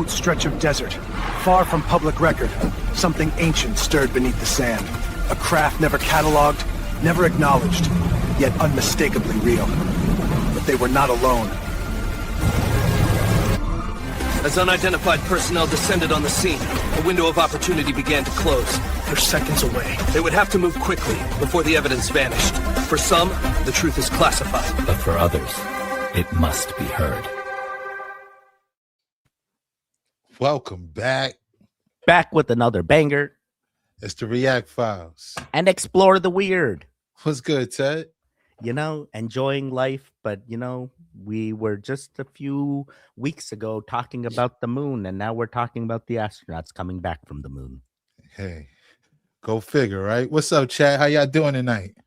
remote stretch of desert, far from public record, something ancient stirred beneath the sand. A craft never cataloged, never acknowledged, yet unmistakably real. But they were not alone. As unidentified personnel descended on the scene, a window of opportunity began to close. They're seconds away. They would have to move quickly before the evidence vanished. For some, the truth is classified. But for others, it must be heard. Welcome back. Back with another banger. It's the React Files. And explore the weird. What's good, Ted? You know, enjoying life, but we were just a few weeks ago talking about the moon, and now we're talking about the astronauts coming back from the moon. Hey, go figure, right? What's up, chat? How y'all doing tonight?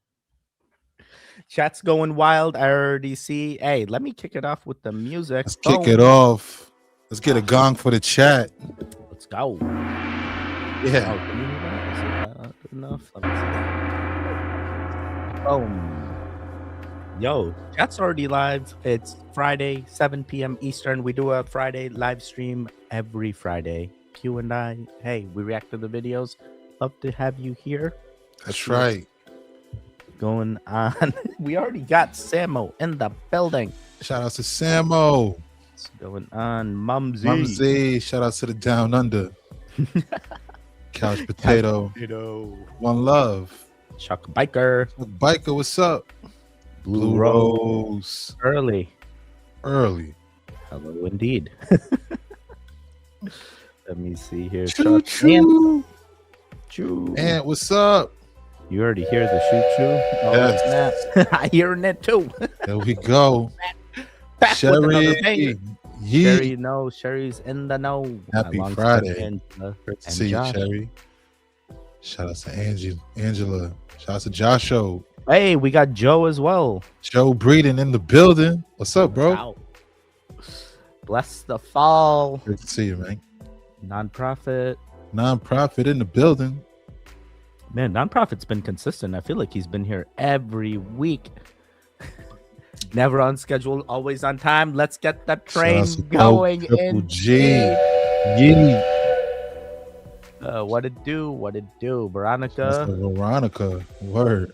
Chat's going wild. I already see. Hey, let me kick it off with the music. Let's kick it off. Let's get a gong for the chat. Let's go. Yeah. Oh, can you hear that? Is that good enough? Let me see. Boom. Yo, chat's already live. It's Friday, 7 p.m. Eastern. We do a Friday live stream every Friday. Q and I, hey, we react to the videos. Love to have you here. That's right. Going on. We already got Samo in the building. Shout out to Samo. What's going on? Mumsy. Mumsy. Shout out to the Down Under. Couch Potato. One Love. Chuck Biker. Biker, what's up? Blue Rose. Early. Hello, indeed. Let me see here. Choo choo. And what's up? You already hear the choo choo? Oh, yes. I hearing it too. There we go. Back Sherry. with another banger. Yeet. Sherry's in the know. Happy Alongside Friday. Angela and See Josh. you, Sherry. Shout out to Angela. Shout out to Joshua. Hey, we got Joe as well. Joe Breeden in the building. What's up, bro? Wow. Bless the fall. Good to see you, man. Nonprofit In the building. Man, Nonprofit's been consistent. I feel like he's been here every week. Never on schedule, always on time. Let's get the train going in. G. What it do? Veronica. Veronica. Word.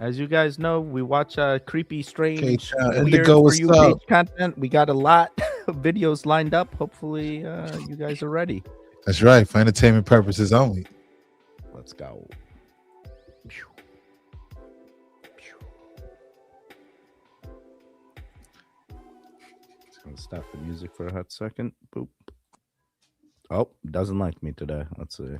As you guys know, we watch creepy, strange, weird Indigo, for you what's up? page content. We got a lot of videos lined up. Hopefully, you guys are ready. That's right. For entertainment purposes only. Let's go. Just gonna stop the music for a hot second. Boop. Oh, doesn't like me today. Let's see.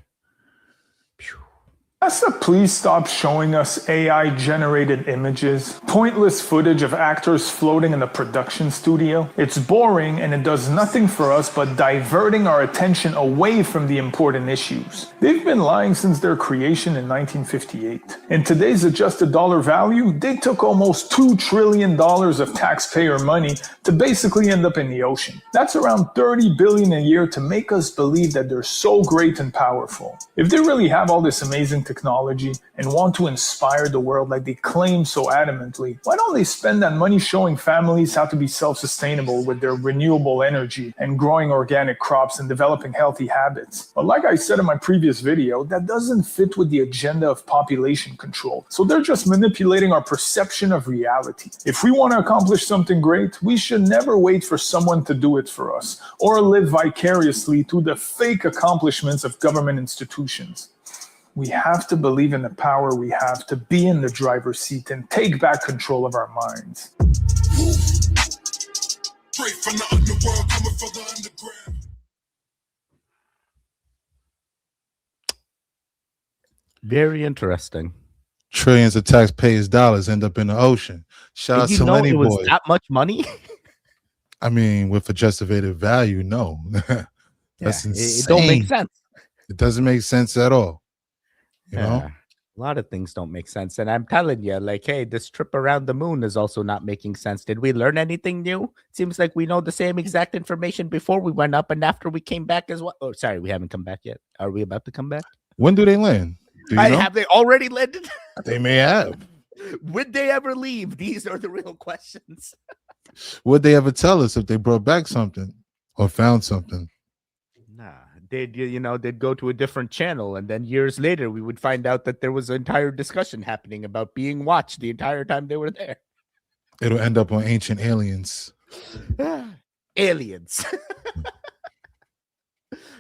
Please stop showing us AI-generated images, pointless footage of actors floating in the production studio. It's boring and it does nothing for us but diverting our attention away from the important issues. They've been lying since their creation in 1958. In today's adjusted dollar value, they took almost $2 trillion of taxpayer money to basically end up in the ocean. That's around $30 billion a year to make us believe that they're so great and powerful. If they really have all this amazing technology and want to inspire the world like they claim so adamantly, why don't they spend that money showing families how to be self-sustainable with their renewable energy and growing organic crops and developing healthy habits? But like I said in my previous video, that doesn't fit with the agenda of population control. So they're just manipulating our perception of reality. If we want to accomplish something great, we should never wait for someone to do it for us or live vicariously through the fake accomplishments of government institutions. We have to believe in the power we have to be in the driver's seat and take back control of our minds. Straight from the underworld, coming from the underground. Very interesting. Trillions of taxpayers' dollars end up in the ocean. Shout out to Lenny Boy. Boy. That much money? I mean, with adjusted value, no. That's insane. It don't make sense. It doesn't make sense at all. You know? A lot of things don't make sense. And I'm telling you, like, hey, this trip around the moon is also not making sense. Did we learn anything new? Seems like we know the same exact information before we went up and after we came back as well. Oh, sorry, we haven't come back yet. Are we about to come back? When do they land? Do you know? Have they already landed? They may have. Would they ever leave? These are the real questions. Would they ever tell us if they brought back something or found something? they'd go to a different channel, and then years later we would find out that there was an entire discussion happening about being watched the entire time they were there. It'll end up on Ancient Aliens. Aliens.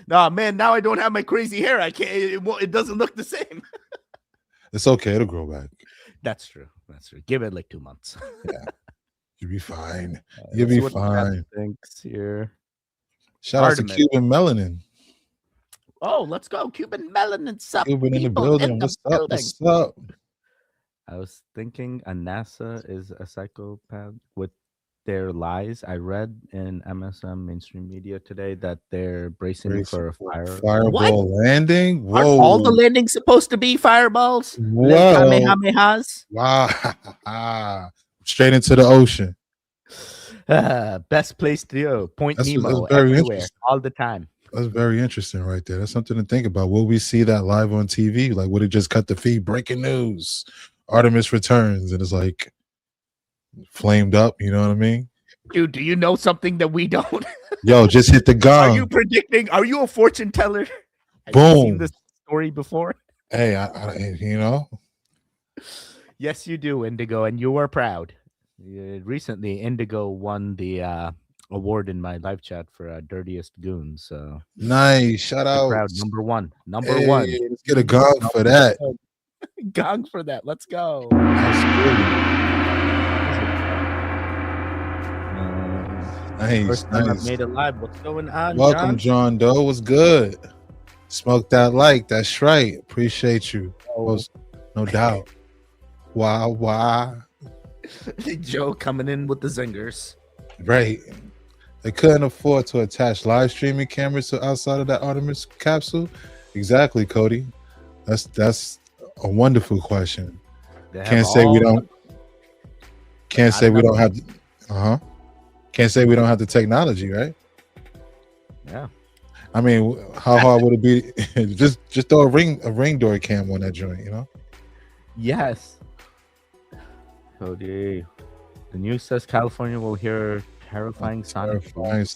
Nah, man, now I don't have my crazy hair. I can't. It doesn't look the same. It's okay. It'll grow back. That's true. Give it like 2 months. Yeah. You'll be fine. You'll be fine. Thanks here. Shout out to Cuban Melanin. Oh, let's go. Cuban Melanin. Sup, Cuban in the building. What's up? What's up? I was thinking a NASA is a psychopath with their lies. I read in MSM mainstream media today that they're bracing for a fireball landing. Whoa! Are all the landings supposed to be fireballs? Whoa! Kamehamehas? Wow! Straight into the ocean. Best place to go. Point Nemo everywhere, all the time. That's very interesting right there. That's something to think about. Will we see that live on TV? Like, would it just cut the feed? Breaking news. Artemis returns. And it's like flamed up. You know what I mean? Dude, do you know something that we don't? Yo, just hit the gong. Are you predicting? Are you a fortune teller? Boom. Have you seen this story before? Hey, I you know. Yes, you do, Indigo, and you are proud. Recently, Indigo won the award in my live chat for dirtiest goon. So nice, shout out, proud. Number one. Let's get a gong for that. Gong for that. Let's go. Nice. I've made it live. What's going on? Welcome, John Doe. What's good? Smoke that like. That's right. Appreciate you. No doubt. Why? Joe coming in with the zingers. Right. They couldn't afford to attach live streaming cameras to outside of that Artemis capsule. Exactly, Cody. That's a wonderful question. Can't say we don't have Can't say we don't have the technology, right? Yeah. I mean, how hard would it be? just throw a ring door cam on that joint, you know? Yes. Cody. The news says California will hear terrifying sonic boom.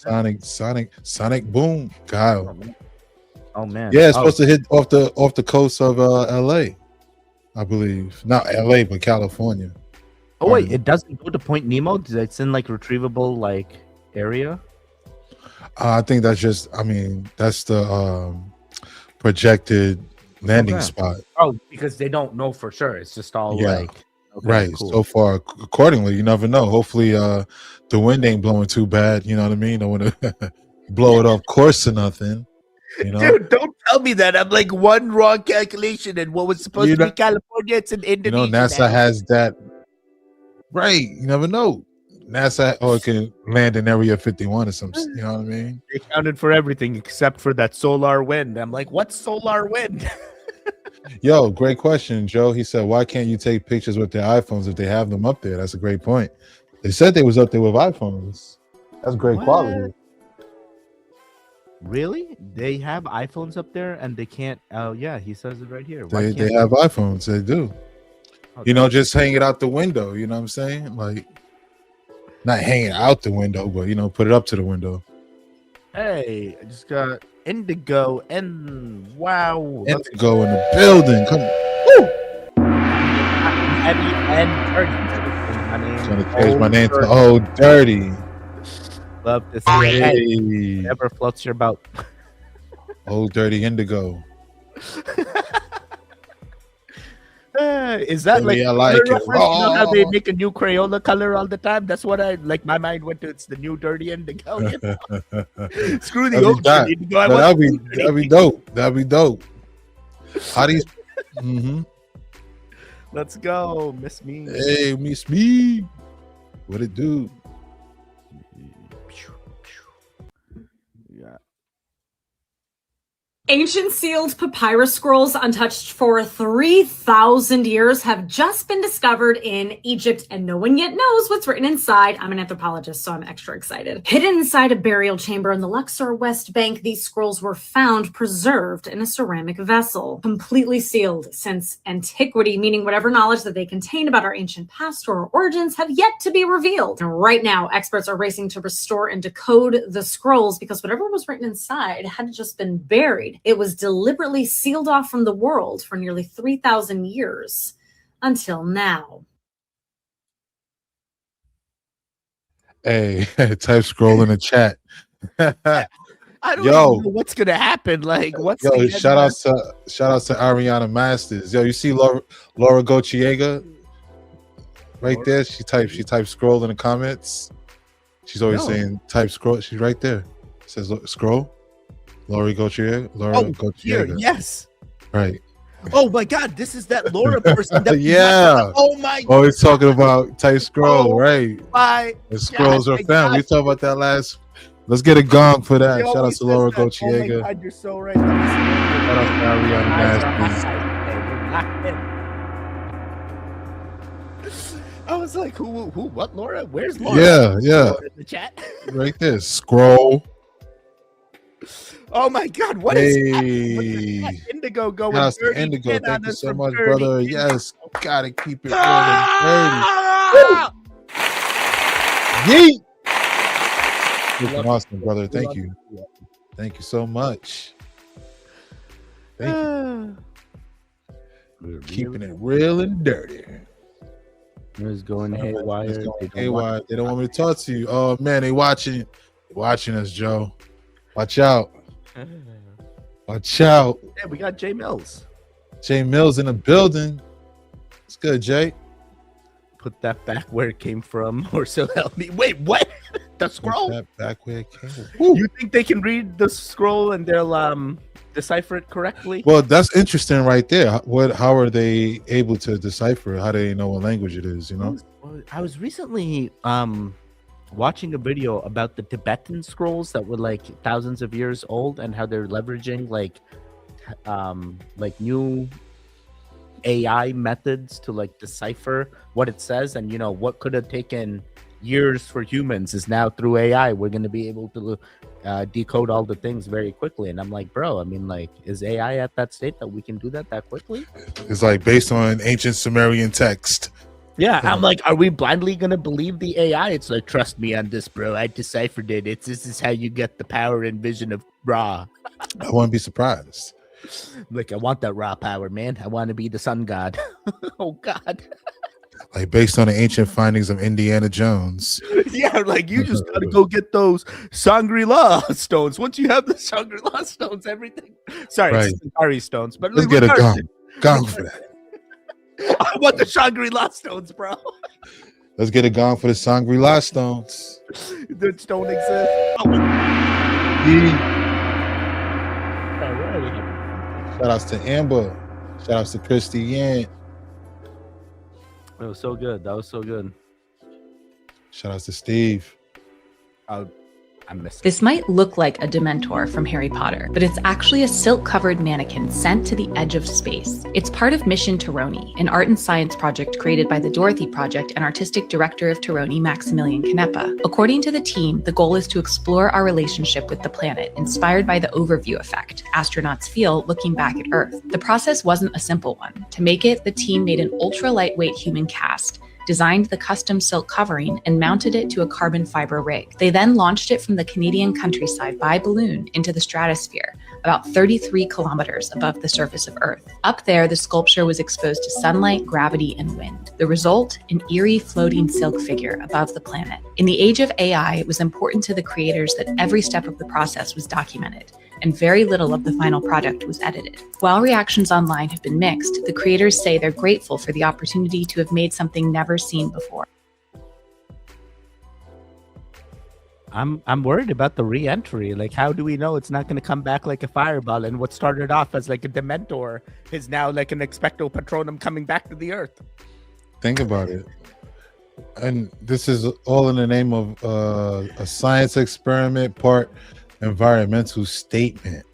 Kyle. Oh man. Yeah, it's supposed to hit off the coast of LA, I believe. Not LA, but California. Oh wait, it doesn't go to Point Nemo? It's in like retrievable like area? I think that's that's the projected landing spot. Oh, because they don't know for sure. It's just all like right. Cool. So far, accordingly, you never know. Hopefully, the wind ain't blowing too bad. You know what I mean? I want to blow it off course or nothing. You know? Dude, don't tell me that. I'm like one wrong calculation, and what was supposed to be California, it's in Indonesia. You know, NASA has that. Right. You never know. NASA it can land in Area 51 or something. You know what I mean? They counted for everything except for that solar wind. I'm like, what's solar wind? Yo, great question, Joe. He said, why can't you take pictures with their iPhones if they have them up there? That's a great point. They said they was up there with iPhones. That's great quality. Really? They have iPhones up there and they can't. Oh, yeah. He says it right here. They have iPhones. They do. You know, just hang it out the window. You know what I'm saying? Like, not hang it out the window, but, you know, put it up to the window. Hey, I just got Indigo and wow. Indigo in the building. Come on. Woo! I'm trying to change my name to Old Dirty. Love to see it. Hey, whatever floats your boat. Old Dirty Indigo. Is that like I like it? You know how they make a new Crayola color all the time? That's what I like. My mind went to it's the new Dirty Indigo. You know? Screw the old Dirty Indigo. That'd be dope. That'd be dope. How do you? Let's go, Miss Me. Hey, Miss Me. What it do? Ancient sealed papyrus scrolls untouched for 3,000 years have just been discovered in Egypt, and no one yet knows what's written inside. I'm an anthropologist, so I'm extra excited. Hidden inside a burial chamber in the Luxor West Bank, these scrolls were found preserved in a ceramic vessel, completely sealed since antiquity, meaning whatever knowledge that they contain about our ancient past or our origins have yet to be revealed. And right now, experts are racing to restore and decode the scrolls because whatever was written inside had just been buried. It was deliberately sealed off from the world for nearly 3,000 years until now. Hey, type scroll in the chat. I don't Yo. even know what's gonna happen. Like, what's Yo, the shout out to Ariana Masters. Yo, you see Laura Gochiega right there? She types scroll in the comments. She's always saying type scroll. She's right there. It says scroll. Laura Gochiega. Here, yes. Right. Oh my God, this is that Laura person. That Yeah. Oh my. Always talking about type scroll, right? My. The scrolls are found. We talked about that last. Let's get a gong for that. Shout out to Laura Gochiega. Oh my God, you're so right. Shout out to Ariana Masters. I was like, who, what, Laura? Where's Laura? Yeah. Laura in the chat. Right there. Scroll. Oh my God, what is that? Indigo going Shout out to dirty. Indigo. Thank you so much, dirty. brother. Yes. Gotta keep it rolling. Yeet. Looking awesome, brother. Thank you. Thank you so much. Thank you. Keeping it real and dirty. It's going haywire. Haywire. They don't want me to talk to you. Oh man, they watching us, Joe. Watch out. Watch out. Yeah, we got Jay Mills. Jay Mills in the building. It's good, Jay. Put that back where it came from, or so help me. Wait, what? The scroll? Put that back where it came from. You think they can read the scroll and they'll decipher it correctly? Well, that's interesting right there. How are they able to decipher? How do they know what language it is, you know? I was recently watching a video about the Tibetan scrolls that were like thousands of years old and how they're leveraging like new AI methods to like decipher what it says, and what could have taken years for humans is now through AI. We're going to be able to decode all the things very quickly. And I'm like, bro, I mean, like, is AI at that state that we can do that quickly? It's like based on ancient Sumerian text. Yeah, I'm like, are we blindly gonna believe the AI? It's like, trust me on this, bro. I deciphered it. This is how you get the power and vision of Ra. I wouldn't be surprised. Like, I want that Ra power, man. I want to be the sun god. Oh God. Like based on the ancient findings of Indiana Jones. Yeah, like you just gotta go get those Shangri-La stones. Once you have the Shangri-La stones, everything. Sorry, Right. Sankari stones, but Let's get a gong for that. I want the Shangri-La stones, bro. Let's get a gong for the Shangri-La stones. That don't exist. Oh. Shout outs to Amber. Shout outs to Christy Yan. That was so good. That was so good. Shout outs to Steve. I missed it. This might look like a Dementor from Harry Potter, but it's actually a silk-covered mannequin sent to the edge of space. It's part of Mission Tironi, an art and science project created by the Dorothy Project and artistic director of Tironi, Maximilian Canepa. According to the team, the goal is to explore our relationship with the planet, inspired by the overview effect astronauts feel looking back at Earth. The process wasn't a simple one. To make it, the team made an ultra-lightweight human cast, designed the custom silk covering, and mounted it to a carbon fiber rig. They then launched it from the Canadian countryside by balloon into the stratosphere, about 33 kilometers above the surface of Earth. Up there, the sculpture was exposed to sunlight, gravity, and wind. The result, an eerie floating silk figure above the planet. In the age of AI, it was important to the creators that every step of the process was documented, and very little of the final product was edited. While reactions online have been mixed, the creators say they're grateful for the opportunity to have made something never seen before. I'm worried about the re-entry. Like, how do we know it's not going to come back like a fireball? And what started off as like a Dementor is now like an Expecto Patronum coming back to the Earth. Think about it. And this is all in the name of a science experiment, part environmental statement.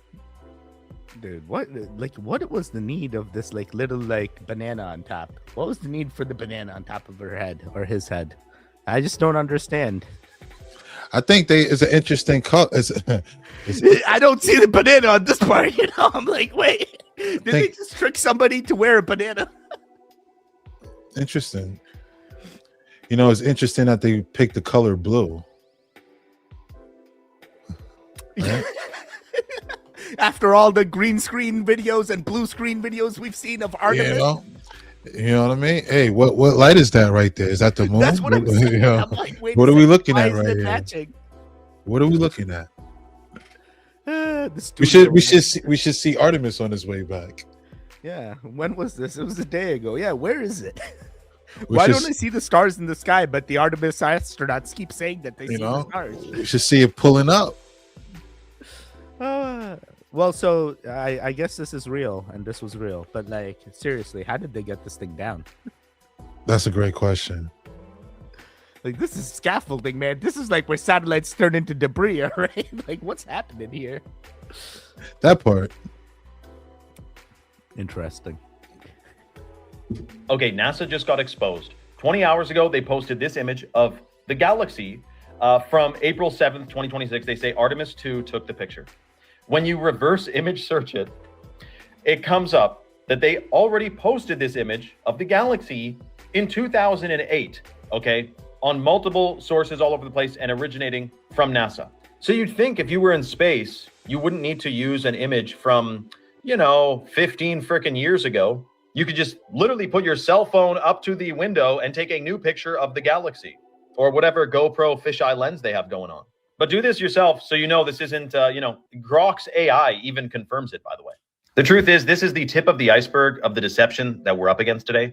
Dude, what was the need of this like little like banana on top? What was the need for the banana on top of her head or his head? I just don't understand. I think it's an interesting color. I don't see the banana on this part, you know. I'm like, wait, did they just trick somebody to wear a banana? Interesting. You know, it's interesting that they picked the color blue. Right? After all the green screen videos and blue screen videos we've seen of Artemis. You know what I mean? Hey, what light is that right there? Is that the moon? That's what I'm saying. You know, I'm like, wait what a are we second, looking why at is right it here? matching? What are we looking at? We should see Artemis on his way back. Yeah. When was this? It was a day ago. Yeah. Where is it? Why don't I see the stars in the sky? But the Artemis astronauts keep saying that they see the stars. You should see it pulling up. Well, so I guess this is real, and this was real. But like, seriously, how did they get this thing down? That's a great question. Like, this is scaffolding, man. This is like where satellites turn into debris, all right? Like, what's happening here? That part. Interesting. Okay, NASA just got exposed. 20 hours ago, they posted this image of the galaxy from April 7th, 2026. They say Artemis 2 took the picture. When you reverse image search it, it comes up that they already posted this image of the galaxy in 2008, okay, on multiple sources all over the place and originating from NASA. So you'd think if you were in space, you wouldn't need to use an image from, 15 freaking years ago. You could just literally put your cell phone up to the window and take a new picture of the galaxy or whatever GoPro fisheye lens they have going on. But do this yourself so you know this isn't, Grok's AI even confirms it, by the way. The truth is, this is the tip of the iceberg of the deception that we're up against today.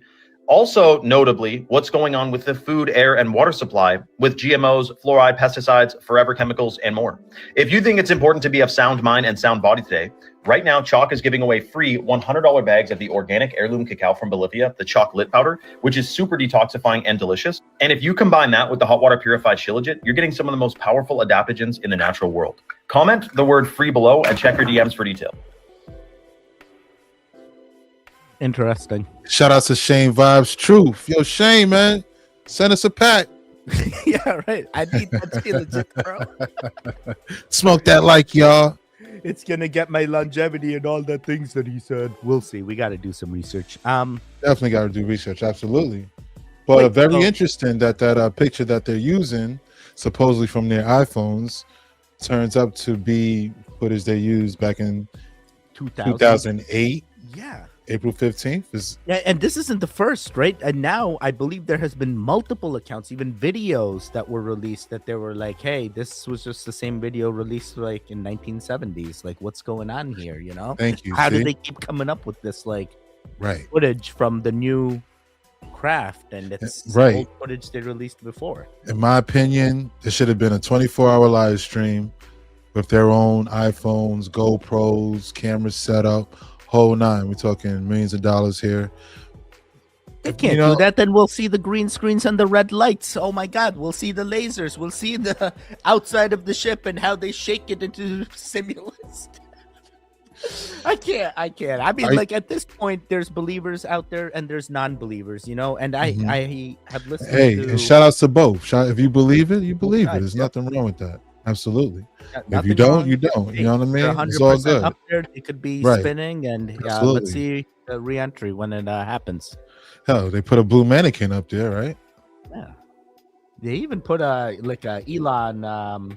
Also, notably, what's going on with the food, air, and water supply with GMOs, fluoride, pesticides, forever chemicals, and more. If you think it's important to be of sound mind and sound body today, right now, Chalk is giving away free $100 bags of the organic heirloom cacao from Bolivia, the Chalk Lit Powder, which is super detoxifying and delicious. And if you combine that with the hot water purified shilajit, you're getting some of the most powerful adaptogens in the natural world. Comment the word free below and check your DMs for details. Interesting. Shout out to Shane Vibes Truth. Yo, Shane, man, send us a pack. Yeah, right. I need that to be legit, bro. Smoke that like y'all. It's gonna get my longevity and all the things that he said. We'll see. We got to do some research. Definitely got to do research. Absolutely. But very interesting that picture that they're using, supposedly from their iPhones, turns up to be footage they used back in 2008. Yeah. April 15th. Yeah, and this isn't the first, right? And now I believe there has been multiple accounts, even videos that were released that they were like, hey, this was just the same video released like in 1970s. Like, what's going on here, you know? Thank you. How do they keep coming up with this like footage from the new craft, and it's old footage they released before? In my opinion, there should have been a 24-hour live stream with their own iPhones, GoPros, cameras set up, whole nine. We're talking millions of dollars here. They can't do that. Then we'll see the green screens and the red lights. Oh my God. We'll see the lasers. We'll see the outside of the ship and how they shake it into simulus. I can't. I mean, like at this point, there's believers out there and there's non-believers, you know, and I have listened to... and shout outs to both. If you believe it, you believe it. There's nothing wrong with that. Absolutely. If you don't, you don't. You know what I mean? It's all good. Up there, it could be spinning, and let's see the re-entry when it happens. Hell, they put a blue mannequin up there, right? Yeah. They even put a Elon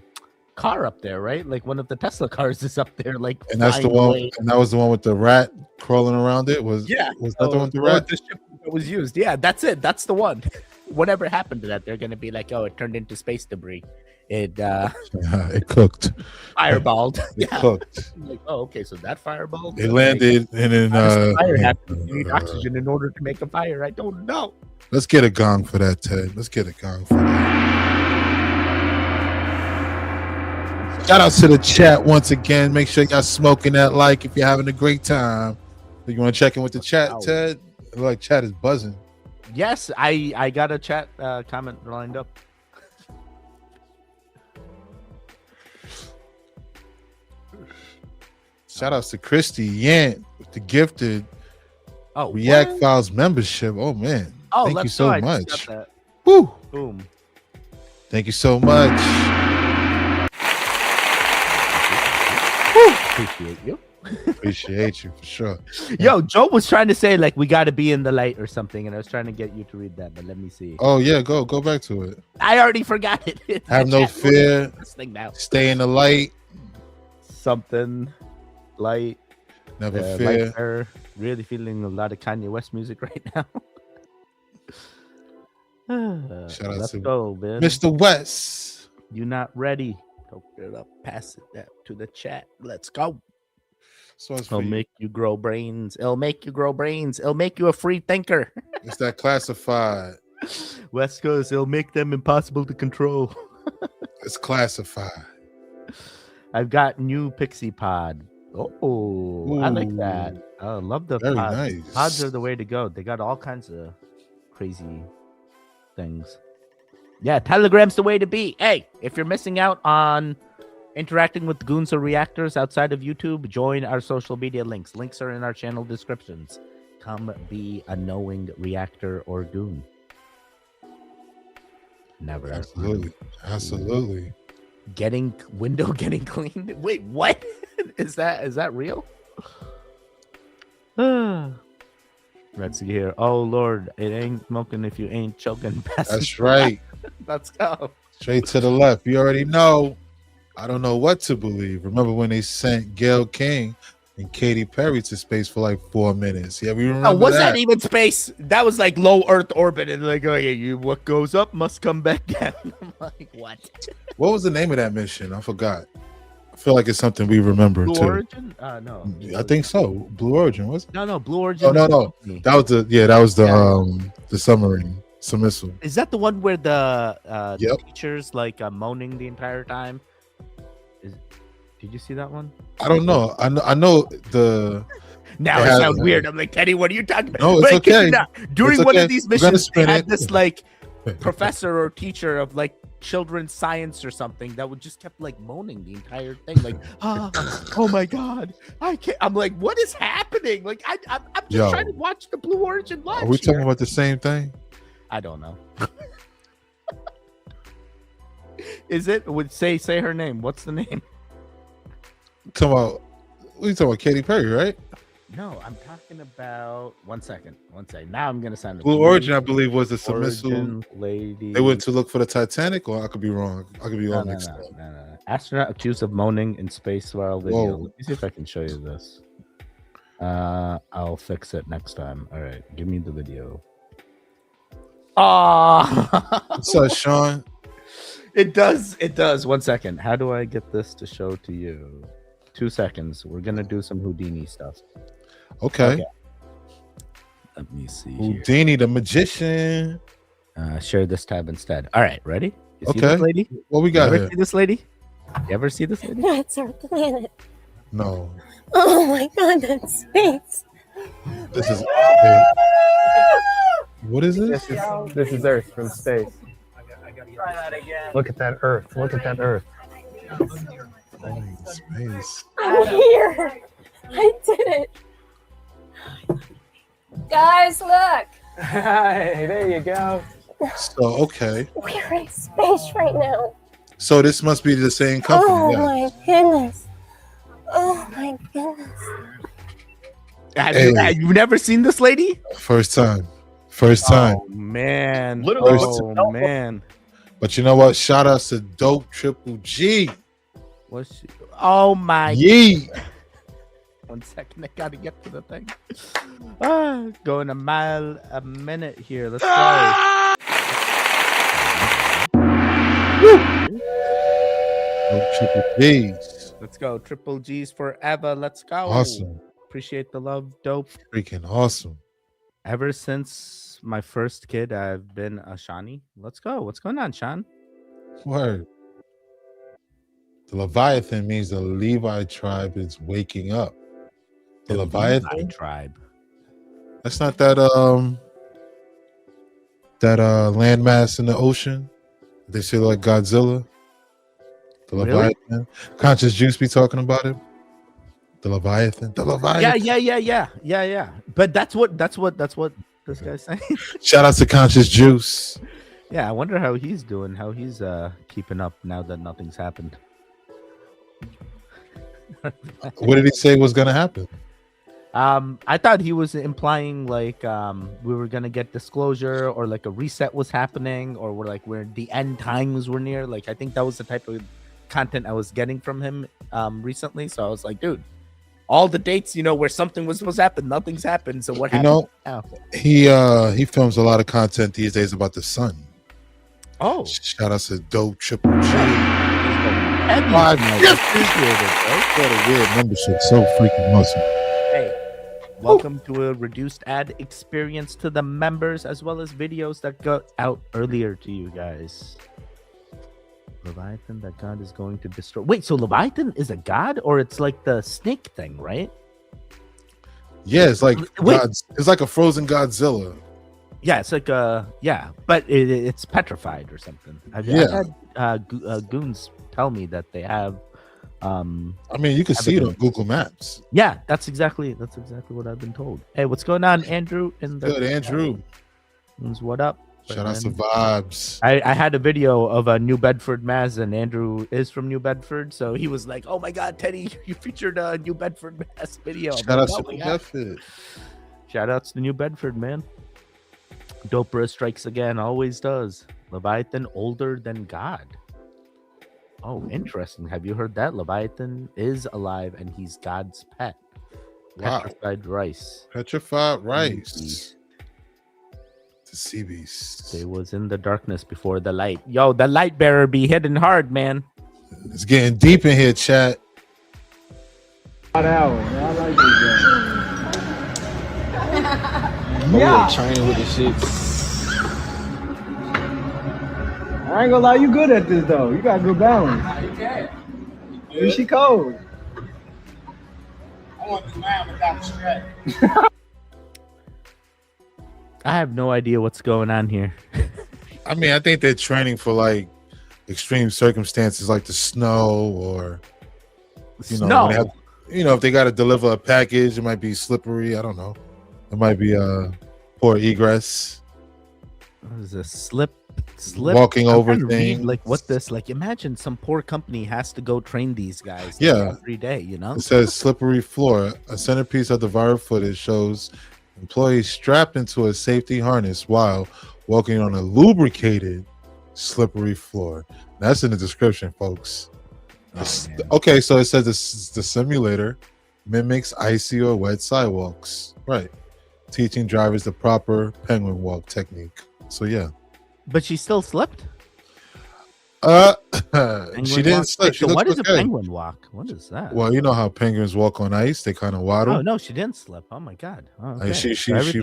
car up there, right? Like one of the Tesla cars is up there, like. And that's the one. Away. And that was the one with the rat crawling around it. Was that the one with the rat? The ship that was used. Yeah, that's it. That's the one. Whatever happened to that, they're gonna be like, oh, it turned into space debris. It cooked. Fireballed. It cooked. Like, oh, okay, so that fireballed. It landed and then fire happened. You need oxygen in order to make a fire. I don't know. Let's get a gong for that, Ted. Let's get a gong for that. Shout out to the chat once again. Make sure y'all smoking that like if you're having a great time. You want to check in with the chat, Ted? Like chat is buzzing. Yes, I got a chat comment lined up. Shout outs to Christy Yant with the gifted React what? Files membership. Oh man. Oh, Thank you let's go. so I just much. got that. Woo. Boom. Thank you so much. Appreciate you. Appreciate you for sure. Yo, Joe was trying to say like we got to be in the light or something, and I was trying to get you to read that, but let me see. Oh yeah, go back to it. I already forgot it. It's Have the no chat room. fear. This thing now. Stay in the light. Something light. Never Light fear. bearer. Really feeling a lot of Kanye West music right now. Shout out Let's to go, man. Mr. West. You not ready? Open it up, pass it down to the chat. Let's go. So it's It'll for you. make you grow brains. It'll make you grow brains. It'll make you a free thinker. It's that classified. West Coast, it'll make them impossible to control. It's classified. I've got new Pixie Pod. Oh, I like that. Ooh. I love the Very pods. nice. Pods are the way to go. They got all kinds of crazy things. Yeah, Telegram's the way to be. Hey, if you're missing out on interacting with goons or reactors outside of YouTube, join our social media links. Links are in our channel descriptions. Come be a knowing reactor or goon. Never. Absolutely. Window getting cleaned. Wait, what? Is that real? Let's see here. Oh Lord, it ain't smoking if you ain't choking. That's right. Let's go. Straight to the left. You already know. I don't know what to believe. Remember when they sent Gail King and Katy Perry to space for like 4 minutes? Yeah, we remember. Oh, was that even space? That was like low Earth orbit, and like, oh yeah, what goes up must come back down. I'm like, what? What was the name of that mission? I forgot. I feel like it's something we remember Blue too. Origin? No. I think so. Blue Origin was it? No. Blue Origin. Oh no. That was the submarine submissile. Is that the one where the Yep. teachers like moaning the entire time? Did you see that one? I don't know. I know the. Now it sounds weird. I'm like, Teddy, what are you talking about? No, it's okay. During It's one okay. of these We're gonna missions, they spin had it. this like professor or teacher of like children's science or something that would just kept like moaning the entire thing, like, oh my god, I can't. I'm like, what is happening? Like, I'm just Yo. trying to watch the Blue Origin live. Are we talking about the same thing? I don't know. Is it? Would say her name? What's the name? Talking about we talking about Katy Perry, right? No, I'm talking about one second. Now I'm gonna sign the Blue Origin, I believe, was the submissile. Origin lady. They went to look for the Titanic, or I could be wrong. I could be all mixed up. No. Astronaut accused of moaning in space while video. Whoa. Let me see if I can show you this. I'll fix it next time. All right, give me the video. Oh, What's up, Sean? It does. 1 second. How do I get this to show to you? 2 seconds. We're gonna do some Houdini stuff. Okay. Let me see. Here. Houdini, the magician. Share this tab instead. All right, ready? You see Okay. this lady? What we got You ever here? see this lady? You ever see this lady? That's our planet. No. Oh my god, that's space. This is. What is this? This is Earth from space. Try that again. Look at that Earth. Look at that Earth. Oh, space. I'm here. I did it. Guys, look. Hey, there you go. So okay. We're in space right now. So this must be the same company. Oh yeah. my goodness. Oh my goodness. Have you never seen this lady? First time. First time. Oh man. Literally, Oh man. But you know what? Shout outs to Dope Triple G. What's she? Oh my. Yee. 1 second. I gotta get to the thing. Going a mile a minute here. Let's go. Dope Triple G's. Let's go. Triple G's forever. Let's go. Awesome. Appreciate the love. Dope. Freaking awesome. Ever since my first kid, I've been a Shawnee. Let's go. What's going on, Sean? Word. The Leviathan means the Levi tribe is waking up. The Leviathan tribe. That's not that landmass in the ocean. They say like Godzilla. The Really? Leviathan. Conscious Juice be talking about it. The Leviathan. The Leviathan. Yeah. But that's what this guy's saying. Shout out to Conscious Juice. Yeah, I wonder how he's doing, how he's keeping up now that nothing's happened. What did he say was gonna happen? I thought he was implying like we were gonna get disclosure, or like a reset was happening, or we're the end times were near. Like, I think that was the type of content I was getting from him recently. So I was like, dude, all the dates, where something was supposed to happen, nothing's happened. So what happened now? He films a lot of content these days about the sun. Oh, shout out to Dope Triple G. What a weird membership, so freaking awesome. Welcome to a reduced ad experience to the members, as well as videos that got out earlier to you guys. Leviathan, that god is going to destroy. Wait, so Leviathan is a god, or it's like the snake thing, right? Yeah, it's like it's like a frozen Godzilla. Yeah, it's like but it's petrified or something. I've had goons tell me that they have. I mean, you can see it on Google Maps. Yeah, that's exactly what I've been told. Hey, what's going on, Andrew? Good, Andrew. What up? Shout out to Vibes. I had a video of a New Bedford Maz, and Andrew is from New Bedford, so he was like, "Oh my God, Teddy, you featured a New Bedford Maz video." Shout out to New Bedford. Shout outs to New Bedford, man. Dopera strikes again, always does. Leviathan older than God. Oh, interesting. Have you heard that? Leviathan is alive and he's God's pet. Wow. Petrified rice. Petrified rice. The sea beast. They was in the darkness before the light. Yo, the light bearer be hitting hard, man. It's getting deep in here, chat. I like this game. Yeah. Training with the shits. I ain't gonna lie, you good at this though. You got good balance. Yeah, she cold. I want to land without the strap. I have no idea what's going on here. I mean, I think they're training for like extreme circumstances like the snow, or when they have, if they got to deliver a package, it might be slippery. I don't know. It might be poor egress. What is this? Slip walking over things. Imagine some poor company has to go train these guys every day, It says slippery floor. A centerpiece of the viral footage shows employees strapped into a safety harness while walking on a lubricated slippery floor. That's in the description, folks. Okay, so it says the simulator mimics icy or wet sidewalks, right? Teaching drivers the proper penguin walk technique. So yeah. But she still slipped? She didn't slip. So what is a penguin walk? What is that? Well, you know how penguins walk on ice? They kind of waddle. Oh no, she didn't slip. Oh my God. Oh, okay. She went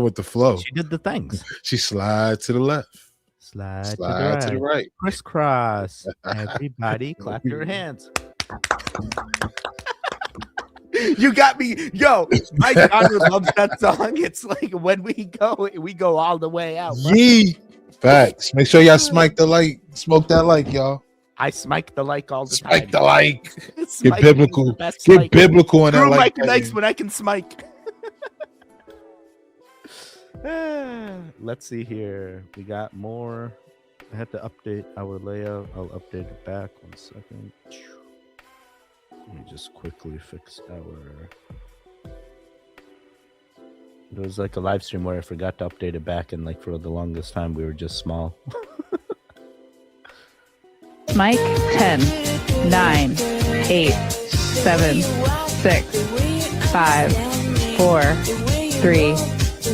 with the flow. She did the things. She slid to the left. Slide to the right. Crisscross. Everybody clap your hands. You got me. Yo, my daughter loves that song. It's like when we go all the way out. Yee. Facts. Make sure y'all smoke that like, y'all. I smike the like all the time. Smike the like. Get biblical. Get biblical on that like. Likes when I can smike. Let's see here. We got more. I had to update our layout. I'll update it back. 1 second. Let me just quickly fix our. There was like a live stream where I forgot to update it back, and like for the longest time we were just small. Mike 10, 9, 8, 7, 6, 5, 4, 3,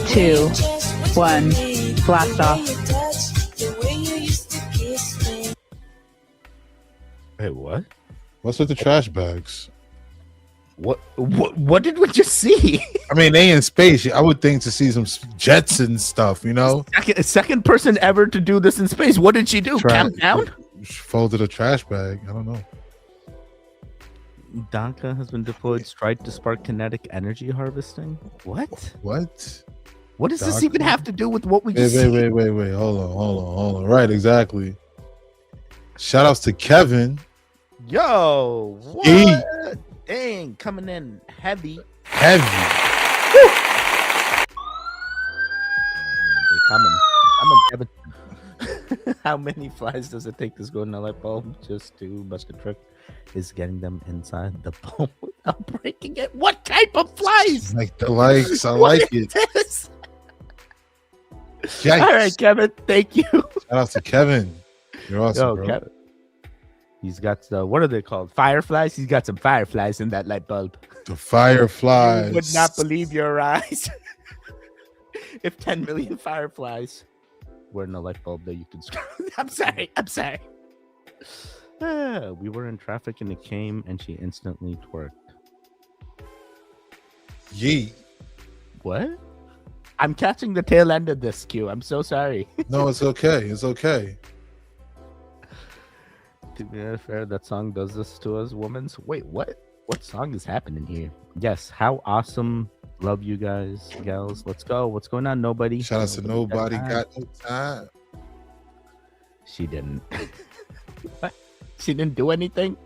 2, 1. Blast off. Hey, what? What's with the trash bags? What did we just see? I mean, they in space. I would think to see some jets and stuff, Second person ever to do this in space. What did she do? Camp down? She folded a trash bag. I don't know. Donka has been deployed. Strike to spark kinetic energy harvesting. What? What does this even have to do with what we just see? Wait. Hold on. Right, exactly. Shout outs to Kevin. Yo, what? Damn. Bang coming in heavy. Heavy. They coming, Kevin. How many flies does it take to go in a light bulb? Just two, but the trick is getting them inside the bulb without breaking it. What type of flies? Like the likes, I What like is it. this? Yikes. All right, Kevin. Thank you. Shout out to Kevin. You're awesome, Yo, bro. Kevin. He's got the, what are they called? Fireflies? He's got some fireflies in that light bulb. The fireflies. You would not believe your eyes if 10 million fireflies were in a light bulb that you can screw. I'm sorry. We were in traffic and it came and she instantly twerked. Yee. What? I'm catching the tail end of this, Q. I'm so sorry. No, it's okay. It's okay. To be fair, that song does this to us, women's. Wait, what? What song is happening here? Yes, how awesome. Love you guys, gals. Let's go. What's going on? Nobody. Shout out to Nobody Got No Time. She didn't. What? She didn't do anything?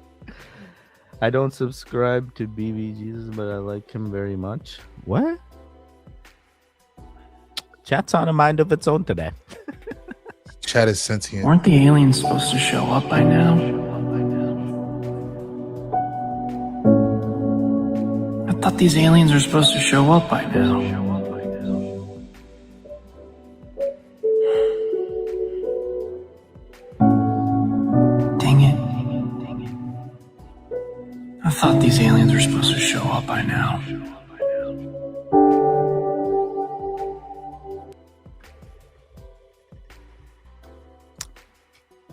I don't subscribe to BB Jesus, but I like him very much. What? Chat's on a mind of its own today. Chat is sentient. Weren't the aliens supposed to show up by now? I thought these aliens were supposed to show up by now. Dang it. I thought these aliens were supposed to show up by now.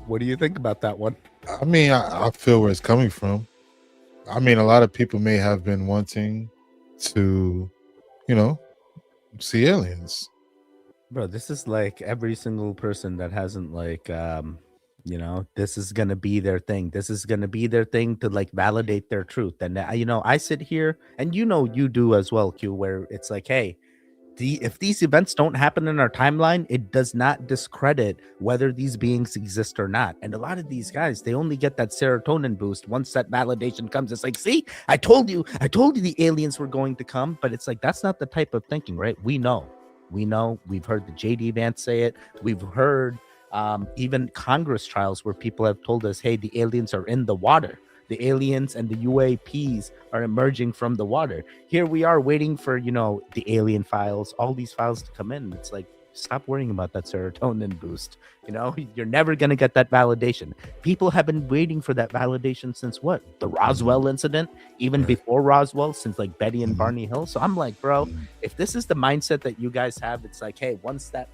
What do you think about that one? I mean, I feel where it's coming from. I mean, a lot of people may have been wanting to, see aliens. Bro, this is like every single person that hasn't this is going to be their thing. This is going to be their thing to like validate their truth. And, I sit here and you do as well, Q, where it's like, hey, if these events don't happen in our timeline, it does not discredit whether these beings exist or not. And a lot of these guys, they only get that serotonin boost once that validation comes. It's like, see, I told you the aliens were going to come, but it's like, that's not the type of thinking, right? We know, we've heard the JD Vance say it. We've heard even Congress trials where people have told us, hey, the aliens are in the water. The aliens and the UAPs are emerging from the water. Here we are waiting for, the alien files, all these files to come in. It's like, stop worrying about that serotonin boost. You're never going to get that validation. People have been waiting for that validation since what? The Roswell incident, even before Roswell, since like Betty and Barney Hill. So I'm like, bro, if this is the mindset that you guys have, it's like, hey, once that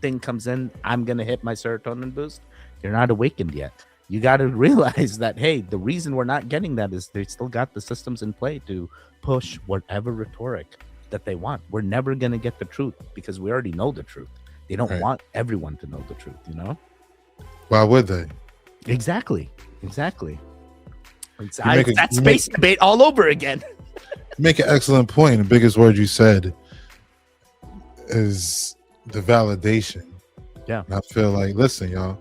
thing comes in, I'm going to hit my serotonin boost. You're not awakened yet. You got to realize that, hey, the reason we're not getting that is they still got the systems in play to push whatever rhetoric that they want. We're never going to get the truth because we already know the truth. They don't want everyone to know the truth, Why would they? Exactly. It's that space debate all over again. You make an excellent point. The biggest word you said is the validation. Yeah. And I feel like, listen, y'all,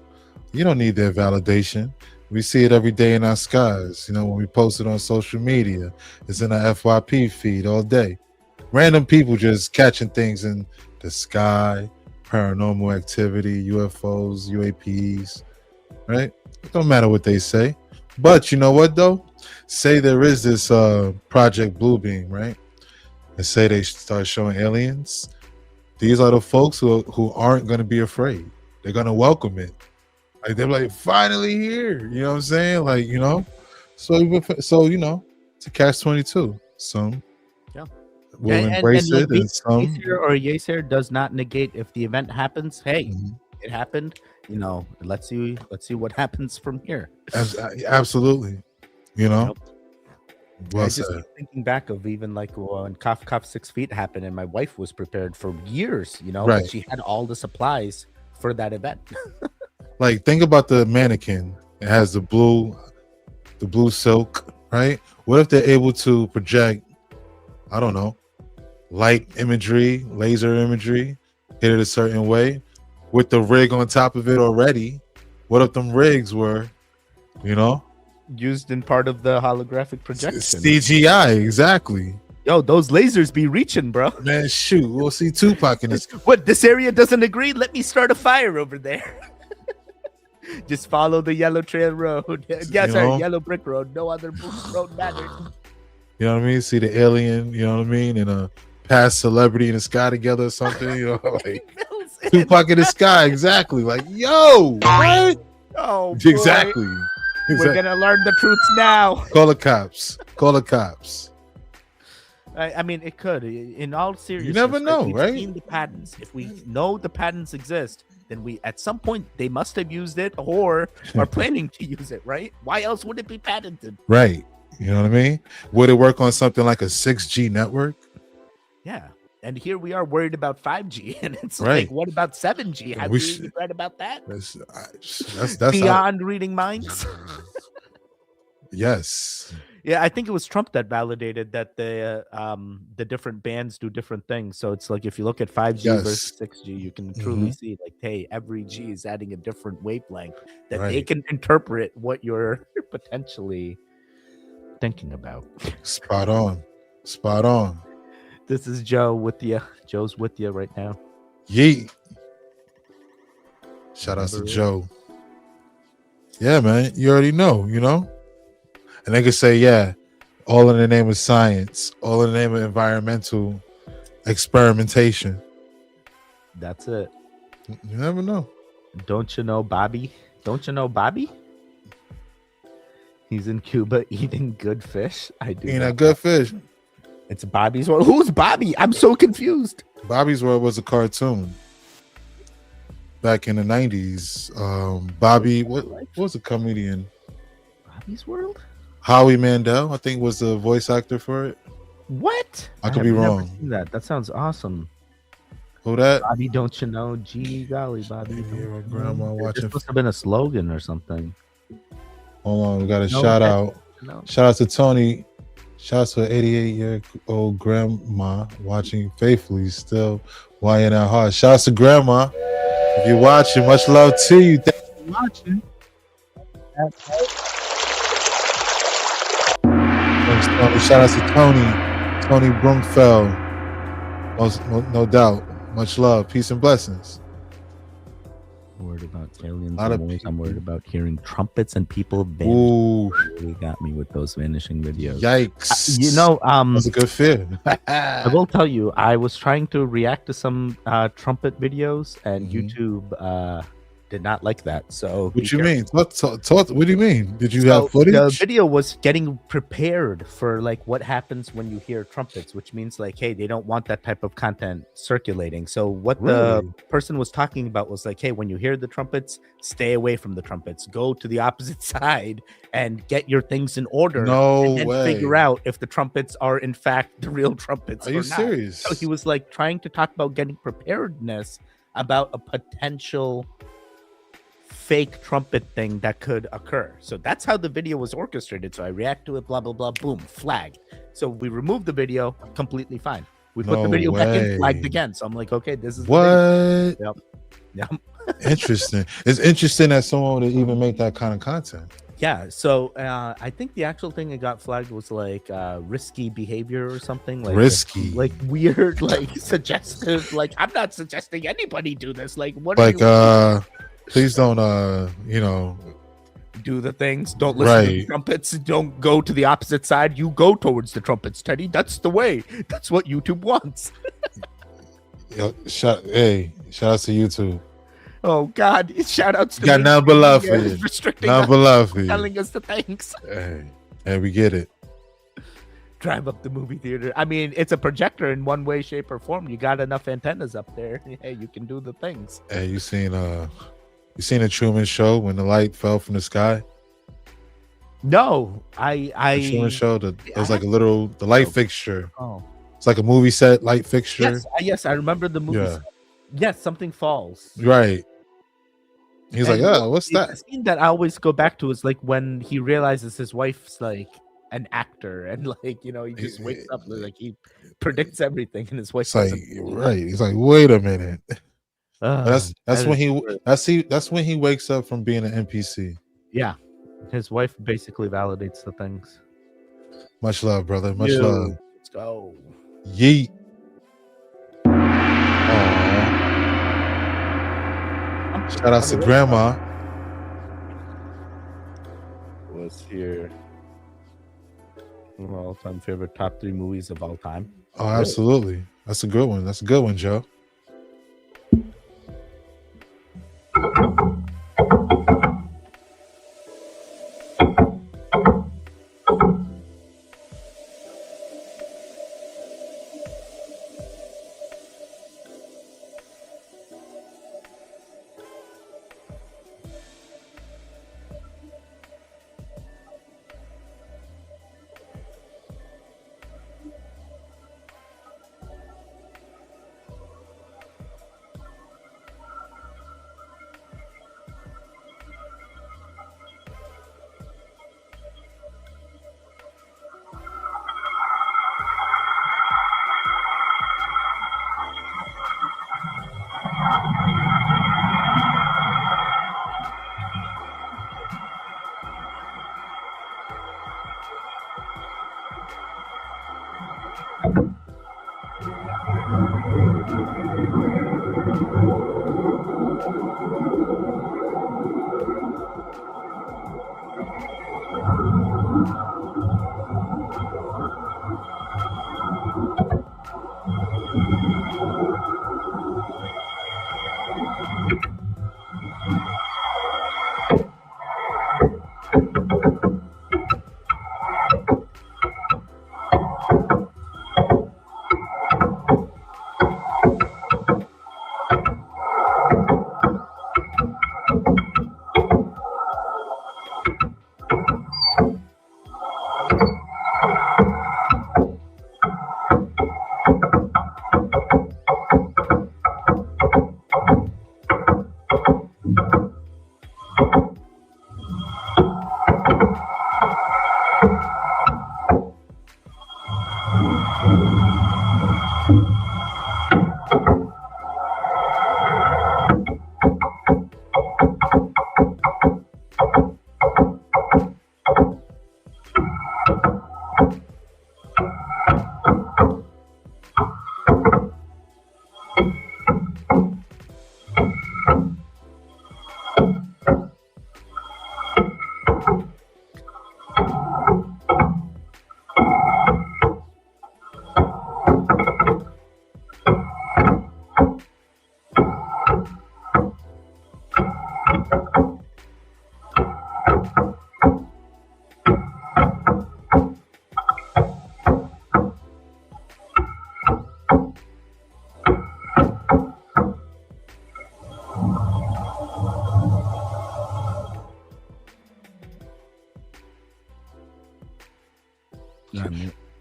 you don't need their validation. We see it every day in our skies. When we post it on social media, it's in our FYP feed all day. Random people just catching things in the sky, paranormal activity, UFOs, UAPs, right? It don't matter what they say. But you know what, though? Say there is this Project Bluebeam, right? And say they start showing aliens. These are the folks who aren't going to be afraid. They're going to welcome it. Like, they're like, finally here. You know what I'm saying? Like, so it's a catch-22. Some will embrace it, and some... Yeser does not negate if the event happens. Hey, it happened. Let's see what happens from here. Absolutely. Well I said. just thinking back of even like when Cough 6 Feet happened and my wife was prepared for years, Right. but she had all the supplies for that event. Like, think about the mannequin. It has the blue silk, right? What if they're able to project, I don't know, light imagery, laser imagery, hit it a certain way with the rig on top of it already? What if them rigs were, used in part of the holographic projection. CGI, exactly. Yo, those lasers be reaching, bro. Man, shoot, we'll see Tupac in this. What, this area doesn't agree? Let me start a fire over there. Just follow the yellow trail road. Yeah, sorry, yellow brick road. No other road matters. You know what I mean? See the alien, you know what I mean? And a past celebrity in the sky together or something, you know, like Tupac in the sky, exactly. Like, yo, what? Oh, boy. Exactly. We're gonna learn the truths now. Call the cops. Call the cops. I mean, it could. In all seriousness, You never know, we've right? seen the patents. If we know the patents exist, then we at some point they must have used it or are planning to use it, right? Why else would it be patented? Right. You know what I mean? Would it work on something like a 6G network? Yeah. And here we are worried about 5G, and it's Right. like, what about 7G? Have We we should- read about that? That's Beyond reading minds. Yes. Yeah, I think it was Trump that validated that the different bands do different things. So it's like if you look at 5G Yes. versus 6G, you can truly Mhm. see like, hey, every G is adding a different wavelength that they Right. can interpret what you're potentially thinking about. Spot on. Spot on. This is Joe with you. Joe's with you right now. Yeet. Shout out to Remember it? Joe. Yeah, man. You already know, you know? And they could say, yeah, all in the name of science, all in the name of environmental experimentation. That's it. You never know. Don't you know Bobby? Don't you know Bobby? He's in Cuba eating good fish. I do. Eating know that good fish. It's Bobby's World. Who's Bobby? I'm so confused. Bobby's World was a cartoon back in the 90s. Bobby, what was a comedian? Bobby's World? Howie Mandel, I think, was the voice actor for it. What? I could be have never wrong. seen that. That sounds awesome. Who that? Bobby, don't you know? Gee golly, Bobby. Grandma watching. This must have been a slogan or something. Hold on, we got a No, shout that- out. no. Shout out to Tony. Shout out to an 88-year-old grandma watching faithfully still while in our heart. Shout out to grandma. If you're watching, much love to you. Thank you for watching. Thanks, Tony. Shout out to Tony Brumfeld. No doubt. Much love. Peace and blessings. I'm worried about aliens. Lot of I'm worried about hearing trumpets and people Ooh. vanishing. Really got me with those vanishing videos. Yikes. That's a good fear. I will tell you, I was trying to react to some trumpet videos, and YouTube did not like that. So What you mean? What do you mean? Did you have The footage? video was getting prepared for like what happens when you hear trumpets, which means like, hey, they don't want that type of content circulating. So what the Really? person was talking about was like, hey, when you hear the trumpets, stay away from the trumpets. Go to the opposite side and get your things in order. No and then way. figure out if the trumpets are in fact the real trumpets. Are or you not. serious? So he was like trying to talk about getting preparedness about a potential fake trumpet thing that could occur. So that's how the video was orchestrated. So I react to it, blah, blah, blah, boom, flagged. So we removed the video, completely fine. We put No the video back in, way. flagged again. So I'm like, okay, this is the What? video. Yep. Interesting. It's interesting that someone would even make that kind of content. Yeah. So I think the actual thing that got flagged was like risky behavior or something. Like Risky. like weird, like suggestive. Like I'm not suggesting anybody do this. Like what? Like, are you please don't, do the things. Don't listen to the Right. trumpets. Don't go to the opposite side. You go towards the trumpets, Teddy. That's the way. That's what YouTube wants. shout out to YouTube. Oh God! Shout outs to Got me. none but love for Yeah, you. restricting None us, but love for you. telling us the things. Hey, we get it. Drive up the movie theater. I mean, it's a projector in one way, shape, or form. You got enough antennas up there. Hey, you can do the things. Hey, you seen a Truman Show when the light fell from the sky? No, The Truman Show, it was I like a little the light fixture. Oh. It's like a movie set light fixture. Yes, I remember the movie. Yeah. Yes, something falls. Right. He's like, And oh, what's the that? scene that I always go back to is like when he realizes his wife's like an actor, and like he just wakes up like he predicts everything, and his wife. It's like doesn't. right. He's like, wait a minute. That's that when is he that's when he wakes up from being an NPC. Yeah, His wife basically validates the things. Much love, brother. Much love. Let's go. Yeet. Shout out to Grandma. Was here. All-time favorite top 3 movies of all time. Oh, absolutely. That's a good one. That's a good one, Joe.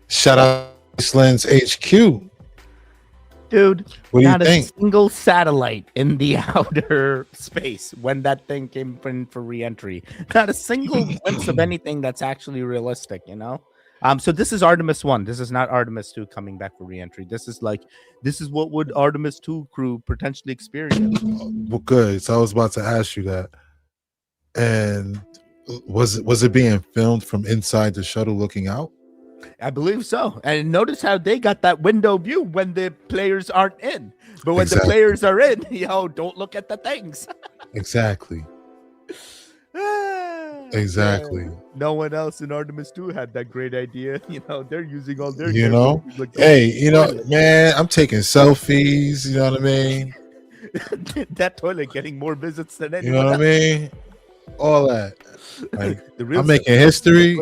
Shout out Iceland's HQ. Dude, what do you not think? A single satellite in the outer space when that thing came in for re-entry. Not a single glimpse of anything that's actually realistic, you know? So this is Artemis 1. This is not Artemis 2 coming back for re-entry. This is what would Artemis 2 crew potentially experience. Well, good. So I was about to ask you that. And was it being filmed from inside the shuttle looking out? I believe so. And notice how they got that window view when the players aren't in. But when the players are in, don't look at the things. Exactly. Exactly. Yeah. No one else in Artemis 2 had that great idea. They're using all their man, I'm taking selfies, you know what I mean? That toilet getting more visits than anyone. You know what else. I mean? All that. Like, I'm making history.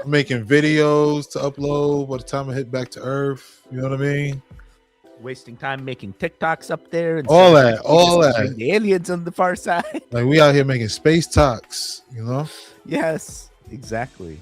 I'm making videos to upload by the time I hit back to Earth. You know what I mean? Wasting time making TikToks up there. And all that. The aliens on the far side. Like, we out here making space talks, you know? Yes, exactly.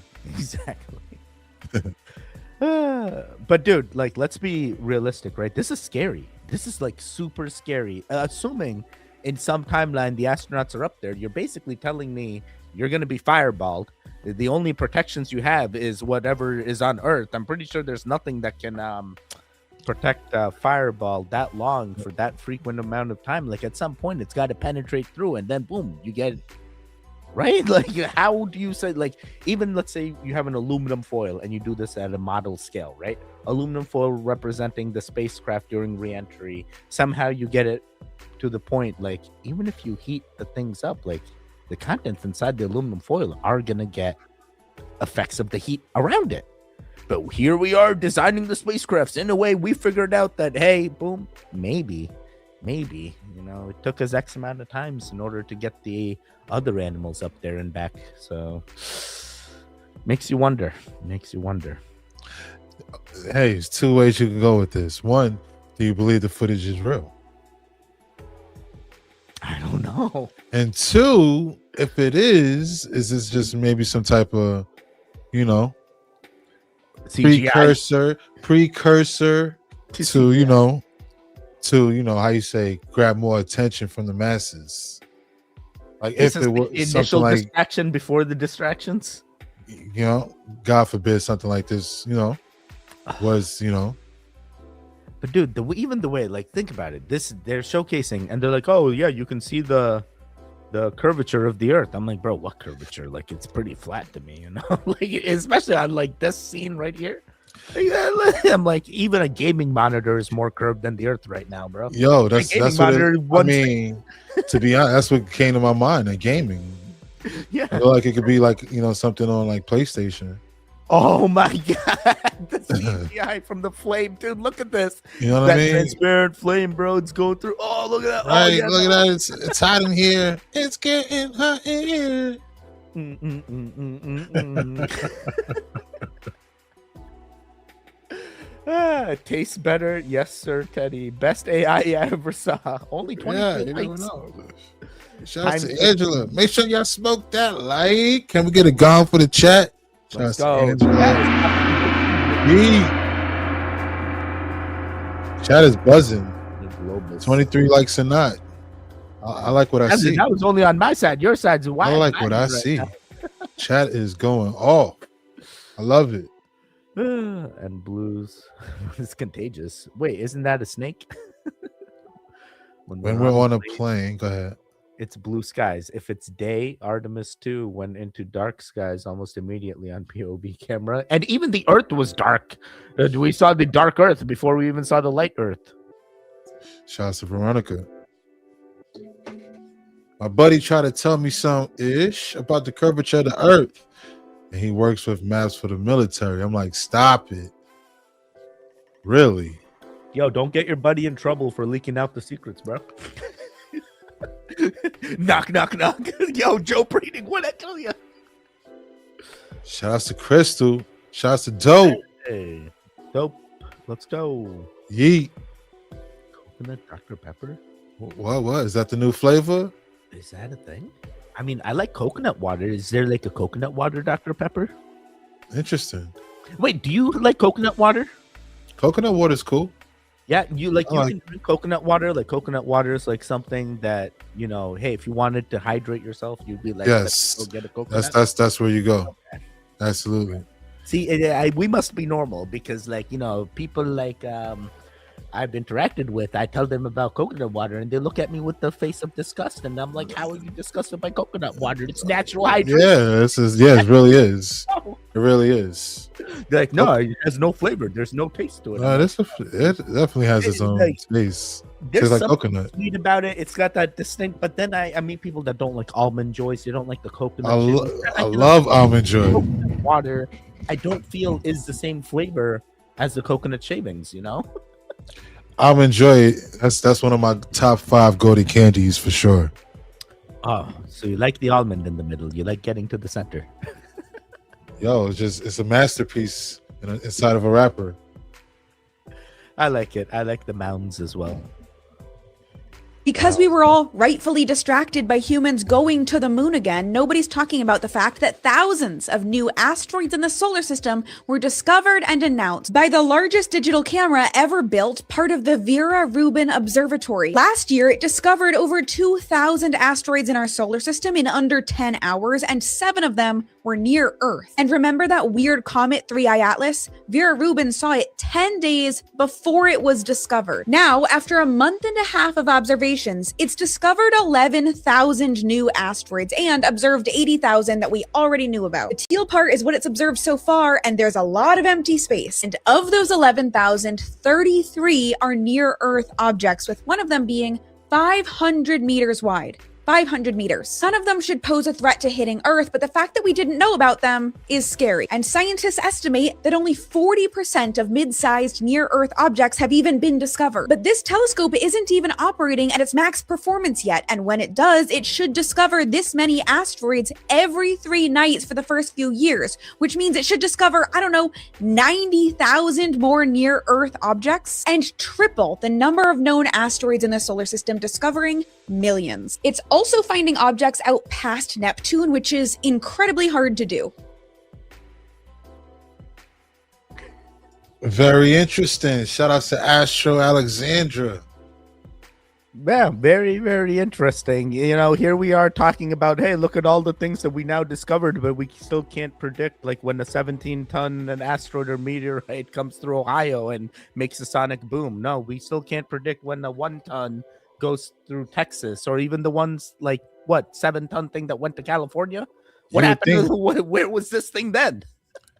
But dude, let's be realistic, right? This is scary. This is super scary. Assuming in some timeline the astronauts are up there, you're basically telling me you're going to be fireballed. The only protections you have is whatever is on Earth. I'm pretty sure there's nothing that can protect fireball that long for that frequent amount of time. At some point, it's got to penetrate through, and then boom, you get right? Like, how do you say, like, even let's say you have an aluminum foil and you do this at a model scale, right? Aluminum foil representing the spacecraft during re-entry. Somehow you get it to the point, like, even if you heat the things up, like, the contents inside the aluminum foil are gonna get effects of the heat around it. But here we are designing the spacecrafts in a way we figured out that, hey, boom, maybe, you know, it took us X amount of times in order to get the other animals up there and back. So makes you wonder. Hey, there's two ways you can go with this. One, do you believe the footage is real? I don't know. And two, if it is this just maybe some type of, you know, CGI. precursor to, you know, how you say, grab more attention from the masses. Like, This if is it was the something initial like, distraction before the distractions. you know, God forbid something like this, you know, was, you know. But dude, even the way, like, think about it. They're showcasing, and they're like, "Oh yeah, you can see the curvature of the Earth." I'm like, bro, what curvature? Like, it's pretty flat to me, you know. Like, especially on like this scene right here. I'm like, even a gaming monitor is more curved than the Earth right now, bro. Yo, that's what I mean. To be honest, that's what came to my mind. Like, gaming. Yeah. I feel like it could be like, you know, something on like PlayStation. Oh my god, the CGI from the flame, dude! Look at this. You know what that I mean? Transparent flame, bro. It's going through. Oh, look at that! Right, Oh, yeah, look at that. It's hot in here. It's getting hot in here. It tastes better, yes, sir, Teddy. Best AI I ever saw. Only 20 Yeah, you never likes. know. Shout out to Angela. Make sure y'all smoke that like. Can we get a gong for the chat? Shout out to Angela. Chat is buzzing. 23 likes a not. I like what I see. That was only on my side. Your side's wide. I like what I see. Chat is going off. I love it. And blues. It's contagious. Wait, isn't that a snake? When we're on a plane, go ahead. It's blue skies. If it's day, Artemis 2 went into dark skies almost immediately on POV camera. And even the Earth was dark. We saw the dark Earth before we even saw the light Earth. Shouts to Veronica. My buddy tried to tell me some ish about the curvature of the Earth. And he works with maps for the military. I'm like, stop it. Really? Yo, don't get your buddy in trouble for leaking out the secrets, bro. Knock, knock, knock. Yo, Joe Breeding, what I tell you? Shout outs to Crystal. Shout outs to Dope. Hey, Dope. Let's go. Yeet. Coconut Dr. Pepper? What? Is that the new flavor? Is that a thing? I mean, I like coconut water. Is there like a coconut water Dr. Pepper? Interesting. Wait, do you like coconut water? Coconut water is cool. Yeah, you can drink coconut water. Like, coconut water is like something that, you know, hey, if you wanted to hydrate yourself, you'd be like, yes, let's go get a coconut. That's where you go. Okay. Absolutely. See, we must be normal because, like, you know, people like I've interacted with, I tell them about coconut water and they look at me with the face of disgust, and I'm like, how are you disgusted by coconut water? It's natural hydration. Yeah, it really is. It really is. They're like, no, it has no flavor. There's no taste to it. No, it definitely has its own taste. There's like something coconut. sweet about it. It's got that distinct. But then I meet people that don't like almond joys. They don't like the coconut. I love almond joy. Water, I don't feel is the same flavor as the coconut shavings. You know. Almond joy. That's one of my top 5 go-to candies for sure. Oh, so you like the almond in the middle? You like getting to the center? Yo, it's a masterpiece inside of a wrapper. I like it. I like the mounds as well. Because we were all rightfully distracted by humans going to the moon again, nobody's talking about the fact that thousands of new asteroids in the solar system were discovered and announced by the largest digital camera ever built, part of the Vera Rubin Observatory. Last year, it discovered over 2,000 asteroids in our solar system in under 10 hours, and 7 of them were near Earth. And remember that weird comet 3I Atlas? Vera Rubin saw it 10 days before it was discovered. Now, after a month and a half of observation, observations, it's discovered 11,000 new asteroids and observed 80,000 that we already knew about. The teal part is what it's observed so far, and there's a lot of empty space. And of those 11,000, 33 are near-Earth objects, with one of them being 500 meters wide. 500 meters. None of them should pose a threat to hitting Earth, but the fact that we didn't know about them is scary. And scientists estimate that only 40% of mid-sized near-Earth objects have even been discovered. But this telescope isn't even operating at its max performance yet, and when it does, it should discover this many asteroids every 3 nights for the first few years, which means it should discover, 90,000 more near-Earth objects, and triple the number of known asteroids in the solar system, discovering millions. It's also finding objects out past Neptune, which is incredibly hard to do. Very interesting. Shout out to Astro Alexandra. Yeah, very, very interesting. You know, here we are talking about, hey, look at all the things that we now discovered, but we still can't predict, like when a 17-ton an asteroid or meteorite comes through Ohio and makes a sonic boom. No, we still can't predict when a 1-ton goes through Texas, or even the ones like, 7-ton thing that went to California? What happened? Where was this thing then?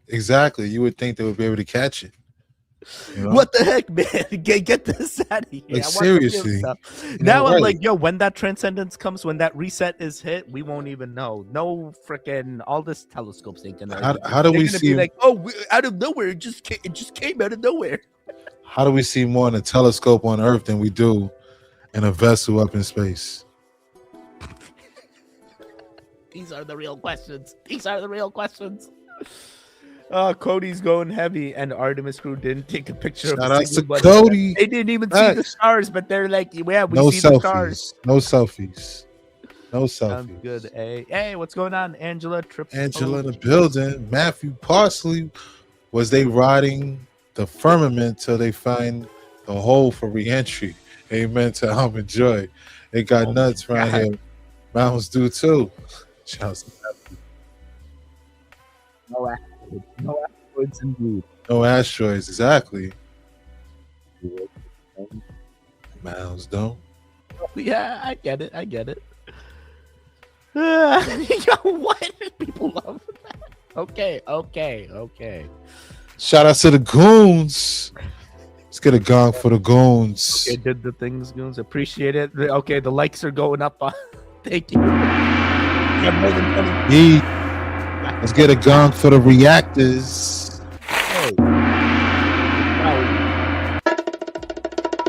Exactly. You would think they would be able to catch it. You know? What the heck, man? Get this out of here. Like, seriously. Now I'm like, yo, when that transcendence comes, when that reset is hit, we won't even know. No freaking, all this telescopes ain't gonna. How do we see? Like, out of nowhere, it just came out of nowhere. How do we see more in a telescope on Earth than we do in a vessel up in space? These are the real questions. Cody's going heavy, and Artemis crew didn't take a picture. Shout of out to Cody. They didn't even see the stars, but they're like, yeah, we no see selfies. the stars. No selfies. No selfies. Sounds good. Hey, what's going on, Angela? Angela in the building. Matthew Parsley. Was they riding the firmament till they find the hole for re-entry? Amen to Almond Joy. It got nuts right here. Mountains do too. Shouts to Matthew. No asteroids indeed. No asteroids, exactly. Mounds don't. Yeah, I get it. Yo, what? People love that. Okay. Shout out to the goons. Let's get a gong for the goons. Okay, did the things, goons. Appreciate it. Okay, the likes are going up. Thank you. Let's get a gong for the reactors. Hey.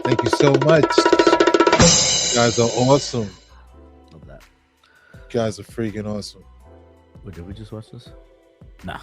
Thank you so much. You guys are awesome. Love that. You guys are freaking awesome. Wait, did we just watch this? Nah.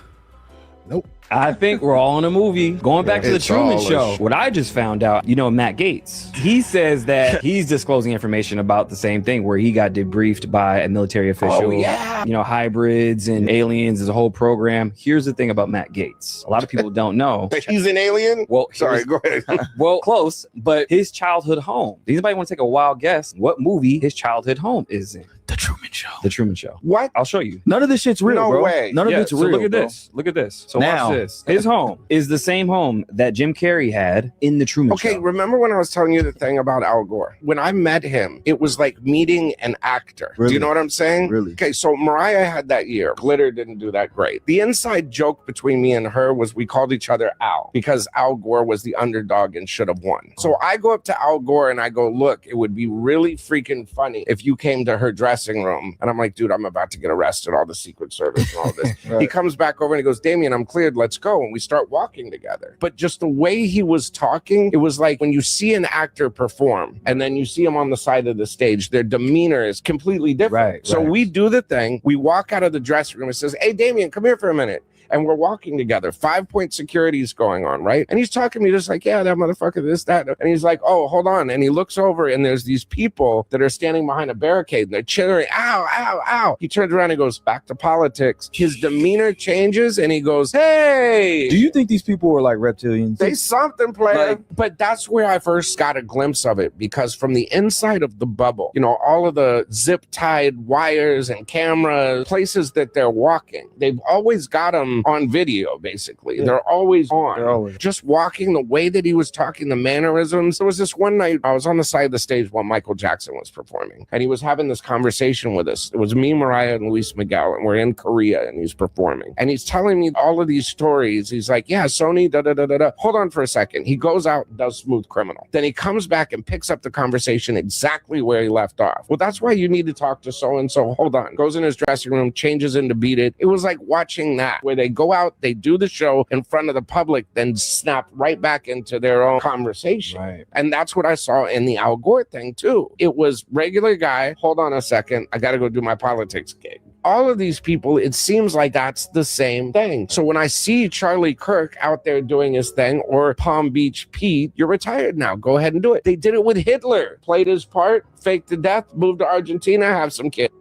Nope. I think we're all in a movie. Going back to the Truman Show, what I just found out, Matt Gaetz, he says that he's disclosing information about the same thing where he got debriefed by a military official. Oh, yeah. Hybrids and aliens is a whole program. Here's the thing about Matt Gaetz. A lot of people don't know. He's an alien? Well, sorry, go ahead. Well, close, but his childhood home. Does anybody want to take a wild guess what movie his childhood home is in? The Truman Show. The Truman Show. What? I'll show you. None of this shit's real, No bro. way. None of it's real. Look at bro. this. Look at this. So Now. watch this. His home is the same home that Jim Carrey had in the Truman Okay, Show. remember when I was telling you the thing about Al Gore? When I met him, it was like meeting an actor. Do you know what I'm saying? Really? Okay, so Mariah had that year. Glitter didn't do that great. The inside joke between me and her was we called each other Al because Al Gore was the underdog and should have won. So I go up to Al Gore and I go, look, it would be really freaking funny if you came to her dressing room. And I'm like, dude, I'm about to get arrested, all the Secret Service and all this. Right. He comes back over and he goes, Damien, I'm cleared. Let's go. And we start walking together. But just the way he was talking, it was like when you see an actor perform and then you see him on the side of the stage, their demeanor is completely different. Right, So right. we do the thing. We walk out of the dressing room and says, hey, Damien, come here for a minute. And we're walking together. 5-point security is going on, right? And he's talking to me just like, yeah, that motherfucker, this, that. And he's like, oh, hold on. And he looks over and there's these people that are standing behind a barricade and they're cheering, ow, ow, ow. He turns around and goes, back to politics. His demeanor changes and he goes, hey. Do you think these people were like reptilians? Say something, player. But that's where I first got a glimpse of it because from the inside of the bubble, all of the zip tied wires and cameras, places that they're walking, they've always got them him on video, basically. They're always on. Just walking, the way that he was talking, the mannerisms. There was this one night I was on the side of the stage while Michael Jackson was performing, and he was having this conversation with us. It was me, Mariah, and Luis Miguel, and we're in Korea, and he's performing. And he's telling me all of these stories. He's like, yeah, Sony, da-da-da-da-da. Hold on for a second. He goes out and does Smooth Criminal. Then he comes back and picks up the conversation exactly where he left off. Well, that's why you need to talk to so-and-so. Hold on. Goes in his dressing room, changes into Beat It. It was like watching that, where they go out, they do the show in front of the public, then snap right back into their own conversation. Right. And that's what I saw in the Al Gore thing, too. It was regular guy. Hold on a second. I got to go do my politics gig. All of these people, it seems like that's the same thing. So when I see Charlie Kirk out there doing his thing, or Palm Beach Pete, you're retired now. Go ahead and do it. They did it with Hitler. Played his part, faked to death, moved to Argentina, have some kids.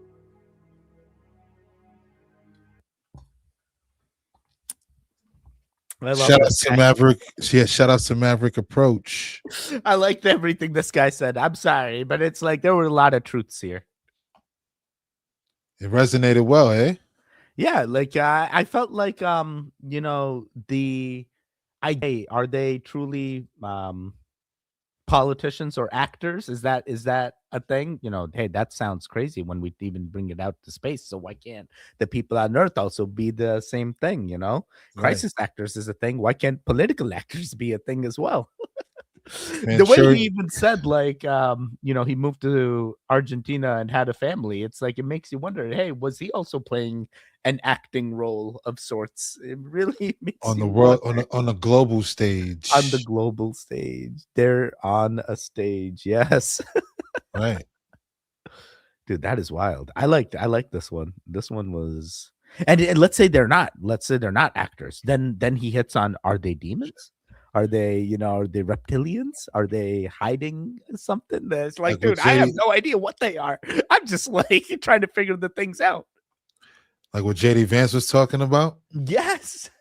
Shout out to Maverick. Yeah, shout out to Maverick Approach. I liked everything this guy said. I'm sorry, but it's like there were a lot of truths here. It resonated well, eh? Yeah, like I felt like you know, are they truly politicians or actors? Is that a thing? You know, hey, that sounds crazy when we even bring it out to space. So why can't the people on Earth also be the same thing? You know, crisis actors is a thing. Why can't political actors be a thing as well? The way he even said, like, you know, he moved to Argentina and had a family. It's like, it makes you wonder, hey, was he also playing an acting role of sorts? It really makes on you the world, wonder. on a global stage. On the global stage. They're on a stage. Yes. Right. Dude, that is wild. I liked this one. This one was, and let's say they're not actors. Then he hits on, are they demons? Are they, you know, are they reptilians? Are they hiding something? That's like, dude, I have no idea what they are. I'm just like trying to figure the things out. Like what JD Vance was talking about? Yes.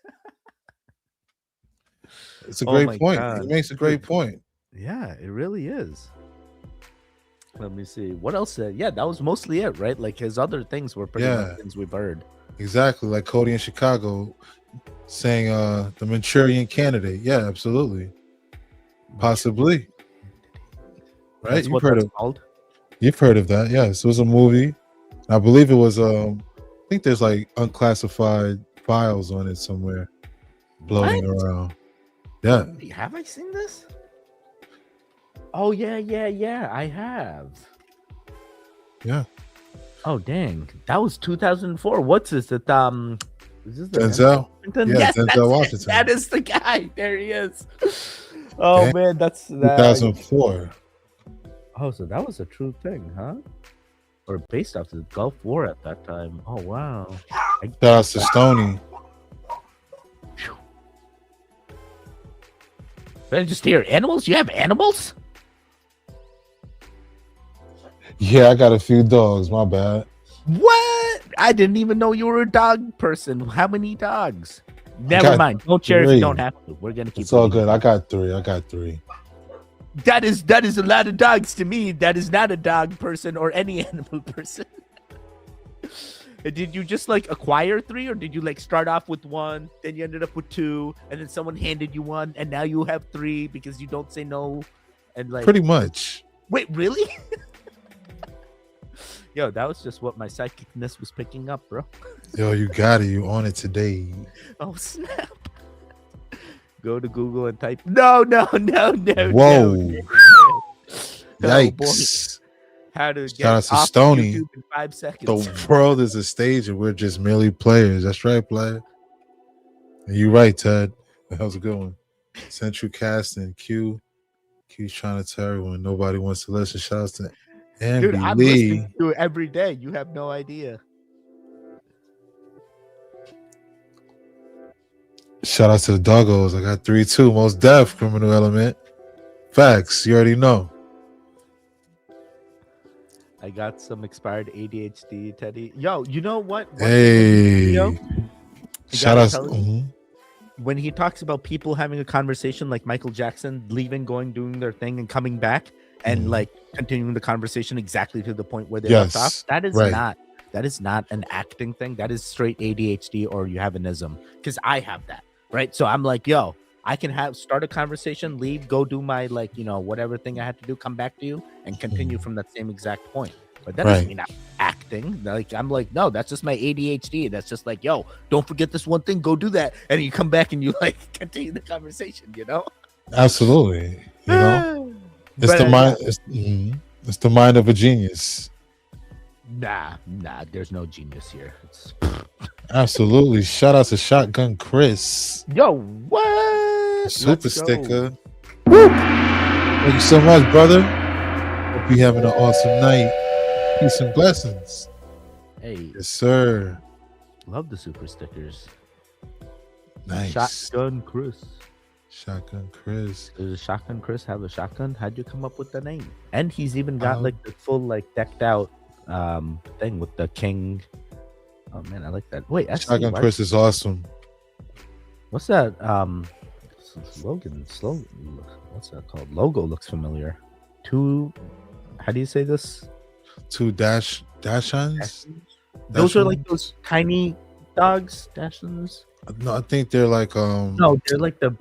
It's a great point. God. It makes a great point. Yeah, it really is. Let me see. What else? Yeah, that was mostly it, right? Like his other things were pretty much things we've heard. Exactly. Like Cody in Chicago saying the Manchurian Candidate. Yeah, absolutely. Possibly. Right? That's what that's called? You've heard of that. Yes. It was a movie. I believe it was I think there's like unclassified files on it somewhere floating around. Yeah. Have I seen this? Oh yeah, I have. Yeah. Oh dang. That was 2004. What's this? Is this Denzel? Yeah, yes, Denzel Washington. That is the guy. There he is. Oh man, that's 2004. Oh, so that was a true thing, huh? Or based off the Gulf War at that time. Oh wow. Shout out to Stoney. Did I just hear animals? You have animals? Yeah, I got a few dogs. My bad. What? I didn't even know you were a dog person. How many dogs? Never mind. Don't share if you don't have to. We're gonna keep. It's all good. I got three. That is a lot of dogs to me. That is not a dog person or any animal person. Did you just like acquire 3, or did you like start off with 1, then you ended up with 2, and then someone handed you 1, and now you have 3 because you don't say no? And like pretty much. Wait, really? Yo, that was just what my psychicness was picking up, bro. Yo, you got it. You on it today. Oh snap! Go to Google and type. No. Whoa! No. Yikes! How to get Shout out to off Stoney. YouTube in 5 seconds. The world is a stage, and we're just merely players. That's right, player. And you're right, Ted. That was a good one. Central Casting, Q's trying to tell everyone nobody wants to listen. Shout out to Ambi Dude, I'm Lee. listening to it every day. You have no idea. Shout out to the doggos. I got 3 too. Most Def, Criminal Element. Facts. You already know. I got some expired ADHD, Teddy. Yo, you know what? Hey. Shout out. When he talks about people having a conversation like Michael Jackson, leaving, going, doing their thing, and coming back, and like continuing the conversation exactly to the point where they left off. That is that is not an acting thing. That is straight ADHD, or you have an ism. Because I have that, right? So I'm like, yo, I can start a conversation, leave, go do my whatever thing I had to do, come back to you, and continue from that same exact point. But that doesn't mean I'm acting. Like I'm like, no, that's just my ADHD. That's just like, yo, don't forget this one thing, go do that, and you come back and you like continue the conversation. Absolutely. It's the mind. It's the mind of a genius. Nah, there's no genius here. Absolutely. Shout out to Shotgun Chris. Yo, what? Super sticker. Woo! Thank you so much, brother. Hope you having an awesome night. Peace and blessings. Hey. Yes, sir. Love the super stickers. Nice. Shotgun Chris. Shotgun Chris. Does Shotgun Chris have a shotgun? How'd you come up with the name? And he's even got like the full decked out thing with the king. Oh man, I like that. Wait, Shotgun Chris is awesome. What's that? Slogan. What's that called? Logo looks familiar. How do you say this? Two Dachshunds? Those are like those tiny dogs, Dachshunds. No, I think they're like No, they're like the.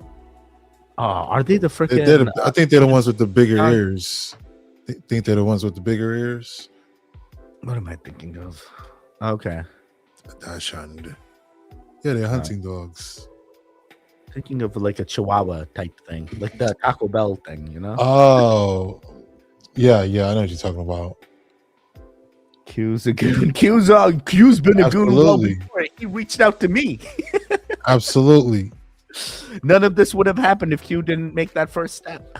Are they the freaking? I think they're the ones with the bigger ears. I think they're the ones with the bigger ears. What am I thinking of? Okay. Dachshund. Yeah, they're hunting dogs. Thinking of like a Chihuahua type thing, like the Taco Bell thing, Oh, yeah, I know what you're talking about. Q's a goon. Q's been a goon well before he reached out to me. Absolutely. None of this would have happened if Q didn't make that first step.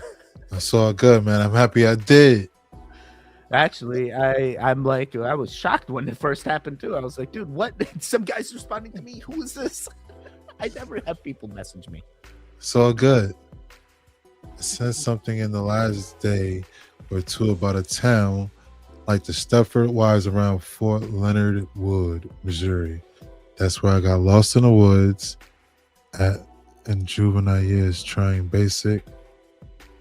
That's all good, man. I'm happy I did. Actually, I'm like, I was shocked when it first happened too. I was like, dude, what? Some guy's responding to me. Who is this? I never have people message me. It's all good. I said something in the last day or two about a town like the Stepford Wives around Fort Leonard Wood, Missouri. That's where I got lost in the woods in juvenile years trying basic.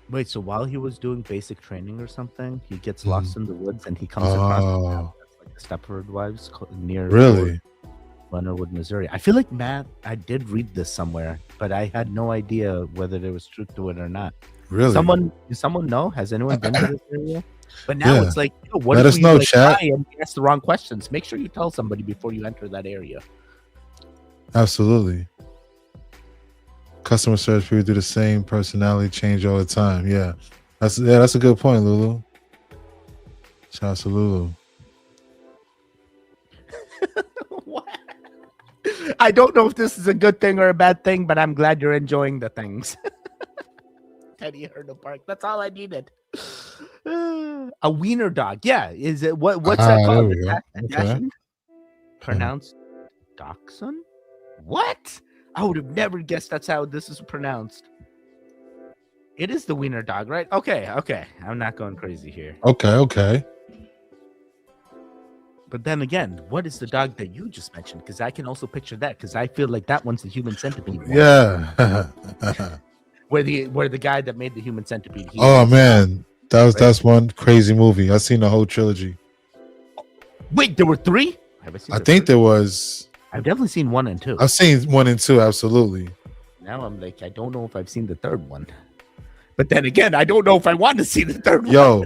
Wait, so while he was doing basic training or something, he gets lost in the woods and he comes across like the Stepford Wives near Leonard Wood, Missouri. I feel like I did read this somewhere, but I had no idea whether there was truth to it or not. Really? Does someone know? Has anyone been to this area? But now it's like, what Let if us know, chat. try and ask the wrong questions? Make sure you tell somebody before you enter that area. Absolutely. Customer service people do the same personality change all the time. Yeah, that's a good point, Lulu. Shout out to Lulu. I don't know if this is a good thing or a bad thing, but I'm glad you're enjoying the things. Teddy Hurdle Park. That's all I needed. A wiener dog. Yeah. Is it what's that called? Okay. Pronounced dachshund? What? I would have never guessed that's how this is pronounced. It is the wiener dog, right? Okay. I'm not going crazy here. Okay. But then again, what is the dog that you just mentioned? Because I can also picture that, because I feel like that one's the human centipede one. Yeah. where the guy that made the human centipede. Man, that's one crazy movie. I've seen the whole trilogy. Wait, there were 3? I think there was. I've definitely seen 1 and 2. I've seen 1 and 2, absolutely. Now I'm like, I don't know if I've seen the 3rd one. But then again, I don't know if I want to see the 3rd one. Yo,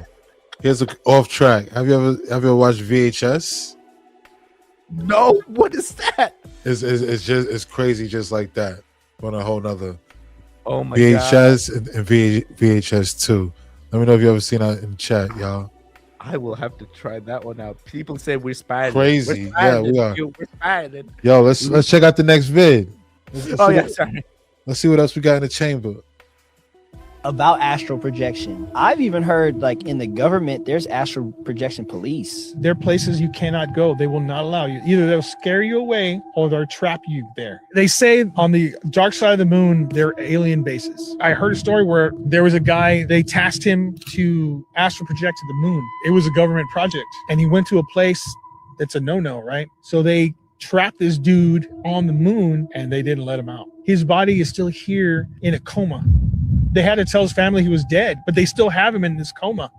here's an off track. Have you ever watched VHS? No, what is that? It's crazy just like that. On a whole nother. Oh my VHS and VHS 2. Let me know if you ever seen that in chat, y'all. I will have to try that one out. People say we're spying. Crazy. Yeah, we are. We're spying. Yo, let's check out the next vid. Sorry. Let's see what else we got in the chamber. About astral projection. I've even heard like in the government, there's astral projection police. There are places you cannot go. They will not allow you. Either they'll scare you away or they'll trap you there. They say on the dark side of the moon, there are alien bases. I heard a story where there was a guy, they tasked him to astral project to the moon. It was a government project. And he went to a place that's a no-no, right? So they trapped this dude on the moon and they didn't let him out. His body is still here in a coma. They had to tell his family he was dead, but they still have him in this coma.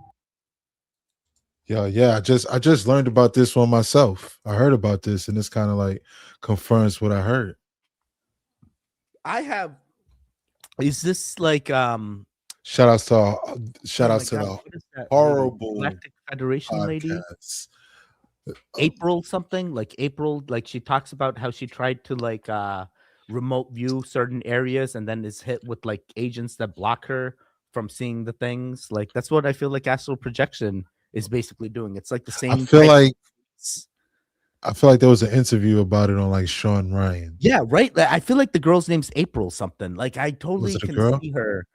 Yeah. I just learned about this one myself. I heard about this, and this kind of like confirms what I heard. I have. Is this like Shout outs to oh my the God, what is that lady? horrible Galactic Federation lady? podcast. April something? Like April, like she talks about how she tried to like remote view certain areas and then is hit with like agents that block her from seeing the things. Like that's what I feel like astral projection is basically doing. It's like the same. I feel like there was an interview about it on like Sean Ryan. Yeah, right. I feel like the girl's name's April something. Like I totally Was it a can girl? see her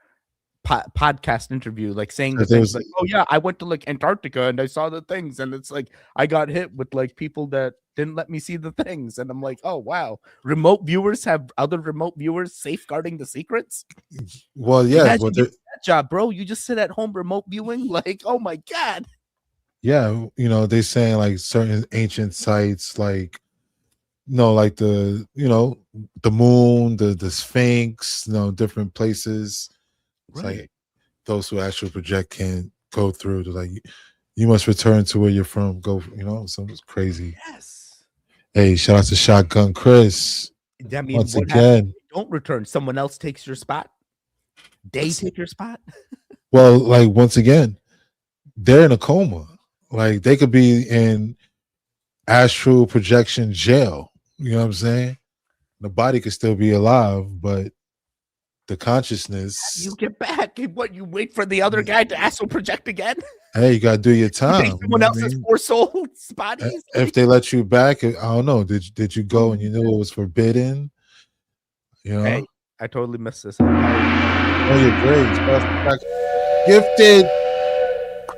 podcast interview, like saying the That there things was- like, "Oh yeah, I went to like Antarctica and I saw the things," and it's like I got hit with like people that didn't let me see the things, and I'm like, "Oh wow, remote viewers have other remote viewers safeguarding the secrets." Well, yeah, Imagine but you do that job, bro. You just sit at home remote viewing, like, oh my God. yeah, you know, they saying like certain ancient sites, like like the the moon, the Sphinx, different places. It's Right. like those who actually project can't go through. They're like, you must return to where you're from. Go, something's crazy. Yes. Hey, shout out to Shotgun Chris. I mean, Once what happens again. if you don't return? Someone else takes your spot. They take your spot. Well, like once again, they're in a coma. Like they could be in astral projection jail. You know what I'm saying? The body could still be alive, but the consciousness. You get back. What, you wait for the other guy to astral project again? Hey, you gotta do your You time. take someone else's poor soul's bodies. If they let you back, I don't know. Did you go and you knew it was forbidden? Hey, I totally missed this. Oh, your grades. Gifted.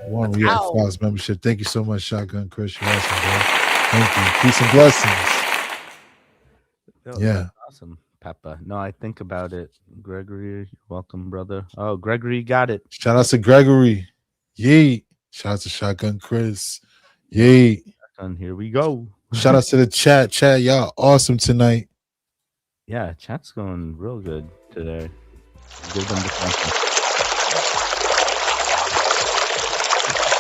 One we have Fox membership. Thank you so much, Shotgun Chris. You're awesome, bro. Thank you. Peace and blessings. Yeah. That's awesome, Peppa. No, I think about it. Gregory, you're welcome, brother. Oh, Gregory got it. Shout out to Gregory. Yeet. Shout out to Shotgun Chris. Yeet. And here we go. Shout out to the chat. Chat, y'all awesome tonight. Yeah, chat's going real good today. Give them the thank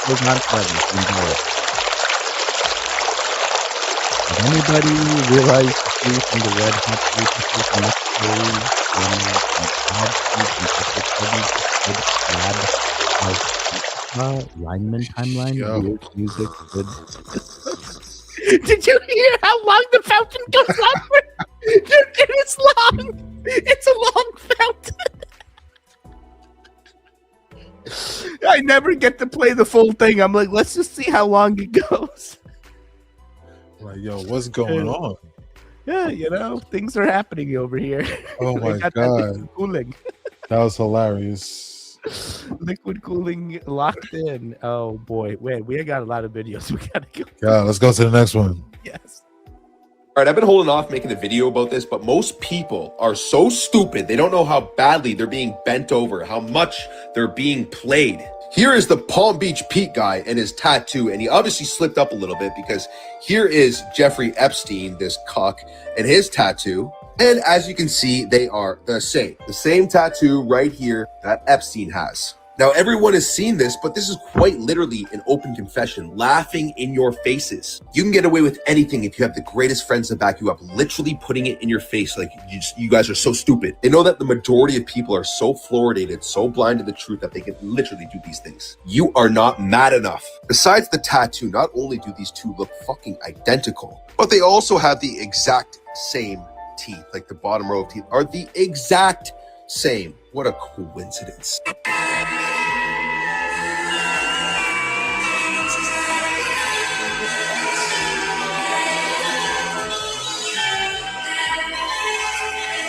was not pleasant. Enjoy it. Did anybody realize the truth from the red hot frequency from next story when lineman timeline? Weird music, good. Did you hear how long the fountain goes on for? Dude, it's long. It's a long fountain. I never get to play the full thing. I'm like, let's just see how long it goes. Like, yo, what's going on? Yeah, things are happening over here. Oh We my got that God. liquid cooling. That was hilarious. Liquid cooling locked in. Oh boy. Wait, we got a lot of videos. We gotta go. Yeah, let's go to the next one. Yes. All right, I've been holding off making a video about this, but most people are so stupid. They don't know how badly they're being bent over, how much they're being played. Here is the Palm Beach Pete guy and his tattoo, and he obviously slipped up a little bit because here is Jeffrey Epstein, this cuck, and his tattoo. And as you can see, they are the same. The same tattoo right here that Epstein has. Now, everyone has seen this, but this is quite literally an open confession, laughing in your faces. You can get away with anything if you have the greatest friends that back you up, literally putting it in your face like you guys are so stupid. They know that the majority of people are so fluoridated, so blind to the truth that they can literally do these things. You are not mad enough. Besides the tattoo, not only do these two look fucking identical, but they also have the exact same teeth, like the bottom row of teeth are the exact same. What a coincidence.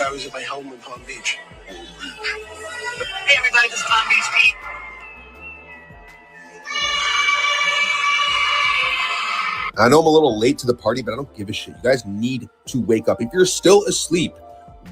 I was at my home in Palm Beach. Hey everybody, this is Palm Beach Pete. I know I'm a little late to the party, but I don't give a shit. You guys need to wake up. If you're still asleep,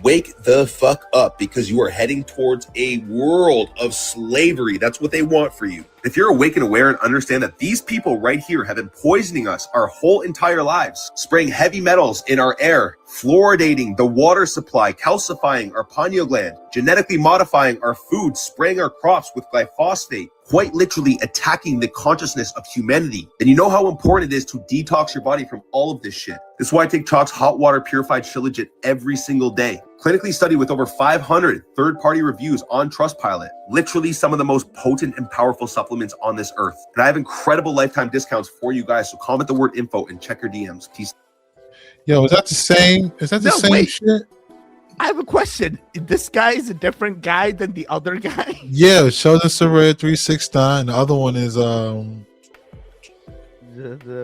wake the fuck up because you are heading towards a world of slavery. That's what they want for you. If you're awake and aware and understand that these people right here have been poisoning us our whole entire lives, spraying heavy metals in our air, fluoridating the water supply, calcifying our pineal gland, genetically modifying our food, spraying our crops with glyphosate, quite literally attacking the consciousness of humanity, then you know how important it is to detox your body from all of this shit. That's why I take Chalk's hot water purified Shilajit every single day. Clinically studied with over 500 third-party reviews on Trustpilot. Literally some of the most potent and powerful supplements on this earth. And I have incredible lifetime discounts for you guys, so comment the word info and check your DMs. Peace. Yo, is that the same? Is that the same shit? I have a question. This guy is a different guy than the other guy? Yeah, Sheldon Soraya 369. The other one is The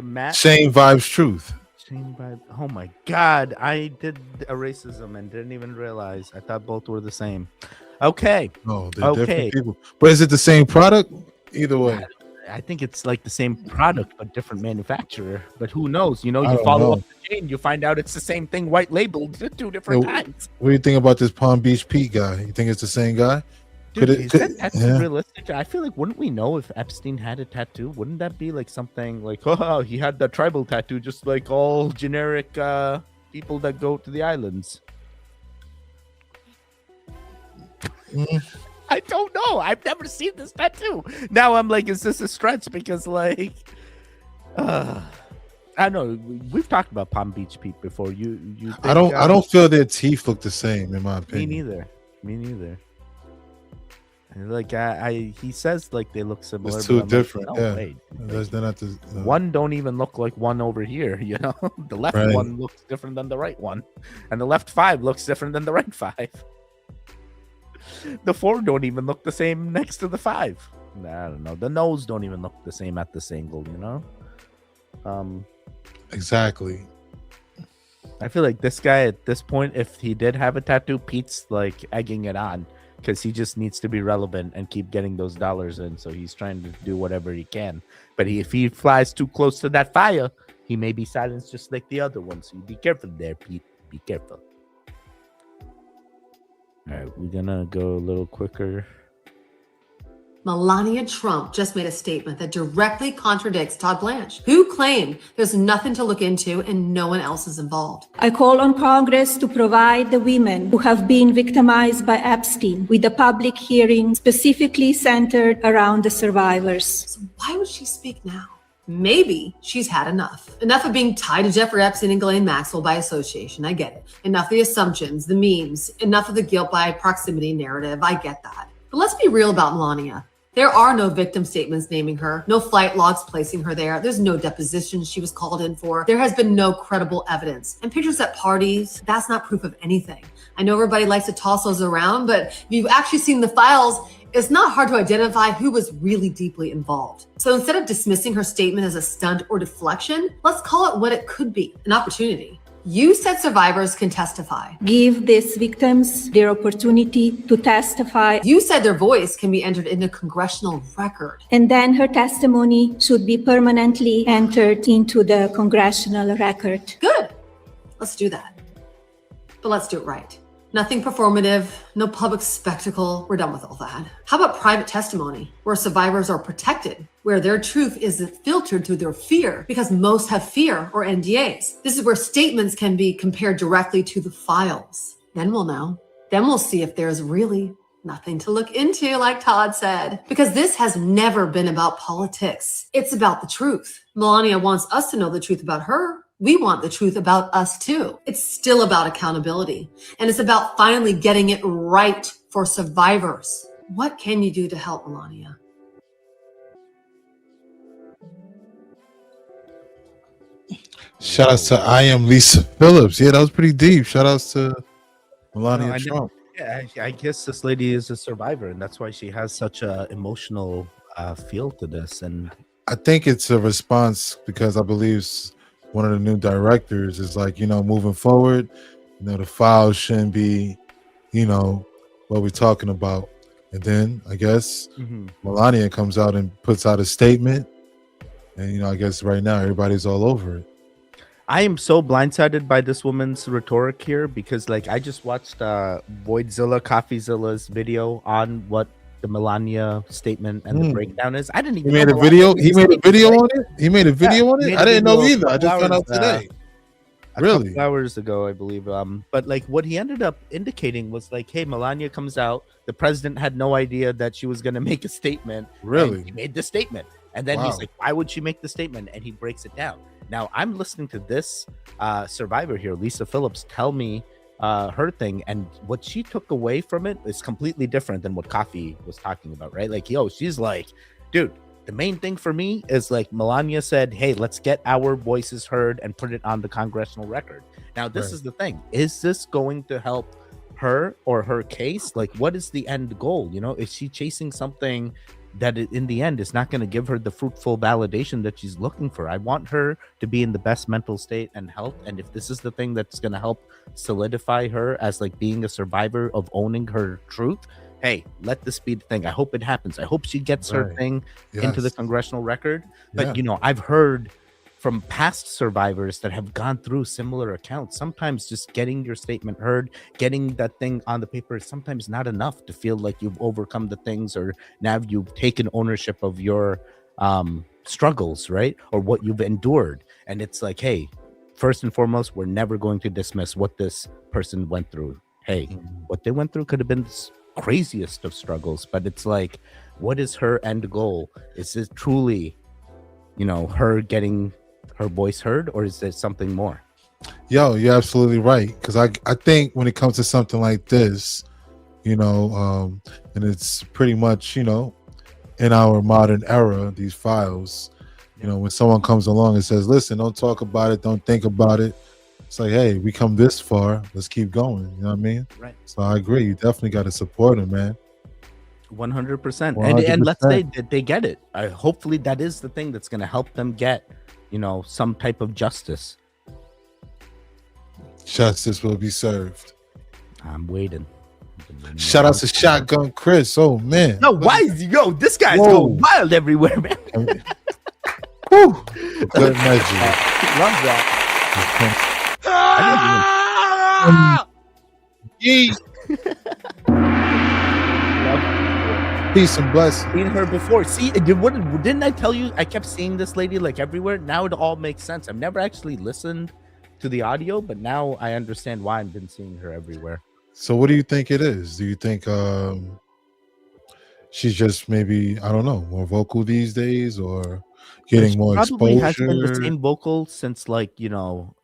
Matt Shane Vibes Truth. Shane Vibe. Oh my god, I did a racism and didn't even realize. I thought both were the same. Okay. Oh, they're different people. But is it the same product? Either way. I think it's like the same product but different manufacturer. But who knows? You know, I you don't follow know. up the chain, you find out it's the same thing, white labeled, two different times. What do you think about this Palm Beach Pete guy? You think it's the same guy? Dude, is that tattoo yeah. realistic? I feel like wouldn't we know if Epstein had a tattoo? Wouldn't that be like something like, oh, he had the tribal tattoo, just like all generic people that go to the islands? I don't know. I've never seen this tattoo. Now I'm like, is this a stretch? Because like, I know we've talked about Palm Beach Pete before. You think, I don't feel their teeth look the same in my Me opinion. neither. And like he says like they look similar. It's but too I'm different. Like, no, Yeah. wait. They're not the, One don't even look like one over here, you know? The left Right. one looks different than the right one. And the left 5 looks different than the right 5. The 4 don't even look the same next to the 5. I don't know. The nose don't even look the same at this angle, you know? Exactly. I feel like this guy at this point, if he did have a tattoo, Pete's like egging it on because he just needs to be relevant and keep getting those dollars in. So he's trying to do whatever he can. But if he flies too close to that fire, he may be silenced just like the other one. So you be careful there, Pete. Be careful. All right, we're gonna go a little quicker. Melania Trump just made a statement that directly contradicts Todd Blanche, who claimed there's nothing to look into and no one else is involved. I call on Congress to provide the women who have been victimized by Epstein with a public hearing specifically centered around the survivors. So why would she speak now? Maybe she's had enough. Enough of being tied to Jeffrey Epstein and Ghislaine Maxwell by association. I get it. Enough of the assumptions, the memes, enough of the guilt by proximity narrative. I get that. But let's be real about Melania. There are no victim statements naming her, no flight logs placing her there. There's no depositions she was called in for. There has been no credible evidence. And pictures at parties, that's not proof of anything. I know everybody likes to toss those around, but if you've actually seen the files, it's not hard to identify who was really deeply involved. So instead of dismissing her statement as a stunt or deflection, let's call it what it could be, an opportunity. You said survivors can testify. Give these victims their opportunity to testify. You said their voice can be entered in a congressional record. And then her testimony should be permanently entered into the congressional record. Good. Let's do that. But let's do it right. Nothing performative, no public spectacle. We're done with all that. How about private testimony, where survivors are protected, where their truth isn't filtered through their fear, because most have fear or NDAs. This is where statements can be compared directly to the files. Then we'll know. Then we'll see if there's really nothing to look into, like Todd said. Because this has never been about politics. It's about the truth. Melania wants us to know the truth about her. We want the truth about us too. It's still about accountability. And it's about finally getting it right for survivors. What can you do to help, Melania? Shout outs to I Am Lisa Phillips. Yeah, that was pretty deep. Shout outs to Melania I Trump. Yeah, I guess this lady is a survivor, and that's why she has such a emotional feel to this. And I think it's a response because I believe one of the new directors is like, moving forward, the files shouldn't be, what we're talking about. And then I guess Melania comes out and puts out a statement. And, I guess right now everybody's all over it. I am so blindsided by this woman's rhetoric here because, like, I just watched Voidzilla, Coffeezilla's video on what the Melania statement and the breakdown is. I didn't even He made know a Melania video. made He made a statement, video right? on it. He made a video on he it. made I a didn't know video either. I a just found couple out today. a Really? couple hours ago, I believe. But like what he ended up indicating was like, hey, Melania comes out. The president had no idea that she was going to make a statement. Really? And he made the statement. And then he's Wow. like, why would she make the statement? And he breaks it down. Now, I'm listening to this survivor here, Lisa Phillips, tell me her thing. And what she took away from it is completely different than what Coffee was talking about, right? Like, yo, she's like, dude, the main thing for me is like Melania said, hey, let's get our voices heard and put it on the congressional record. Now, this is the thing. Is this going to help her or her case? Like, what is the end goal? You know, is she chasing something that in the end is not going to give her the fruitful validation that she's looking for? I want her to be in the best mental state and health. And if this is the thing that's going to help solidify her as like being a survivor of owning her truth, hey, let this be the thing. I hope it happens. I hope she gets her thing into the congressional record. But, you know, I've heard from past survivors that have gone through similar accounts, sometimes just getting your statement heard, getting that thing on the paper is sometimes not enough to feel like you've overcome the things, or now you've taken ownership of your struggles, right? Or what you've endured. And it's like, hey, first and foremost, we're never going to dismiss what this person went through. Hey, what they went through could have been the craziest of struggles, but it's like, what is her end goal? Is it truly, you know, her getting her voice heard, or is there something more? Yo, you're absolutely right. Because I think when it comes to something like this, you know, and it's pretty much, you know, in our modern era, these files, you know, when someone comes along and says, listen, don't talk about it, don't think about it. It's like, hey, we come this far, let's keep going. You know what I mean? Right. So I agree. You definitely got to support him, man. 100%. And let's say that they get it. Hopefully that is the thing that's going to help them get, you know, some type of justice. Justice will be served. I'm waiting. Shout out to Shotgun Chris. Oh, man. No, why is this guy's going wild everywhere, man. Woo. Good measure. Love that. Peace and blessings. Seen her before. See, didn't I tell you? I kept seeing this lady like everywhere. Now it all makes sense. I've never actually listened to the audio, but now I understand why I've been seeing her everywhere. So what do you think it is? Do you think she's just maybe, I don't know, more vocal these days, or getting more probably exposure? Has been the same vocal since, like, you know,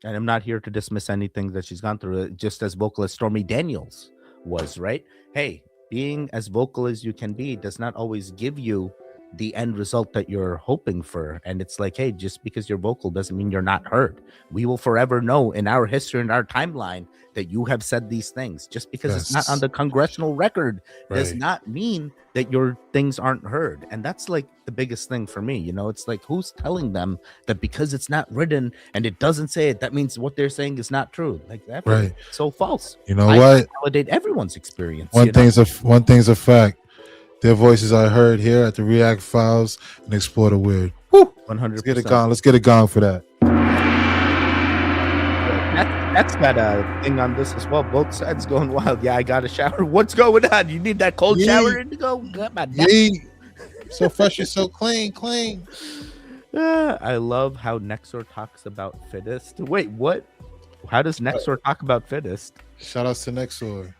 and I'm not here to dismiss anything that she's gone through, just as vocal as Stormy Daniels was, right? Hey, being as vocal as you can be does not always give you the end result that you're hoping for. And it's like, hey, just because you're vocal doesn't mean you're not heard. We will forever know in our history and our timeline that you have said these things. Just because it's not on the congressional record does not mean that your things aren't heard. And that's like the biggest thing for me. You know, it's like, who's telling them that because it's not written and it doesn't say it, that means what they're saying is not true? Like that, is so false. You know what? Validate everyone's experience. One thing's a fact. Their voices are heard here at the React Files and Explore the Weird. Woo! 100%. Let's get it gone. Let's get it gone for that. That's got a thing on this as well. Both sides going wild. Yeah, I got a shower. What's going on? You need that cold shower in to go? So fresh and so clean. I love how Nexor talks about fittest. Wait, what? How does Nexor talk about fittest? Shout out to Nexor.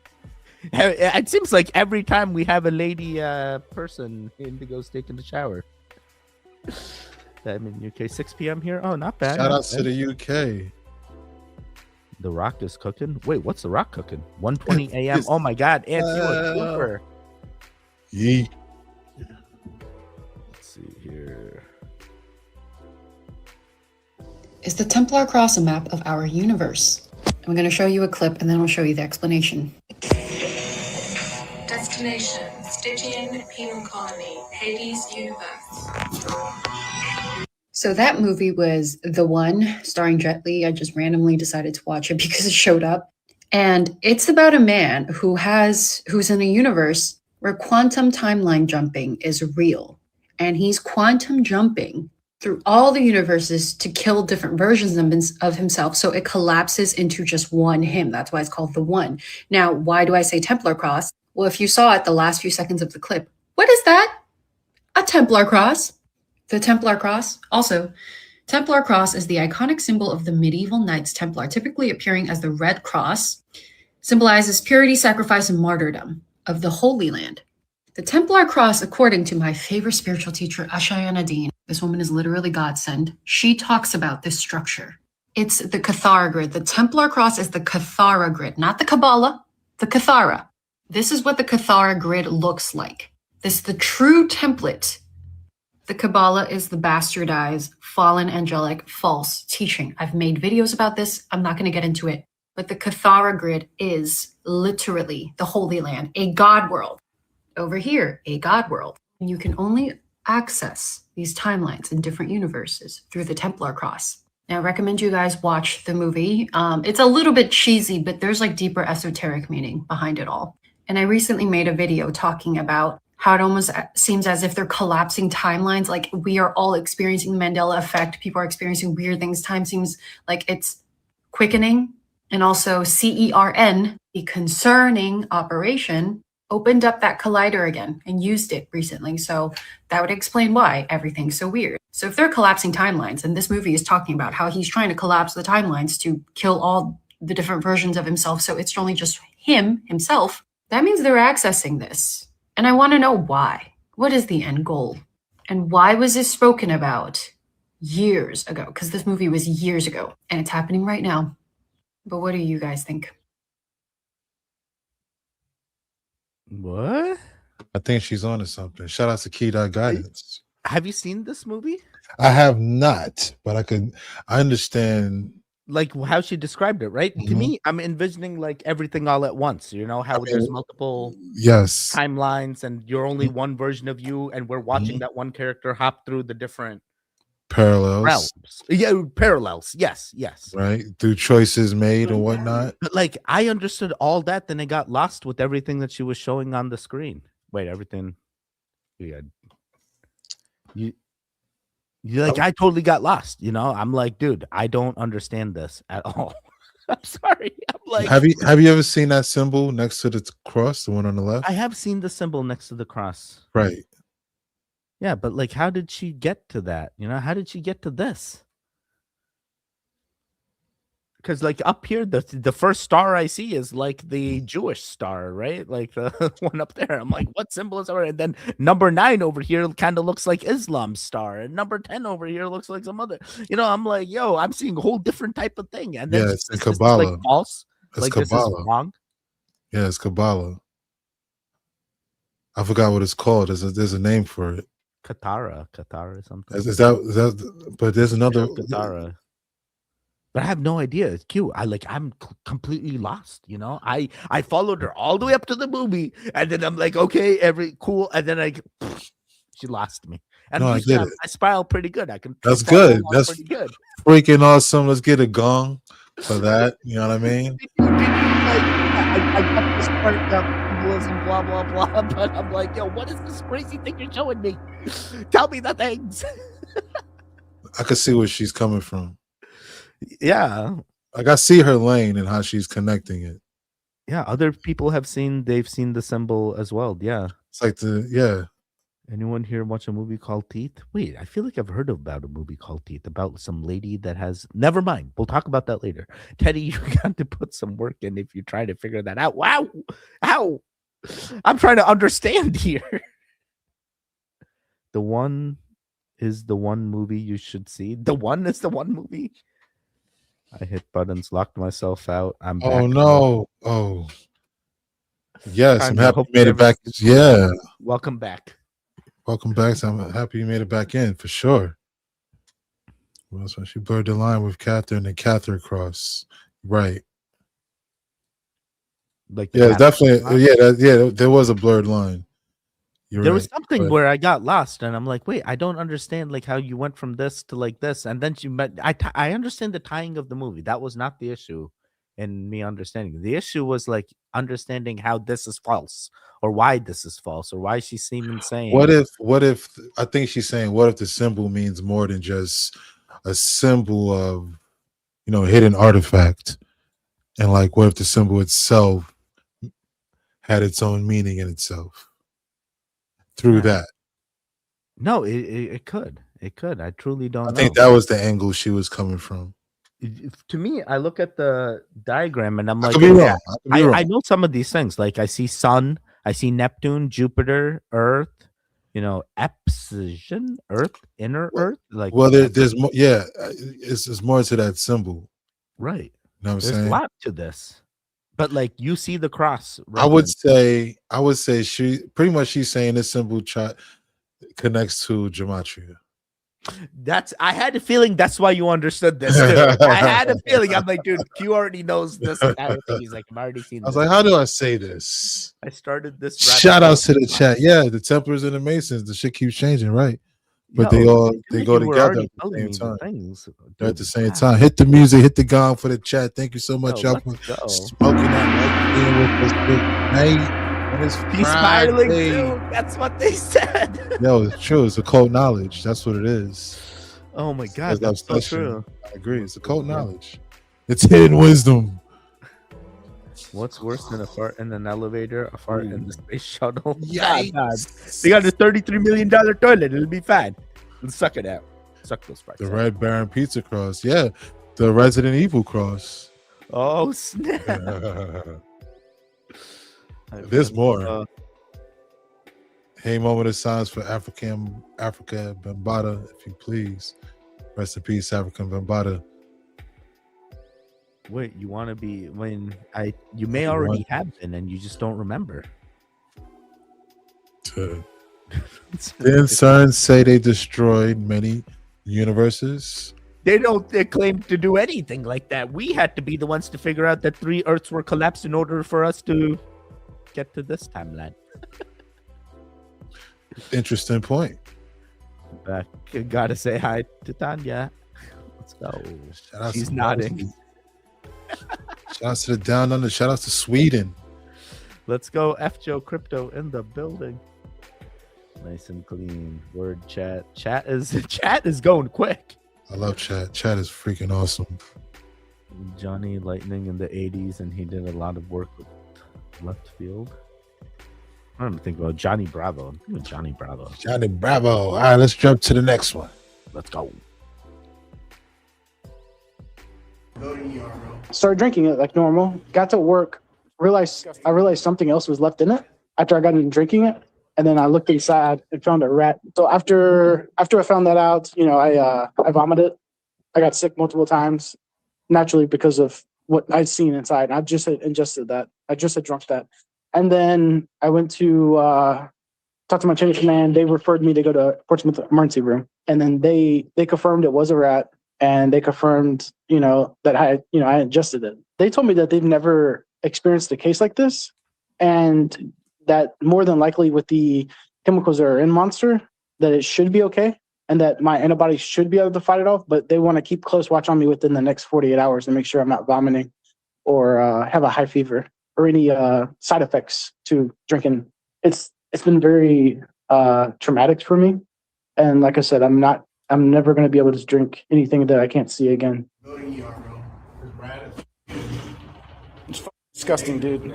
It seems like every time we have a lady person, Indigo's taking the shower. I'm in UK, 6 p.m. here. Oh, not bad. Shout out to the UK. The Rock is cooking. Wait, what's The Rock cooking? 1:20 a.m. Oh my God, Ant, you're a trooper. Yeet. Let's see here. Is the Templar Cross a map of our universe? I'm going to show you a clip and then I'll show you the explanation. Destination, Stygian Penal Colony, Hades Universe. So that movie was The One, starring Jet Li. I just randomly decided to watch it because it showed up. And it's about a man who's in a universe where quantum timeline jumping is real. And he's quantum jumping through all the universes to kill different versions of himself. So it collapses into just one him. That's why it's called The One. Now, why do I say Templar Cross? Well, if you saw it the last few seconds of the clip, what is that? A Templar cross. The Templar cross. Also, Templar cross is the iconic symbol of the medieval Knights Templar, typically appearing as the red cross, symbolizes purity, sacrifice, and martyrdom of the Holy Land. The Templar cross, according to my favorite spiritual teacher, Ashaya Nadine, this woman is literally God sent. She talks about this structure. It's the Cathara grid. The Templar cross is the Cathara grid, not the Kabbalah, the Cathara. This is what the Cathara grid looks like. This is the true template. The Kabbalah is the bastardized, fallen, angelic, false teaching. I've made videos about this. I'm not going to get into it. But the Cathara grid is literally the Holy Land, a God world. Over here, a God world. And you can only access these timelines in different universes through the Templar cross. Now, I recommend you guys watch the movie. It's a little bit cheesy, but there's like deeper esoteric meaning behind it all. And I recently made a video talking about how it almost seems as if they're collapsing timelines. Like we are all experiencing the Mandela effect. People are experiencing weird things. Time seems like it's quickening. And also CERN, the concerning operation, opened up that collider again and used it recently. So that would explain why everything's so weird. So if they're collapsing timelines, and this movie is talking about how he's trying to collapse the timelines to kill all the different versions of himself, so it's only just himself, that means they're accessing this. And I want to know why. What is the end goal? And why was this spoken about years ago? Because this movie was years ago and it's happening right now. But what do you guys think? What? I think she's on to something. Shout out to Key.Guidance. Have you seen this movie? I have not, but I understand. Like how she described it, right? To me, I'm envisioning like everything all at once. You know how there's multiple timelines and you're only one version of you, and we're watching that one character hop through the different parallels. realms. Yeah, parallels. Yes. Right? Through choices made and whatnot. But like I understood all that, then I got lost with everything that she was showing on the screen. Wait, everything. Yeah. You like I totally got lost, you know. I'm like, dude, I don't understand this at all. I'm sorry. I'm like, have you ever seen that symbol next to the cross, the one on the left? I have seen the symbol next to the cross. Right. Yeah, but like, how did she get to that? You know, how did she get to this? Because like up here, the first star I see is like the Jewish star, right? Like the one up there. I'm like, what symbol is that? And then number 9 over here kind of looks like Islam's star, and number 10 over here looks like some other. You know, I'm like, yo, I'm seeing a whole different type of thing. And then it's Kabbalah. Like false. It's like Kabbalah. This is wrong. Yeah, it's Kabbalah. I forgot what it's called. There's a name for it. Katara or something. Is that? But there's another Katara. But I have no idea. It's cute. I'm completely lost. You know, I followed her all the way up to the movie, and then I'm like, okay, cool, and then she lost me. And no, I get it. I smile pretty good. I can. That's good. That's pretty good. Freaking awesome. Let's get a gong for that. You know what I mean? I got this part about symbolism, blah blah blah. But I'm like, yo, what is this crazy thing you're showing me? Tell me the things. I can see where she's coming from. Yeah, like I see her lane and how she's connecting it. Yeah, other people they've seen the symbol as well. Yeah, it's like Anyone here watch a movie called Teeth? Wait, I feel like I've heard about a movie called Teeth about some lady that has. Never mind. We'll talk about that later. Teddy, you got to put some work in if you try to figure that out. Wow, how? I'm trying to understand here. The One is the one movie you should see. The One is the one movie. I hit buttons, locked myself out. I'm back. Oh no! Oh, yes, I'm happy you made it back. Yeah, welcome back. Welcome back. So I'm happy you made it back in for sure. Well, so she blurred the line with Catherine and Catherine Cross, right? Like definitely. There was a blurred line. There was something where I got lost, and I'm like, wait, I don't understand like how you went from this to like this, and then I understand the tying of the movie. That was not the issue in me understanding. The issue was like understanding how this is false, or why this is false, or why she seemed insane. What if I think she's saying, what if the symbol means more than just a symbol of, hidden artifact, and like what if the symbol itself had its own meaning in itself through that. No, it could. It could. I truly don't know. I think that was the angle she was coming from. To me, I look at the diagram and I'm like, could be yeah, wrong. I know some of these things. Like I see Sun, I see Neptune, Jupiter, Earth, Epsilon, Earth, inner Earth. Like, well, there's more. Yeah, it's more to that symbol, right? You know what I'm There's saying? a lot to this, but like you see the cross. I would say she pretty much she's saying this symbol connects to gematria. I had a feeling that's why you understood this too. I had a feeling. I'm like, dude, Q already knows this entire thing. He's like, I'm already seen I was this. like, how do I say this? I started this. Shout outs to the chat. Yeah, the Templars and the Masons. The shit keeps changing, right? But they go together at the same time. They're at the same time. Hit the music, hit the gong for the chat. Thank you so much, y'all, for smoking that being with us tonight. He's smiling too. That's what they said. Yo, it's true. It's occult knowledge. That's what it is. Oh my god, that's so true. I agree. It's occult knowledge. It's hidden wisdom. What's worse than a fart in an elevator? A fart in the space shuttle? Yikes. God. They got a $33 million toilet. It'll be fine. Let's suck it out. Suck those farts. The Red Baron Pizza Cross. Yeah. The Resident Evil Cross. Oh, snap. There's more. Hey, moment of silence for Africa Bambata, if you please. Rest in peace, African Bambata. Wait, you want to be you may already have been and you just don't remember. Didn't CERN say they destroyed many universes? They don't claim to do anything like that. We had to be the ones to figure out that 3 Earths were collapsed in order for us to get to this timeline. Interesting point. Back, gotta say hi to Tanya. Let's go. She's nodding. Shout out to the Down Under. Shout out to Sweden. Let's go. F Joe Crypto in the building. Nice and clean. Word chat. Chat is going quick. I love chat. Chat is freaking awesome. Johnny Lightning in the 80s, and he did a lot of work with left field. I don't think about Johnny Bravo. Johnny Bravo. Johnny Bravo. All right, let's jump to the next one. Let's go. Started drinking it like normal. Got to work. I realized something else was left in it after I got into drinking it. And then I looked inside and found a rat. So after I found that out, I vomited. I got sick multiple times, naturally because of what I'd seen inside. I just had ingested that. I just had drunk that. And then I went to talk to my chain of command. They referred me to go to Portsmouth emergency room. And then they confirmed it was a rat. And they confirmed, that I ingested it. They told me that they've never experienced a case like this. And that more than likely with the chemicals that are in Monster, that it should be okay. And that my antibodies should be able to fight it off. But they want to keep close watch on me within the next 48 hours to make sure I'm not vomiting or have a high fever or any side effects to drinking. It's been very traumatic for me. And like I said, I'm never going to be able to drink anything that I can't see again. It's disgusting, dude.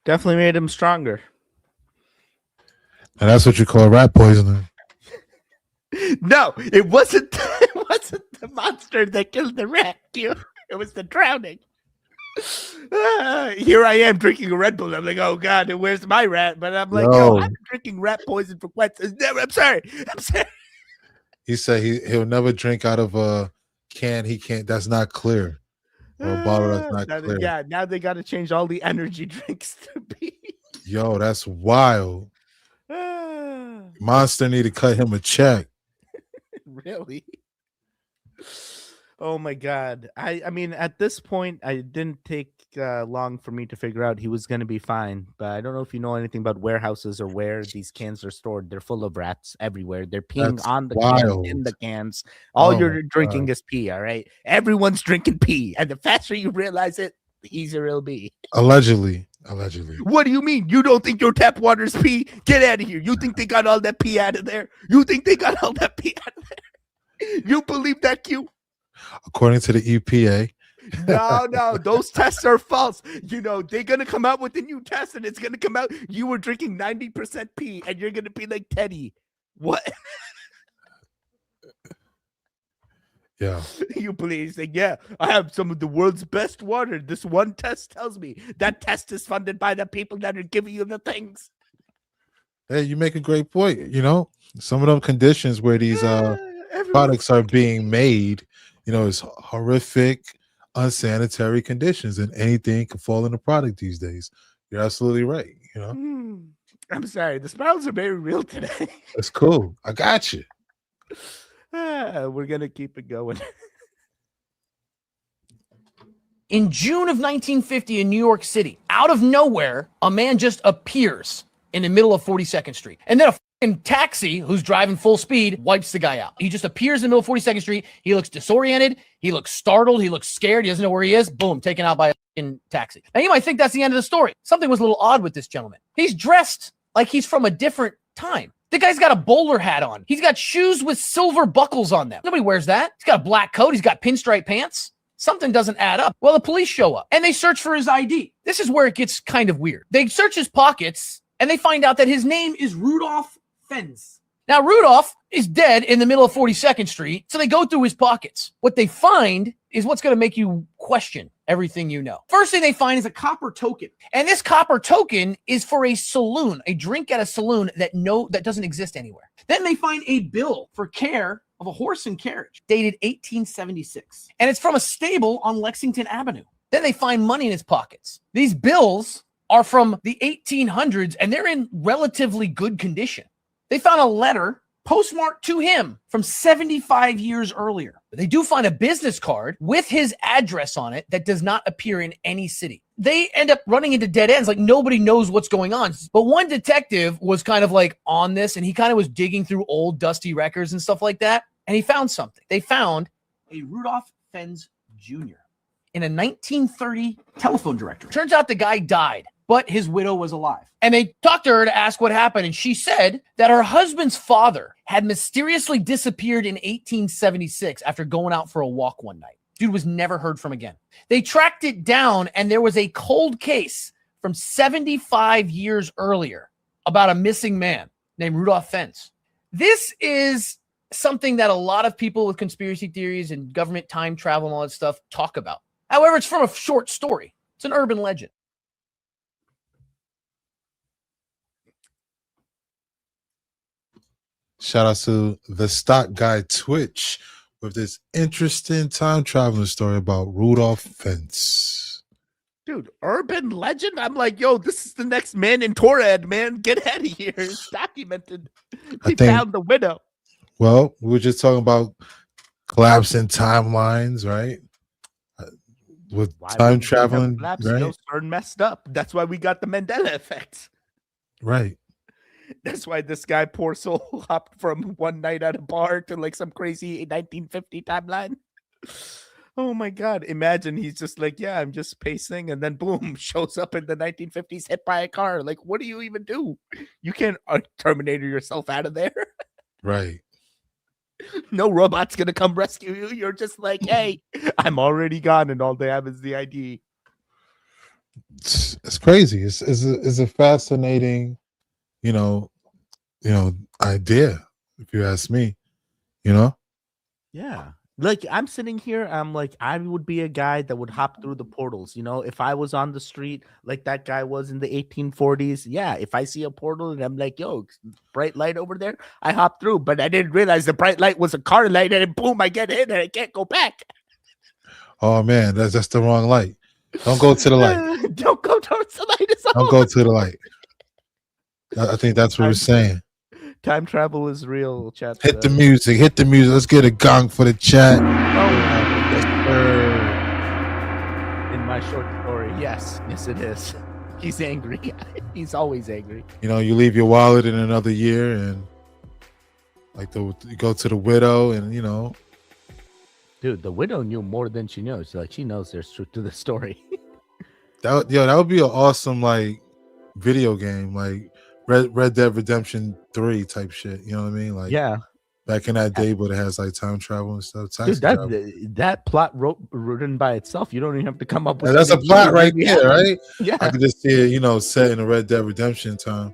Definitely made him stronger. And that's what you call rat poisoning. No, it wasn't. It wasn't the monster that killed the rat. It was the drowning. Here I am drinking a Red Bull. I'm like, oh god, where's my rat? But I'm like, yo, I've been drinking rat poison for quite. I'm sorry. He said he'll never drink out of a can. He can't. That's not clear. Or a bottle that's not clear. Yeah, now they got to change all the energy drinks to be. Yo, that's wild. Monster need to cut him a check. Really? Oh my god. I mean, at this point, I didn't take long for me to figure out he was going to be fine. But I don't know if you know anything about warehouses or where these cans are stored. They're full of rats everywhere. They're peeing on the cans, in the cans. All you're drinking is pee, all right? Everyone's drinking pee. And the faster you realize it, the easier it'll be. Allegedly. What do you mean? You don't think your tap water's pee? Get out of here. You think they got all that pee out of there? You think they got all that pee out of there? You believe that, Q? according to the EPA. No, those tests are false. You know, they're gonna come out with a new test, and it's gonna come out. You were drinking 90% pee, and you're gonna be like Teddy. What? Yeah. You please say, yeah, I have some of the world's best water. This one test tells me that test is funded by the people that are giving you the things. Hey, you make a great point. You know, some of them conditions where these products are being made, you know, is horrific, unsanitary conditions, and anything can fall in the product these days. You're absolutely right. You know, I'm sorry, the smiles are very real today. it's cool. I got you. We're gonna keep it going. In June of 1950 in New York City, out of nowhere, a man just appears in the middle of 42nd Street. And then a fucking taxi who's driving full speed wipes the guy out. He just appears in the middle of 42nd Street. He looks disoriented. He looks startled. He looks scared. He doesn't know where he is. Boom, taken out by a fucking taxi. Now, you might think that's the end of the story. Something was a little odd with this gentleman. He's dressed like he's from a different time. The guy's got a bowler hat on. He's got shoes with silver buckles on them. Nobody wears that. He's got a black coat. He's got pinstripe pants. Something doesn't add up. Well, the police show up and they search for his ID. This is where it gets kind of weird. They search his pockets and they find out that his name is Rudolph Fenz. Now, Rudolph is dead in the middle of 42nd Street, so they go through his pockets. What they find is what's going to make you question everything you know. First thing they find is a copper token. And this copper token is for a saloon, a drink at a saloon that doesn't exist anywhere. Then they find a bill for care of a horse and carriage dated 1876. And it's from a stable on Lexington Avenue. Then they find money in his pockets. These bills are from the 1800s and they're in relatively good condition. They found a letter postmarked to him from 75 years earlier. They do find a business card with his address on it that does not appear in any city. They end up running into dead ends, like nobody knows what's going on. But one detective was kind of like on this, and he kind of was digging through old dusty records and stuff like that, and he found something. They found a Rudolph Fenz Jr. in a 1930 telephone directory. Turns out the guy died, but his widow was alive. And they talked to her to ask what happened. And she said that her husband's father had mysteriously disappeared in 1876 after going out for a walk one night. Dude was never heard from again. They tracked it down and there was a cold case from 75 years earlier about a missing man named Rudolph Fenz. This is something that a lot of people with conspiracy theories and government time travel and all that stuff talk about. However, it's from a short story. It's an urban legend. Shout out to the stock guy Twitch with this interesting time traveling story about Rudolph Fenz. Dude, urban legend? I'm like, yo, this is the next man in Torad, man. Get out of here. It's documented. They found the widow. Well, we were just talking about collapsing timelines, right? With time traveling, right? CERN messed up. That's why we got the Mandela effect. Right. That's why this guy, poor soul, hopped from one night at a bar to like some crazy 1950 timeline. Oh my God. Imagine he's just like, yeah, I'm just pacing. And then boom, shows up in the 1950s hit by a car. Like, what do you even do? You can't Terminator yourself out of there. Right. No robot's going to come rescue you. You're just like, hey, I'm already gone. And all they have is the ID. It's crazy. It's a fascinating, you know, idea, if you ask me, you know? Yeah. Like, I'm sitting here, I'm like, I would be a guy that would hop through the portals. You know, if I was on the street like that guy was in the 1840s, yeah, if I see a portal and I'm like, yo, bright light over there, I hop through. But I didn't realize the bright light was a car light, and then boom, I get in and I can't go back. Oh, man, that's the wrong light. Don't go to the light. Don't go towards the light. Don't go to the light. I think that's what we're saying. Time travel is real, chat. Hit the music. Let's get a gong for the chat. In my short story, yes, it is. He's angry. He's always angry. You know, you leave your wallet in another year, and like you go to the widow, and you know, dude, the widow knew more than she knows. Like, she knows there's truth to the story. that would be an awesome like video game, like Red Dead Redemption 3 type shit. You know what I mean? Like, yeah, Back in that day, but it has like time travel and stuff. Taxi Dude, driver. that plot written by itself. You don't even have to come up with. And that's a something plot new. right Maybe there, happen. right? Yeah. I could just see it, you know, set in a Red Dead Redemption time.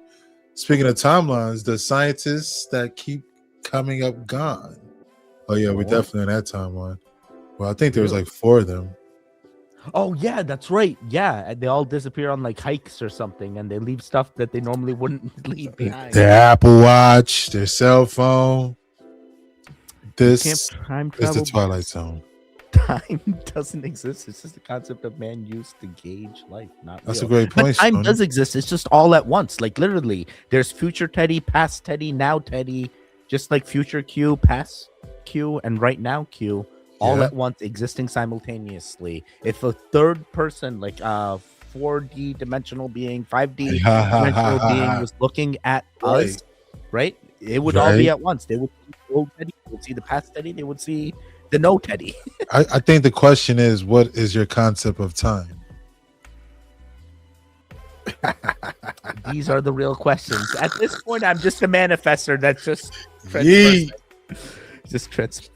Speaking of timelines, the scientists that keep coming up gone. Oh yeah, we're definitely in that timeline. Well, I think there was like 4 of them. Oh yeah, that's right. Yeah, and they all disappear on like hikes or something, and they leave stuff that they normally wouldn't leave behind. Their Apple Watch, their cell phone. This is time the travel. Twilight Zone. Time doesn't exist. It's just the concept of man used to gauge life. Not That's real. a great point, But time Stoney. does exist. It's just all at once. Like literally, there's future Teddy, past Teddy, now Teddy. Just like future Q, past Q, and right now Q, all Yeah. at once, existing simultaneously. If a third person, like 4D dimensional being, 5D dimensional being, was looking at us, right? It would all be Right. at once. They would see the old Teddy, they would see the past Teddy, they would see the no Teddy. I think the question is, what is your concept of time? These are the real questions. At this point, I'm just a manifester that's just Yeet. just trans.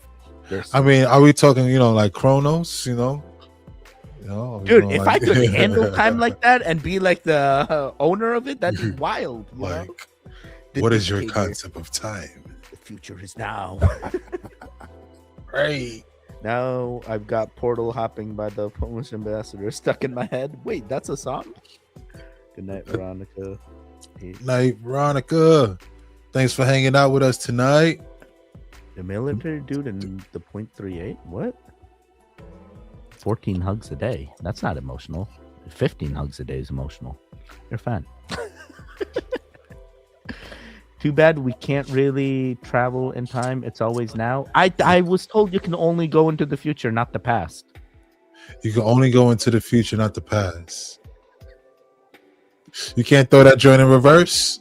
I mean, are we talking, you know, like Chronos, you know? Are we Dude, going if like- I could handle time like that and be like the owner of it, that'd be wild. You know? What is your dictator. concept of time? The future is now. Right. Now I've got Portal Hopping by the Polish ambassador stuck in my head. Wait, that's a song? Good night, Veronica. Night, Veronica. Thanks for hanging out with us tonight. The military dude in the .38? What? 14 hugs a day. That's not emotional. 15 hugs a day is emotional. You're fine. Too bad we can't really travel in time. It's always now. I was told you can only go into the future, not the past. You can only go into the future, not the past. You can't throw that joint in reverse.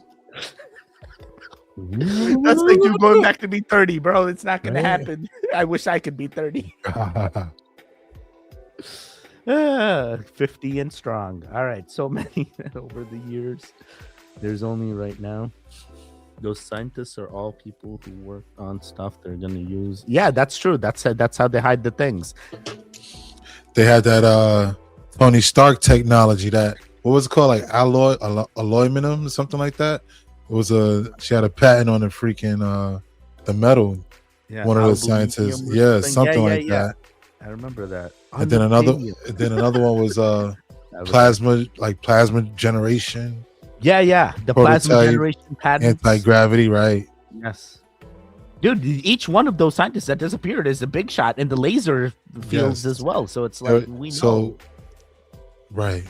That's like you going back to be 30, bro. It's not gonna happen. I wish I could be 30. 50 and strong. All right, so many over the years. There's only right now. Those scientists are all people who work on stuff they're gonna use. Yeah, that's true. That's how they hide the things. They had that Tony Stark technology, that what was it called, like aluminum or something like that. It was she had a patent on the freaking the metal. Yeah, one of those scientists, something like that. I remember that. And then another one was plasma generation. Yeah, the plasma Prototype, generation patents. Anti-gravity, right? Yes. Dude, each one of those scientists that disappeared is a big shot in the laser fields as well. So it's like we know. Right.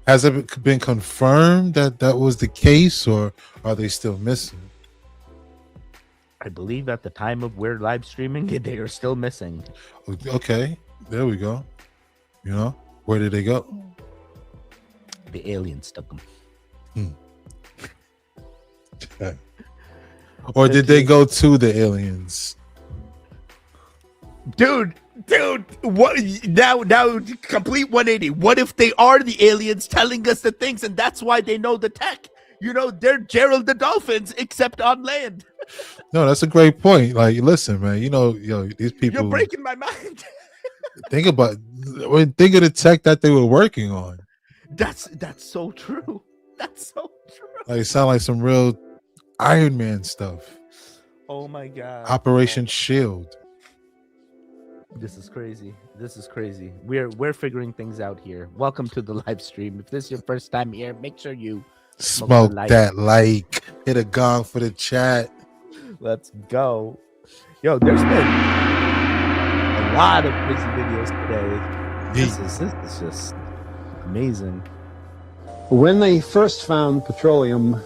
Has it been confirmed that that was the case, or are they still missing? I believe at the time of we're live streaming, they are still missing. Okay, there we go. You know, where did they go? The aliens took them. Or did they go to the aliens? Dude, what now complete 180. What if they are the aliens telling us the things and that's why they know the tech? You know, they're Gerald the Dolphins except on land. No, that's a great point. Like, listen, man, these people. You're breaking my mind. think of the tech that they were working on. That's so true. That's so true. Like, it sounds like some real Iron Man stuff. Oh my god. Operation Shield. This is crazy. We're figuring things out here. Welcome to the live stream. If this is your first time here, make sure you smoke that like. Hit a gong for the chat. Let's go. Yo, there's been a lot of busy videos today. This is just amazing. When they first found petroleum,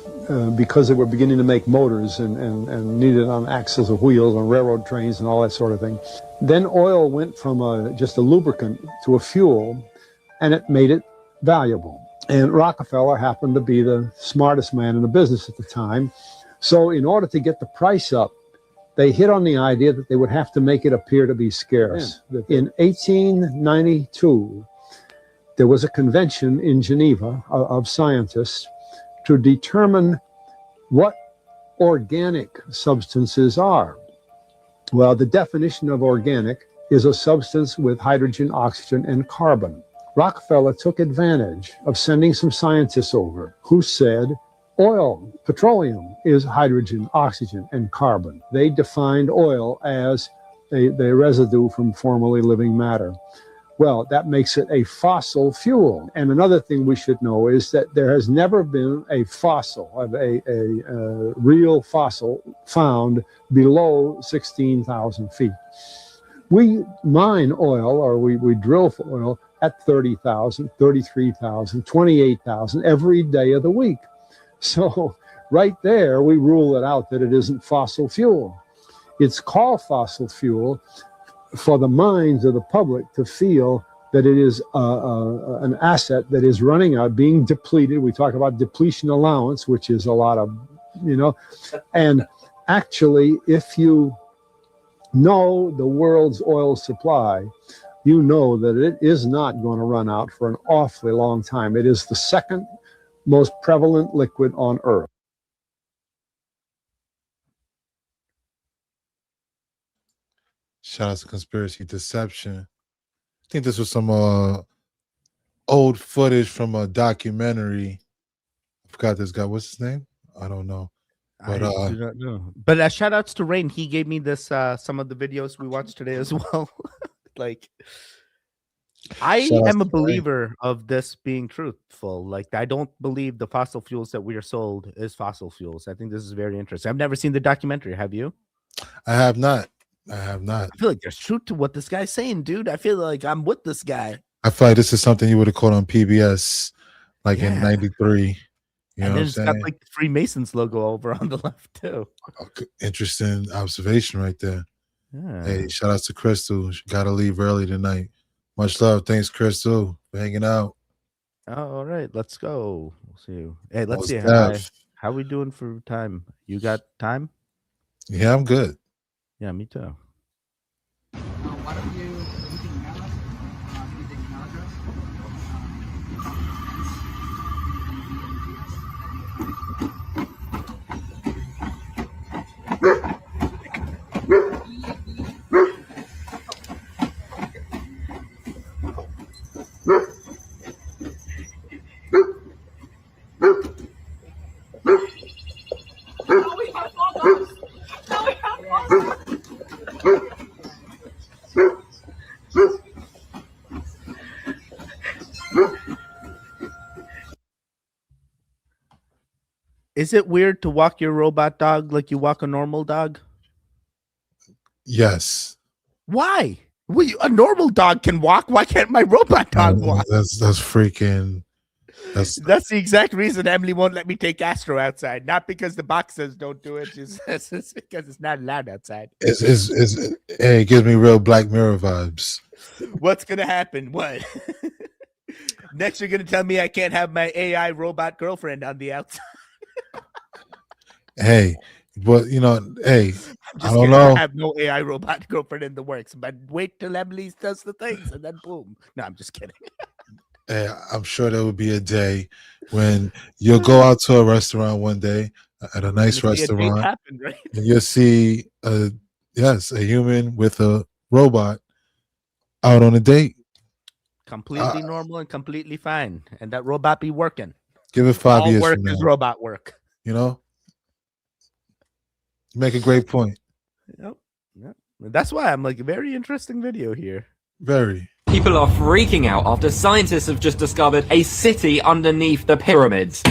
because they were beginning to make motors and needed on axles of wheels on railroad trains and all that sort of thing, then oil went from just a lubricant to a fuel, and it made it valuable. And Rockefeller happened to be the smartest man in the business at the time. So in order to get the price up, they hit on the idea that they would have to make it appear to be scarce. Yeah. In 1892, there was a convention in Geneva of scientists to determine what organic substances are? Well, the definition of organic is a substance with hydrogen, oxygen, and carbon. Rockefeller took advantage of sending some scientists over who said oil, petroleum, is hydrogen, oxygen, and carbon. They defined oil as a residue from formerly living matter. Well, that makes it a fossil fuel. And another thing we should know is that there has never been a fossil, a real fossil found below 16,000 feet. We mine oil, or we drill for oil at 30,000, 33,000, 28,000 every day of the week. So right there, we rule it out that it isn't fossil fuel. It's called fossil fuel for the minds of the public to feel that it is an asset that is running out, being depleted. We talk about depletion allowance, which is a lot of, and actually, if you know the world's oil supply, you know that it is not going to run out for an awfully long time. It is the second most prevalent liquid on Earth. Shout out to Conspiracy Deception. I think this was some old footage from a documentary. I forgot this guy. What's his name? I don't know. But I do not know. But shout outs to Rain. He gave me this some of the videos we watched today as well. Like, I am a believer of this being truthful. Like, I don't believe the fossil fuels that we are sold is fossil fuels. I think this is very interesting. I've never seen the documentary. Have you? I have not. I feel like there's truth to what this guy's saying, dude. I feel like I'm with this guy. I feel like this is something you would have caught on PBS, like in '93. You know and then what I'm it's saying? got like the Freemasons logo over on the left too. Interesting observation right there. Yeah. Hey, shout out to Crystal. She got to leave early tonight. Much love. Thanks, Crystal, for hanging out. Oh, all right, let's go. We'll see you. Hey, let's see Steph. how we doing for time. You got time? Yeah, I'm good. Yeah, me too. Why don't you email us using email Is it weird to walk your robot dog like you walk a normal dog? Yes. Why? A normal dog can walk. Why can't my robot dog walk? That's freaking. That's the exact reason Emily won't let me take Astro outside. Not because the box says don't do it, just it's because it's not allowed outside. It gives me real Black Mirror vibes. What's gonna happen? What? Next, you're gonna tell me I can't have my AI robot girlfriend on the outside. Hey, but hey, I don't kidding. know. I have no AI robot girlfriend in the works, but wait till Emily does the things and then boom. No, I'm just kidding. Hey, I'm sure there will be a day when you'll go out to a restaurant one day at a nice restaurant, happen, right? and you'll see a human with a robot out on a date. Completely normal and completely fine, and that robot be working. Give it 5 years work from now. is robot work. You make a great point. Yep. That's why I'm like a very interesting video here. Very. People are freaking out after scientists have just discovered a city underneath the pyramids.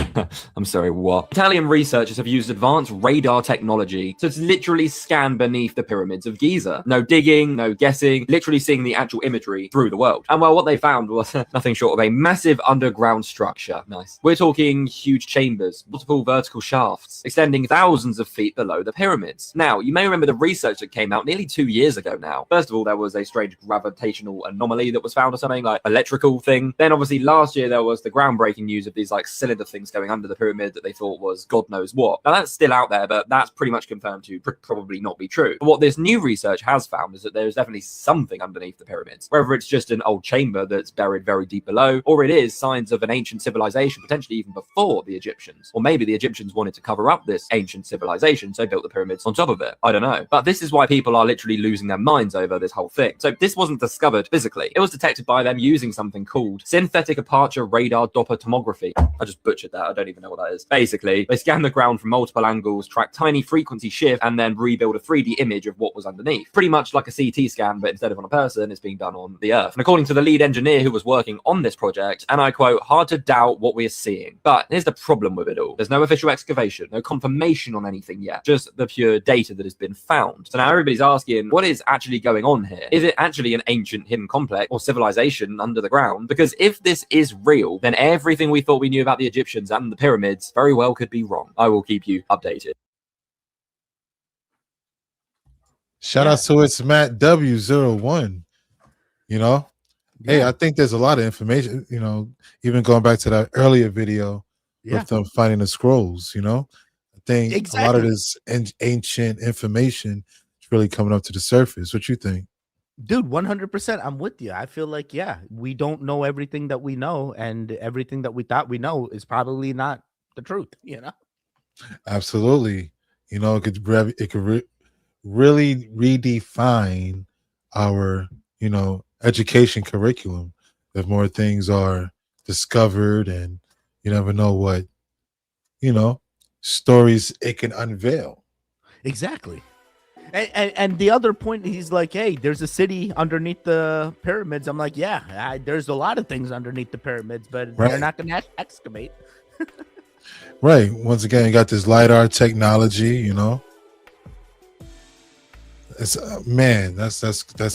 I'm sorry, what? Italian researchers have used advanced radar technology to literally scan beneath the pyramids of Giza. No digging, no guessing, literally seeing the actual imagery through the world. And well, what they found was nothing short of a massive underground structure. Nice. We're talking huge chambers, multiple vertical shafts, extending thousands of feet below the pyramids. Now, you may remember the research that came out nearly 2 years ago now. First of all, there was a strange gravitational anomaly technology that was found or something, like electrical thing. Then obviously last year there was the groundbreaking news of these like cylinder things going under the pyramid that they thought was God knows what. Now that's still out there, but that's pretty much confirmed to probably not be true. But what this new research has found is that there's definitely something underneath the pyramids, whether it's just an old chamber that's buried very deep below, or it is signs of an ancient civilization, potentially even before the Egyptians. Or maybe the Egyptians wanted to cover up this ancient civilization, so they built the pyramids on top of it. I don't know. But this is why people are literally losing their minds over this whole thing. So this wasn't discovered physically. It was detected by them using something called synthetic aperture radar Doppler tomography. I just butchered that. I don't even know what that is. Basically, they scan the ground from multiple angles, track tiny frequency shift, and then rebuild a 3D image of what was underneath. Pretty much like a CT scan, but instead of on a person, it's being done on the Earth. And according to the lead engineer who was working on this project, and I quote, hard to doubt what we are seeing. But here's the problem with it all. There's no official excavation, no confirmation on anything yet, just the pure data that has been found. So now everybody's asking, what is actually going on here? Is it actually an ancient hidden complex or civilization under the ground? Because if this is real, then everything we thought we knew about the Egyptians and the pyramids very well could be wrong. I will keep you updated. Shout out to it's Matt W01. You know, hey, I think there's a lot of information, you know, even going back to that earlier video with them finding the scrolls, you know. I think a lot of this ancient information is really coming up to the surface. What you think? Dude, 100%. I'm with you. I feel like, we don't know everything that we know, and everything that we thought we know is probably not the truth, you know? Absolutely. You know, it could really redefine our, you know, education curriculum if more things are discovered, and you never know what, you know, stories it can unveil. Exactly. And the other point, he's like, hey, there's a city underneath the pyramids. I'm like, there's a lot of things underneath the pyramids, but they're not going to excavate. Right. Once again, you got this LiDAR technology, you know. It's man, that's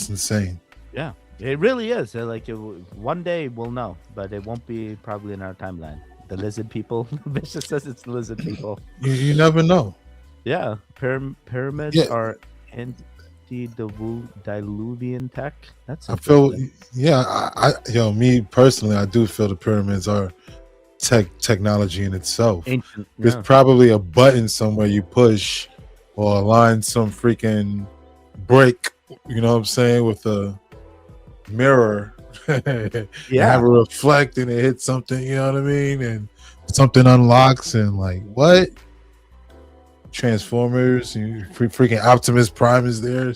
insane. Yeah, it really is. Like one day we'll know, but it won't be probably in our timeline. The lizard people. Vicious says it's lizard people. You never know. Yeah, pyramids are antediluvian tech. That's I feel. I me personally, I do feel the pyramids are technology in itself. Ancient, There's probably a button somewhere you push, or align some freaking brick, you know what I'm saying, with a mirror. Have it reflect and it hits something, you know what I mean, and something unlocks, and like what? Transformers, freaking Optimus Prime is there.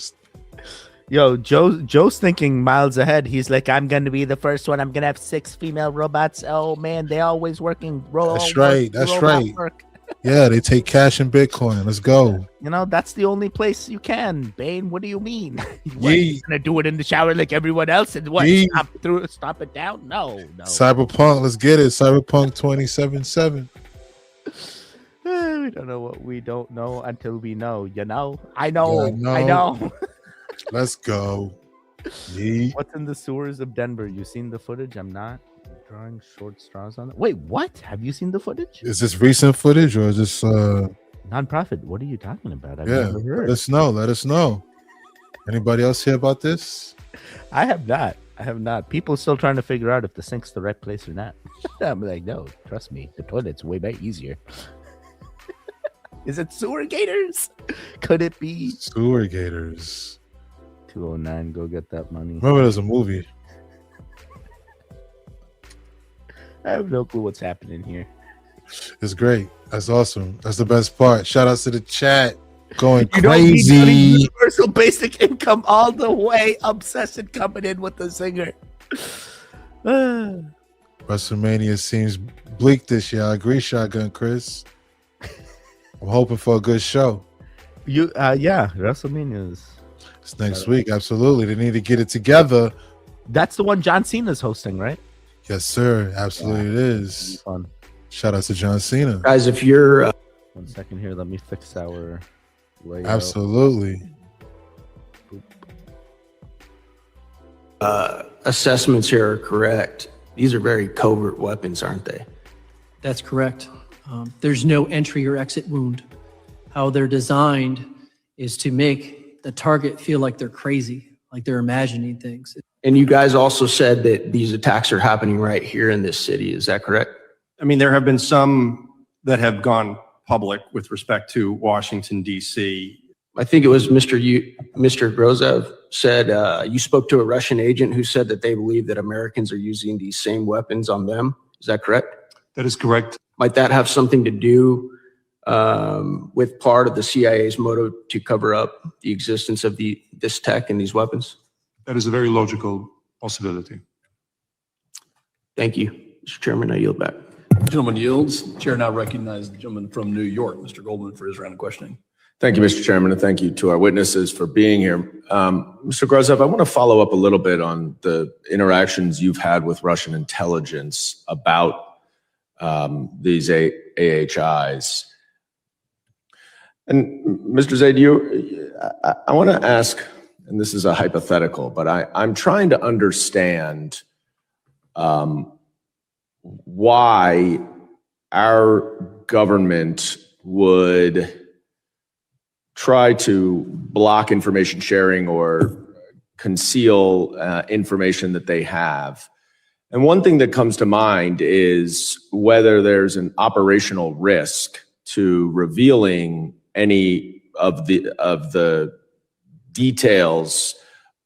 Yo, Joe's thinking miles ahead. He's like, I'm gonna be the first one. I'm gonna have 6 female robots. Oh man, they always working. That's right. Yeah, they take cash and Bitcoin. Let's go. You know, that's the only place you can. Bane, what do you mean? What, you gonna do it in the shower like everyone else and what? Stop it down? No. Cyberpunk, let's get it. Cyberpunk 2077. We don't know what we don't know until we know. You know, I know. Let's go. What's in the sewers of Denver? You seen the footage? I'm not drawing short straws on it. Wait, what? Have you seen the footage? Is this recent footage or is this nonprofit? What are you talking about? I've never heard. Let us know. Anybody else hear about this? I have not. People still trying to figure out if the sink's the right place or not. I'm like, no, trust me, the toilet's way easier. Is it sewer gators? Could it be sewer gators? 209, go get that money. Remember, there's a movie. I have no clue what's happening here. It's great. That's awesome. That's the best part. Shout outs to the chat. Going you crazy. Don't need universal basic income all the way. Obsession coming in with the singer. WrestleMania seems bleak this year. I agree, Shotgun Chris. I'm hoping for a good show. WrestleMania is. It's next week. Absolutely. They need to get it together. That's the one John Cena's hosting, right? Yes, sir. Absolutely, it is. Fun. Shout out to John Cena. Guys, if you're 1 second here, let me fix our layout. Absolutely. Assessments here are correct. These are very covert weapons, aren't they? That's correct. There's no entry or exit wound. How they're designed is to make the target feel like they're crazy, like they're imagining things. And you guys also said that these attacks are happening right here in this city. Is that correct? I mean, there have been some that have gone public with respect to Washington, D.C. I think it was Mr. Grozev said you spoke to a Russian agent who said that they believe that Americans are using these same weapons on them. Is that correct? That is correct. Might that have something to do with part of the CIA's motive to cover up the existence of this tech and these weapons? That is a very logical possibility. Thank you. Mr. Chairman, I yield back. Gentleman yields. Chair now recognizes the gentleman from New York, Mr. Goldman, for his round of questioning. Thank you, Mr. Chairman, and thank you to our witnesses for being here. Mr. Grozev, I want to follow up a little bit on the interactions you've had with Russian intelligence about these AHIs. And Mr. Zaid, I want to ask, and this is a hypothetical, but I'm trying to understand why our government would try to block information sharing or conceal information that they have. And one thing that comes to mind is whether there's an operational risk to revealing any of the details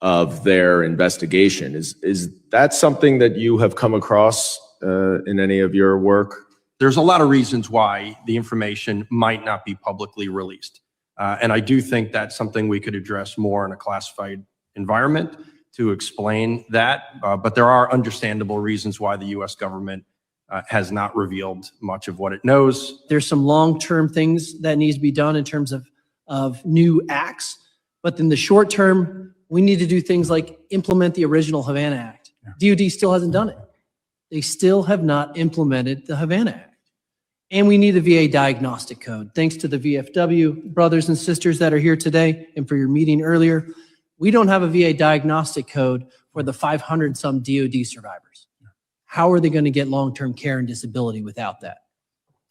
of their investigation. Is that something that you have come across in any of your work? There's a lot of reasons why the information might not be publicly released. And I do think that's something we could address more in a classified environment to explain that. But there are understandable reasons why the US government has not revealed much of what it knows. There's some long-term things that needs to be done in terms of new acts. But in the short term, we need to do things like implement the original Havana Act. DOD still hasn't done it. They still have not implemented the Havana Act. And we need a VA diagnostic code. Thanks to the VFW brothers and sisters that are here today and for your meeting earlier, we don't have a VA diagnostic code for the 500 some DOD survivors. How are they going to get long-term care and disability without that?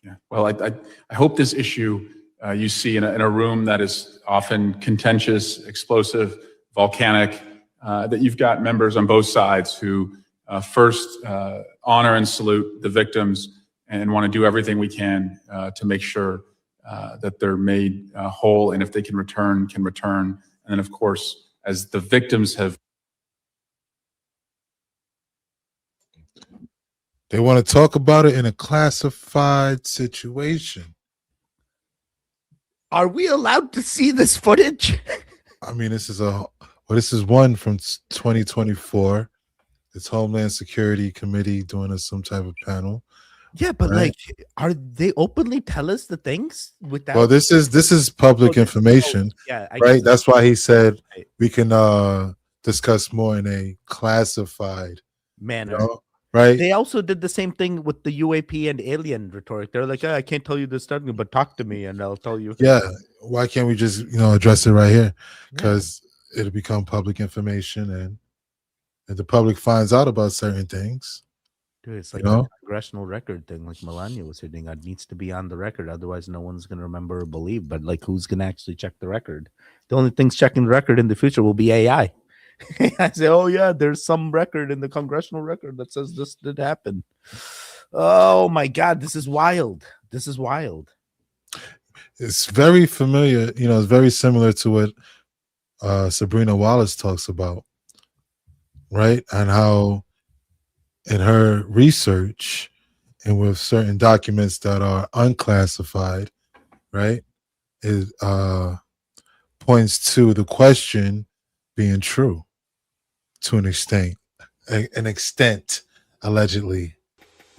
Yeah. Well, I hope this issue you see in a room that is often contentious, explosive, volcanic, that you've got members on both sides who first honor and salute the victims and want to do everything we can to make sure that they're made whole, and if they can return. And then, of course, as the victims have, they want to talk about it in a classified situation. Are we allowed to see this footage? I mean, this is one from 2024. It's Homeland Security Committee doing some type of panel. Yeah, but right? like, are they openly tell us the things without? Well, this is public information, yeah, right? That's why he said we can discuss more in a classified manner, right? They also did the same thing with the UAP and alien rhetoric. They're like, I can't tell you this stuff, but talk to me and I'll tell you. Yeah, why can't we just address it right here? Because it'll become public information, and if the public finds out about certain things. Dude, it's like a congressional record thing, like Melania was hitting. It needs to be on the record, otherwise no one's going to remember or believe. But like, who's going to actually check the record? The only things checking the record in the future will be AI. I say, oh yeah, there's some record in the congressional record that says this did happen. Oh my God, this is wild. This is wild. It's very familiar. It's very similar to what Sabrina Wallace talks about, right? And how in her research and with certain documents that are unclassified, right, it points to the question being true to an extent, allegedly.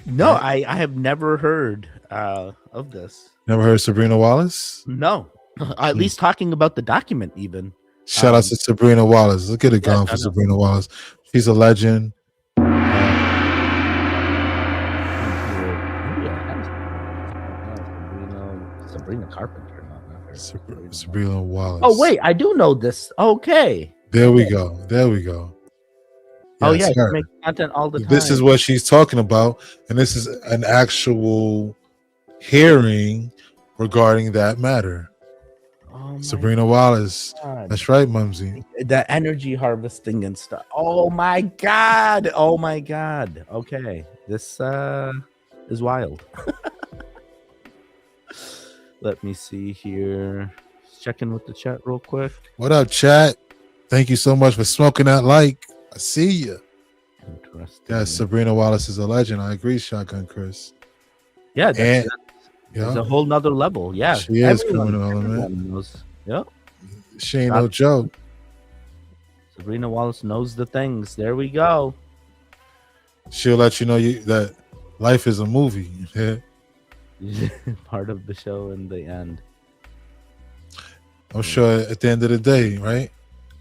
No, right? I have never heard of this. Never heard of Sabrina Wallace? No, at least talking about the document even. Shout out to Sabrina Wallace. Let's get it going for Sabrina Wallace. She's a legend. Sabrina Carpenter. Sabrina Wallace. Oh wait, I do know this. Okay. There we go. There we go. Oh yeah, Yes, she her. makes content all the time. This is what she's talking about, and this is an actual hearing regarding that matter. Oh my Sabrina Wallace. God. That's right, Mumsy. The energy harvesting and stuff. Oh my God. Oh my God. Okay. This is wild. Let me see here. Check in with the chat real quick. What up, chat? Thank you so much for smoking that like. I see you. Interesting. Yeah, Sabrina Wallace is a legend. I agree, Shotgun Chris. Yeah, And there's a whole nother level. Yeah. she is criminal element. Everyone knows. Yep. She ain't no joke. Sabrina Wallace knows the things. There we go. She'll let you know that life is a movie. Part of the show in the end. I'm sure at the end of the day, right?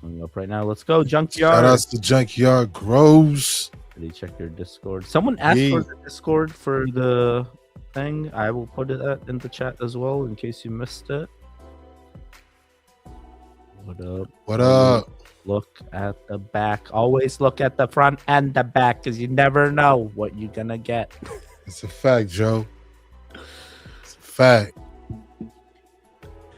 Coming up right now. Let's go, Junkyard. Shout out to Junkyard Grows. Did you check your Discord? Someone asked for the Discord for the thing. I will put it in the chat as well in case you missed it. What up? What up? Look at the back. Always look at the front and the back because you never know what you're going to get. It's a fact, Joe. It's a fact.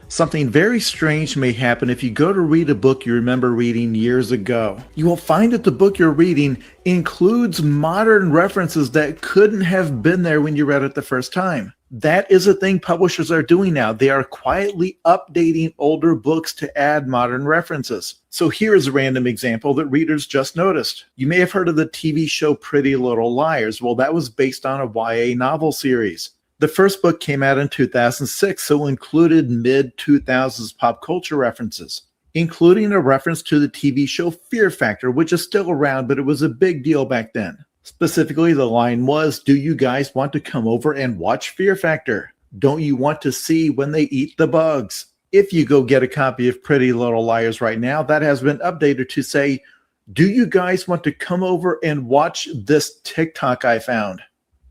Something very strange may happen if you go to read a book you remember reading years ago. You will find that the book you're reading includes modern references that couldn't have been there when you read it the first time. That is a thing publishers are doing now. They are quietly updating older books to add modern references. So here is a random example that readers just noticed. You may have heard of the TV show Pretty Little Liars. Well, that was based on a YA novel series. The first book came out in 2006, so included mid-2000s pop culture references, including a reference to the TV show Fear Factor, which is still around, but it was a big deal back then. Specifically, the line was, "Do you guys want to come over and watch Fear Factor? Don't you want to see when they eat the bugs?" If you go get a copy of Pretty Little Liars right now, that has been updated to say, "Do you guys want to come over and watch this TikTok I found?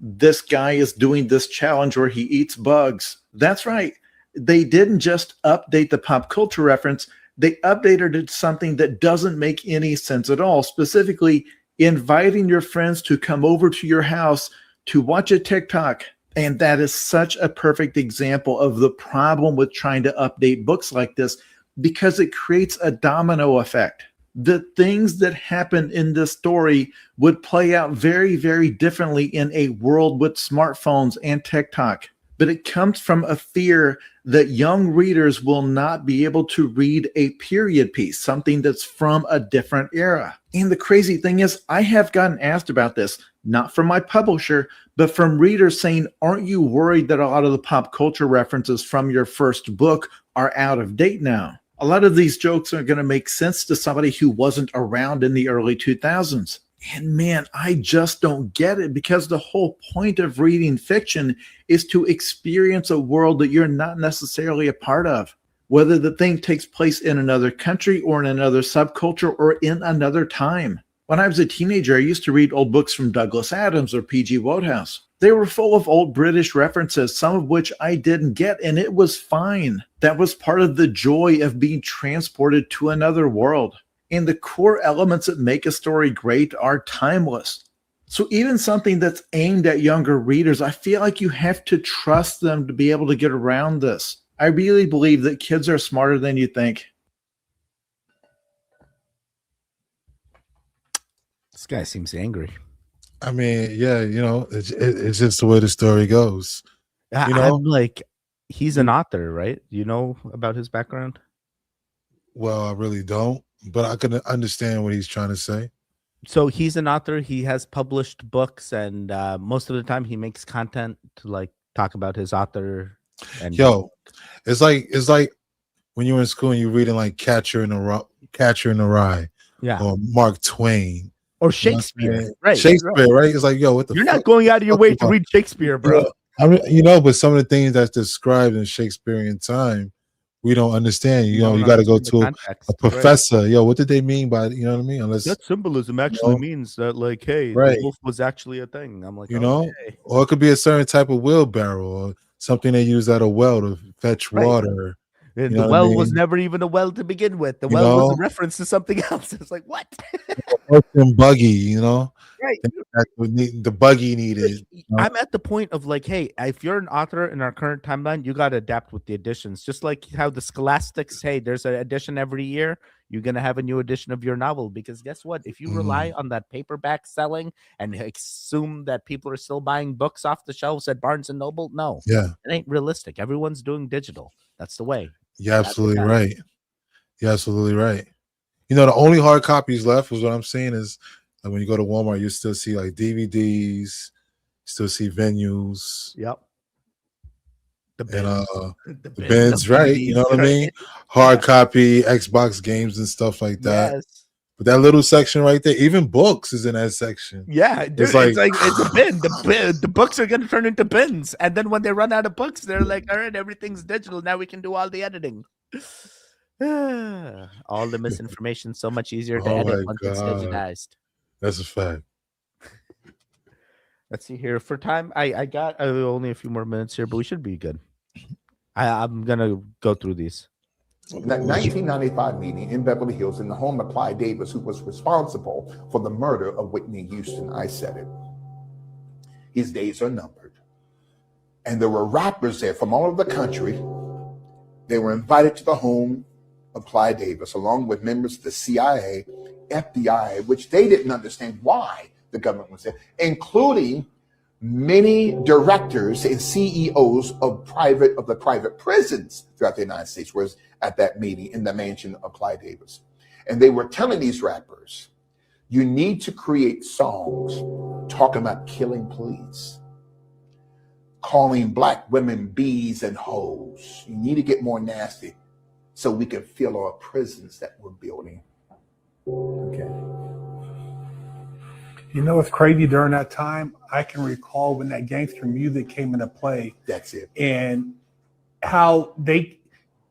This guy is doing this challenge where he eats bugs." That's right. They didn't just update the pop culture reference. They updated it to something that doesn't make any sense at all, specifically inviting your friends to come over to your house to watch a TikTok. And that is such a perfect example of the problem with trying to update books like this, because it creates a domino effect. The things that happen in this story would play out very, very differently in a world with smartphones and TikTok. But it comes from a fear that young readers will not be able to read a period piece, something that's from a different era. And the crazy thing is, I have gotten asked about this, not from my publisher, but from readers saying, aren't you worried that a lot of the pop culture references from your first book are out of date now? A lot of these jokes are going to make sense to somebody who wasn't around in the early 2000s. And man, I just don't get it, because the whole point of reading fiction is to experience a world that you're not necessarily a part of, whether the thing takes place in another country or in another subculture or in another time. When I was a teenager, I used to read old books from Douglas Adams or P.G. Wodehouse. They were full of old British references, some of which I didn't get, and it was fine. That was part of the joy of being transported to another world. And the core elements that make a story great are timeless. So even something that's aimed at younger readers, I feel like you have to trust them to be able to get around this. I really believe that kids are smarter than you think. This guy seems angry. I mean, yeah, it's just the way the story goes. I'm like, he's an author, right? You know about his background? Well, I really don't, but I can understand what he's trying to say. So he's an author. He has published books, and most of the time he makes content to like talk about his author. And it's like when you were in school and you're reading like Catcher in the Rye, yeah, or Mark Twain, or Shakespeare, right? Shakespeare, right? It's like, what the you're not going out of your way to read Shakespeare, bro. I mean, but some of the things that's described in Shakespearean time, we don't understand. You got to go to a professor. Right. What did they mean by, you know what I mean? Unless that symbolism actually means that, like, hey, the wolf was actually a thing. I'm like, okay. Or it could be a certain type of wheelbarrow or something they use at a well to fetch water. And the well was never even a well to begin with. The well was a reference to something else. It's like, what? Buggy, Right. That's what the buggy needed. I'm at the point of like, hey, if you're an author in our current timeline, you got to adapt with the editions. Just like how the Scholastics, hey, there's an edition every year. You're going to have a new edition of your novel because guess what? If you rely on that paperback selling and assume that people are still buying books off the shelves at Barnes and Noble, no, Yeah. it ain't realistic. Everyone's doing digital. That's the way. You're absolutely right. You're absolutely right. You know, the only hard copies left is what I'm seeing is like when you go to Walmart, you still see like DVDs, still see venues. Yep. The bins, right? You know what I mean? Hard copy, Xbox games and stuff like that. Yes. But that little section right there, even books is in that section. Yeah, dude, it's a bin. The books are gonna turn into bins, and then when they run out of books, they're like, "All right, everything's digital now. We can do all the editing." All the misinformation so much easier to edit once it's digitized. That's a fact. Let's see here for time. I got only a few more minutes here, but we should be good. I'm gonna go through these. In that 1995 meeting in Beverly Hills in the home of Clyde Davis, who was responsible for the murder of Whitney Houston, I said it. His days are numbered. And there were rappers there from all over the country. They were invited to the home of Clyde Davis, along with members of the CIA, FBI, which they didn't understand why the government was there, including many directors and CEOs of the private prisons throughout the United States was at that meeting in the mansion of Clyde Davis. And they were telling these rappers, you need to create songs talking about killing police, calling black women bees and hoes. You need to get more nasty so we can fill our prisons that we're building. Okay. You know what's crazy during that time? I can recall when that gangster music came into play. That's it. And how they,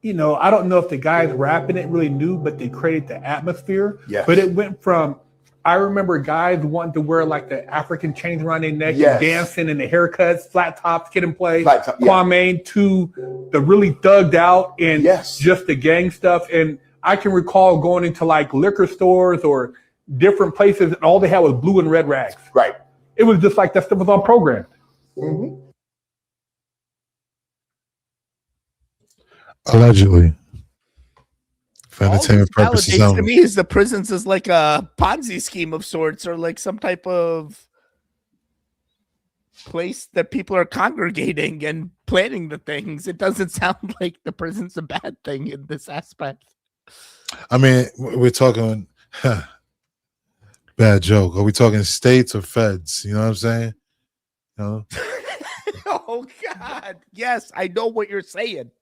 I don't know if the guys rapping it really knew, but they created the atmosphere. Yes. But it went from, I remember guys wanting to wear like the African chains around their neck and dancing and the haircuts, flat tops, kid and play, Kwame, to the really thugged out and just the gang stuff. And I can recall going into like liquor stores or different places, and all they had was blue and red rags. Right. It was just like that stuff was on program. Mm-hmm. Allegedly. For entertainment purposes Validates only. to me is the prisons is like a Ponzi scheme of sorts, or like some type of place that people are congregating and planning the things. It doesn't sound like the prison's a bad thing in this aspect. I mean, we're talking bad joke. Are we talking states or feds? You know what I'm saying? Oh God, yes, I know what you're saying.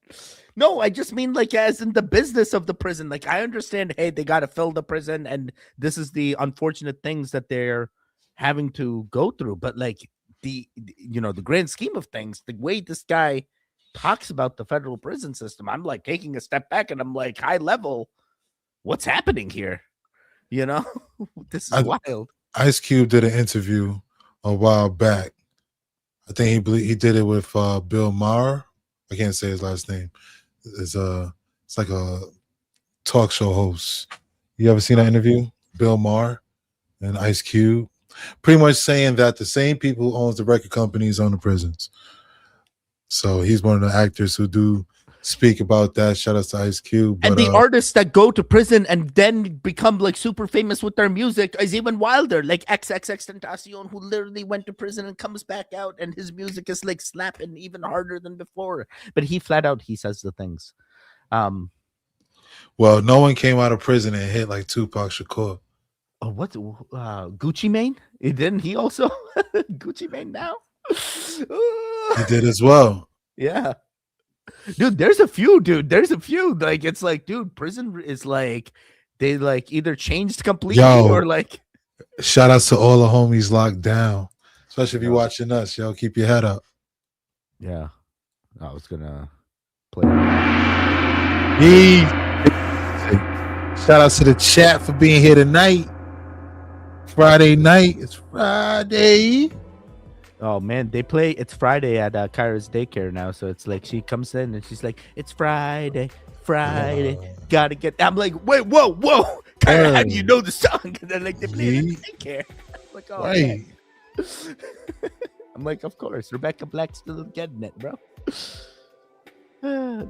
No, I just mean like as in the business of the prison. Like I understand, hey, they got to fill the prison, and this is the unfortunate things that they're having to go through. But like the grand scheme of things, the way this guy talks about the federal prison system, I'm like taking a step back, and I'm like, high level, what's happening here? This is wild. Ice Cube did an interview a while back. I think he did it with Bill Maher. I can't say his last name. It's like a talk show host. You ever seen that interview? Bill Maher and Ice Cube, pretty much saying that the same people who owns the record companies own the prisons. So he's one of the actors who do speak about that. Shout out to Ice Cube. And the artists that go to prison and then become like super famous with their music is even wilder. Like XXXTentacion, who literally went to prison and comes back out, and his music is like slapping even harder than before. But he flat out says the things. Well, no one came out of prison and hit like Tupac Shakur. Oh, what? Gucci Mane? Didn't he also Gucci Mane now? He did as well. Yeah. Dude, there's a few. Like, it's like, dude, prison is like, they like either changed completely or like. Shout outs to all the homies locked down, especially if you're watching us. Yo, keep your head up. Yeah. I was going to play. Shout out to the chat for being here tonight. Friday night. It's Friday. Oh man, it's Friday at Kyra's daycare now, so it's like she comes in and she's like, it's Friday, gotta get. I'm like, wait, whoa, Kyra, how do you know the song? And then like they play it at the daycare. I'm like, all Right. I'm like, of course, Rebecca Black's still getting it, bro.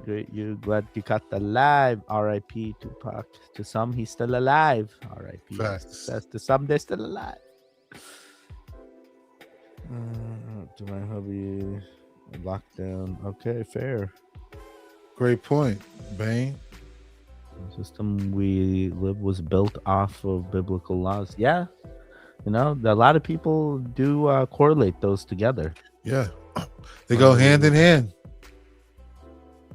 Great, you glad you caught the live. R.I.P. Tupac. To some, he's still alive. R.I.P. Success. To some, they're still alive. To my hubby, lockdown. Okay, fair. Great point, Bane. The system we live was built off of biblical laws. Yeah, you know, a lot of people do correlate those together. Yeah, they go hand in hand.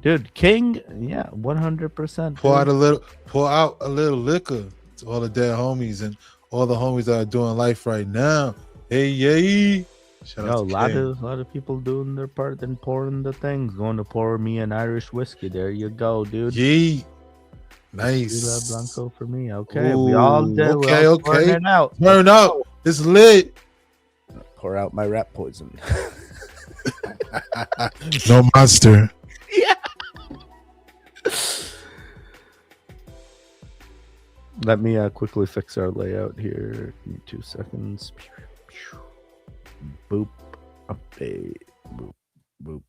Dude, King, yeah, 100%. Pour out a little liquor to all the dead homies and all the homies that are doing life right now. Hey, yay! Shout out Yo, to a lot of people doing their part and pouring the things. Going to pour me an Irish whiskey. There you go, dude. Yee. Nice. Tequila Blanco for me. Okay, we all did. Okay. Burn it out. Burn out. It's lit. Pour out my rat poison. No monster. Yeah. Let me quickly fix our layout here. Give me 2 seconds. Boop. Update. Boop. Boop.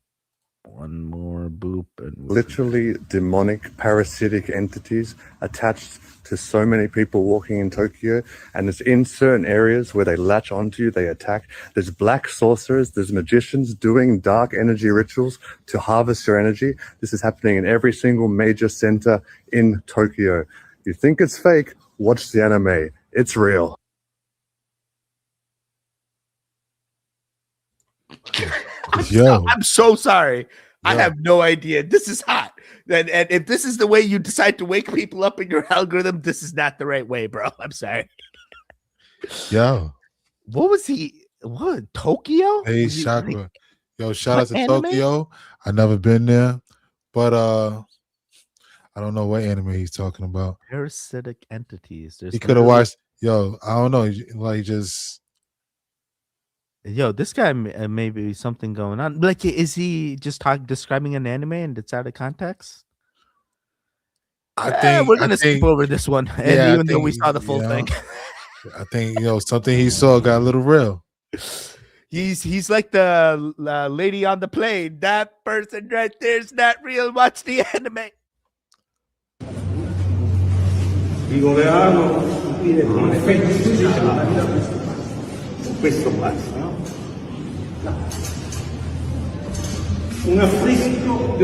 One more boop. And literally demonic parasitic entities attached to so many people walking in Tokyo, and it's in certain areas where they latch onto you, they attack. There's black sorcerers, there's magicians doing dark energy rituals to harvest your energy. This is happening in every single major center in Tokyo. You think it's fake? Watch the anime. It's real. Yo, I'm so sorry. I Yo. have no idea. This is hot. And if this is the way you decide to wake people up in your algorithm, this is not the right way, bro. I'm sorry. Yo. What was he? What? Tokyo? Hey, Was he, Chakra. like, Yo, shout out to anime? Tokyo. I never been there, but I don't know what anime he's talking about. Parasitic entities. There's He could have literally- watched. Yo, I don't know. Like just. Yo, this guy maybe something going on. Like, is he just describing an anime and it's out of context? I think we're gonna skip over this one, and Yeah, I even though we think, saw the full you know, thing. I think something he saw got a little real. He's like the lady on the plane. That person right there is not real. Watch the anime. Questo basta, no? Un affresco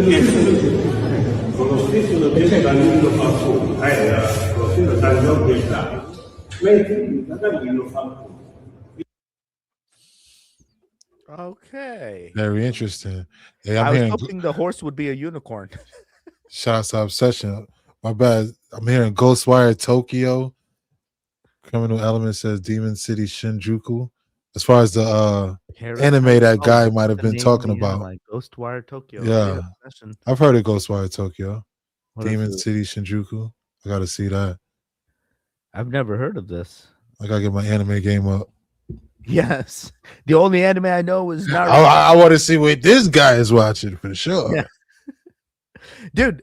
con lo stesso oggetto dal mondo falso, lo stesso dal giorno del Stato, mentre magari lo fa. Okay. Very interesting. Hey, I I'm was hearing. hoping the horse would be a unicorn. Shout out to Obsession. My bad. I'm hearing Ghostwire Tokyo. Criminal Element says Demon City Shinjuku. As far as the anime that guy might have been talking about. Like Ghostwire Tokyo. Yeah. Obsession. I've heard of Ghostwire Tokyo. What Demon is it? City Shinjuku. I gotta see that. I've never heard of this. I gotta get my anime game up. Yes. The only anime I know is Naruto. I want to see what this guy is watching for sure. Yeah. Dude,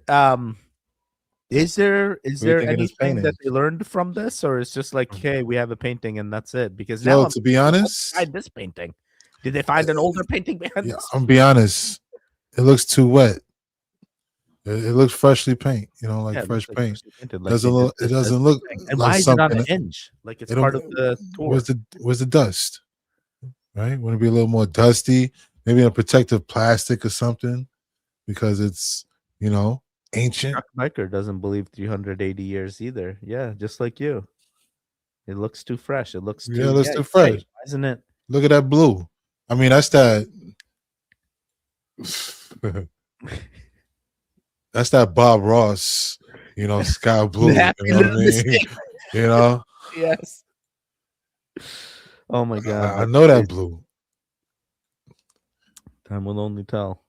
is there do you think of his anything that paintings? they learned from this, or it's just like, hey, we have a painting and that's it? Because Yo, now to be honest, find this painting. Did they find an older painting behind Yeah, this? I'm gonna be honest. It looks too wet. It looks freshly paint, like Yeah, it fresh looks like paint. freshly painted, like Doesn't they look. just It did doesn't this look thing. And like why is it on something. a hinge? Like it's It'll- part of the tour. Where's the dust? Right? Wouldn't it be a little more dusty? Maybe a protective plastic or something, because it's ancient. Chuck Biker doesn't believe 380 years either. Yeah, just like you. It looks too fresh. It looks too, Yeah, it looks too you're fresh. right, isn't it? Look at that blue. I mean, that's that. That's that Bob Ross, sky blue. Happy You know what I little mean? mistake. Yes. Oh my god. I know that blue. Time will only tell.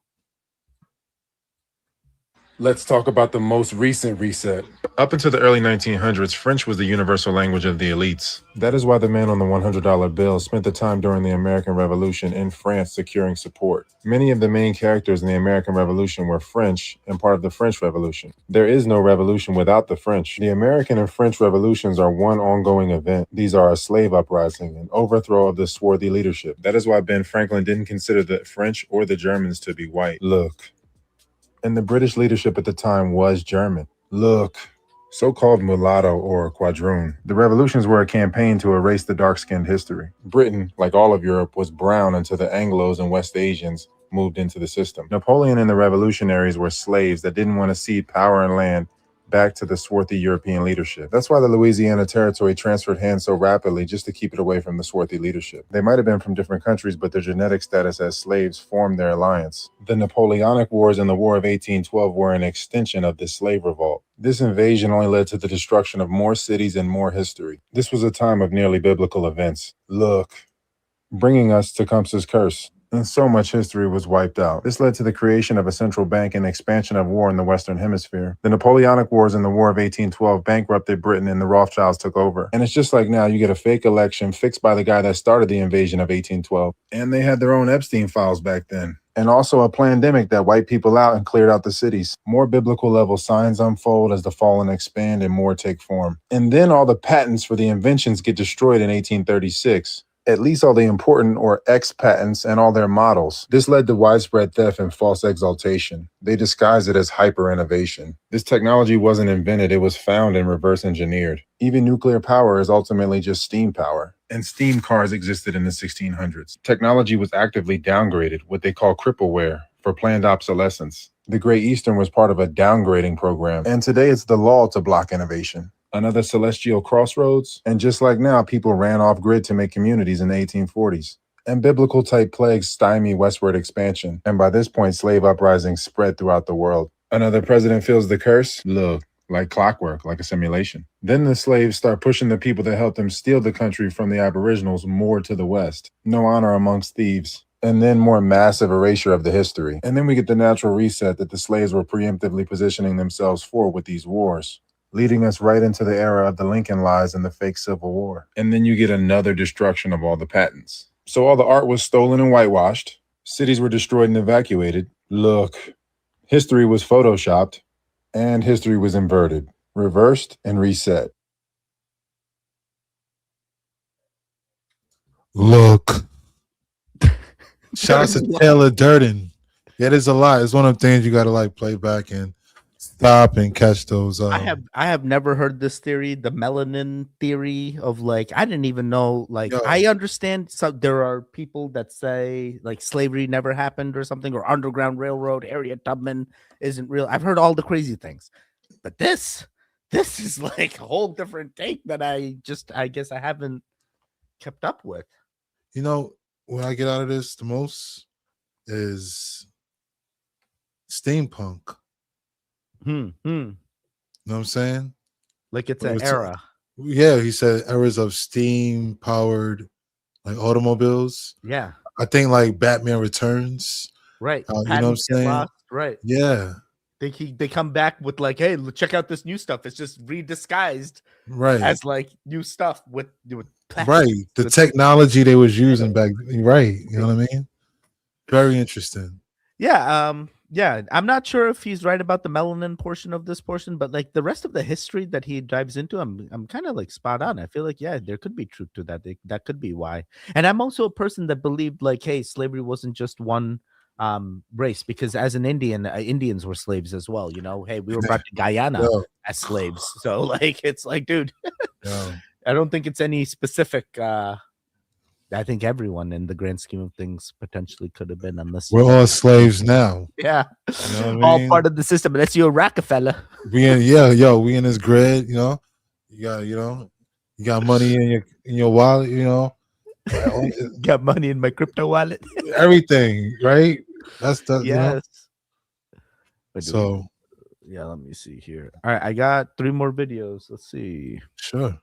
Let's talk about the most recent reset. Up until the early 1900s, French was the universal language of the elites. That is why the man on the $100 bill spent the time during the American Revolution in France securing support. Many of the main characters in the American Revolution were French and part of the French Revolution. There is no revolution without the French. The American and French revolutions are one ongoing event. These are a slave uprising, an overthrow of the swarthy leadership. That is why Ben Franklin didn't consider the French or the Germans to be white. Look. And the British leadership at the time was German. Look. So-called mulatto or quadroon. The revolutions were a campaign to erase the dark-skinned history. Britain, like all of Europe, was brown until the Anglos and West Asians moved into the system. Napoleon and the revolutionaries were slaves that didn't want to cede power and land back to the swarthy European leadership. That's why the Louisiana Territory transferred hands so rapidly, just to keep it away from the swarthy leadership. They might have been from different countries, but their genetic status as slaves formed their alliance. The Napoleonic Wars and the War of 1812 were an extension of this slave revolt. This invasion only led to the destruction of more cities and more history. This was a time of nearly biblical events. Look, bringing us to Tecumseh's curse. And so much history was wiped out. This led to the creation of a central bank and expansion of war in the Western Hemisphere. The Napoleonic Wars and the War of 1812 bankrupted Britain and the Rothschilds took over. And it's just like now, you get a fake election fixed by the guy that started the invasion of 1812. And they had their own Epstein files back then. And also a pandemic that wiped people out and cleared out the cities. More biblical level signs unfold as the fallen expand and more take form. And then all the patents for the inventions get destroyed in 1836. At least all the important or X patents and all their models. This led to widespread theft and false exaltation. They disguised it as hyper innovation. This technology wasn't invented, it was found and reverse engineered. Even nuclear power is ultimately just steam power. And steam cars existed in the 1600s. Technology was actively downgraded, what they call crippleware, for planned obsolescence. The Great Eastern was part of a downgrading program, and today it's the law to block innovation. Another celestial crossroads, and just like now, people ran off grid to make communities in the 1840s. And biblical type plagues stymie westward expansion, and by this point, slave uprisings spread throughout the world. Another president feels the curse? Look, like clockwork, like a simulation. Then the slaves start pushing the people that helped them steal the country from the aboriginals more to the west. No honor amongst thieves. And then more massive erasure of the history. And then we get the natural reset that the slaves were preemptively positioning themselves for with these wars, leading us right into the era of the Lincoln lies and the fake Civil War. And then you get another destruction of all the patents. So all the art was stolen and whitewashed. Cities were destroyed and evacuated. Look, history was photoshopped, and history was inverted, reversed, and reset. Look. Shout out to Taylor Durden. Yeah, there's a lot. It's one of the things you got to like play back and stop and catch those. I have never heard this theory, the melanin theory of like, I didn't even know, like, I understand. So there are people that say like slavery never happened or something, or Underground Railroad, Harriet Tubman isn't real. I've heard all the crazy things, but this is like a whole different take that I guess I haven't kept up with. You know, what I get out of this the most is steampunk. You know what I'm saying? Like it's an era. Yeah, he said eras of steam powered like automobiles. Yeah. I think like Batman Returns. Right. You know what I'm saying? Lost. Right. Yeah. They come back with like, hey, check out this new stuff. It's just redisguised as like new stuff with right. The technology they was using back right. You know what I mean? Very interesting. Yeah. Yeah. I'm not sure if he's right about the melanin portion of this portion, but like the rest of the history that he dives into, I'm kind of like spot on. I feel like, yeah, there could be truth to that. That could be why. And I'm also a person that believed like, hey, slavery wasn't just one race, because as an Indian, Indians were slaves as well. You know, hey, we were brought to Guyana as slaves. So like, it's like, dude, I don't think it's any specific. I think everyone in the grand scheme of things potentially could have been, unless we're all slaves now. Yeah. You know what I all mean? part of the system, unless you're a Rockefeller. We in this grid, you know. You got money in your wallet, you know. Got money in my crypto wallet. Everything, right? That's the yes. So yeah, let me see here. All right, I got 3 more videos. Let's see. Sure.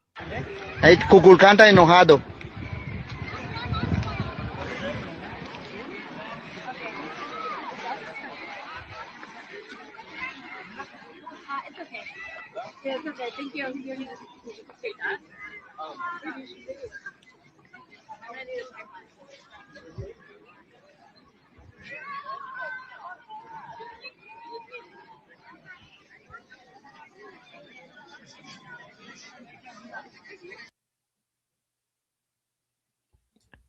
El Cuculcán está enojado. Yeah, it's okay. Thank you. You need to take that.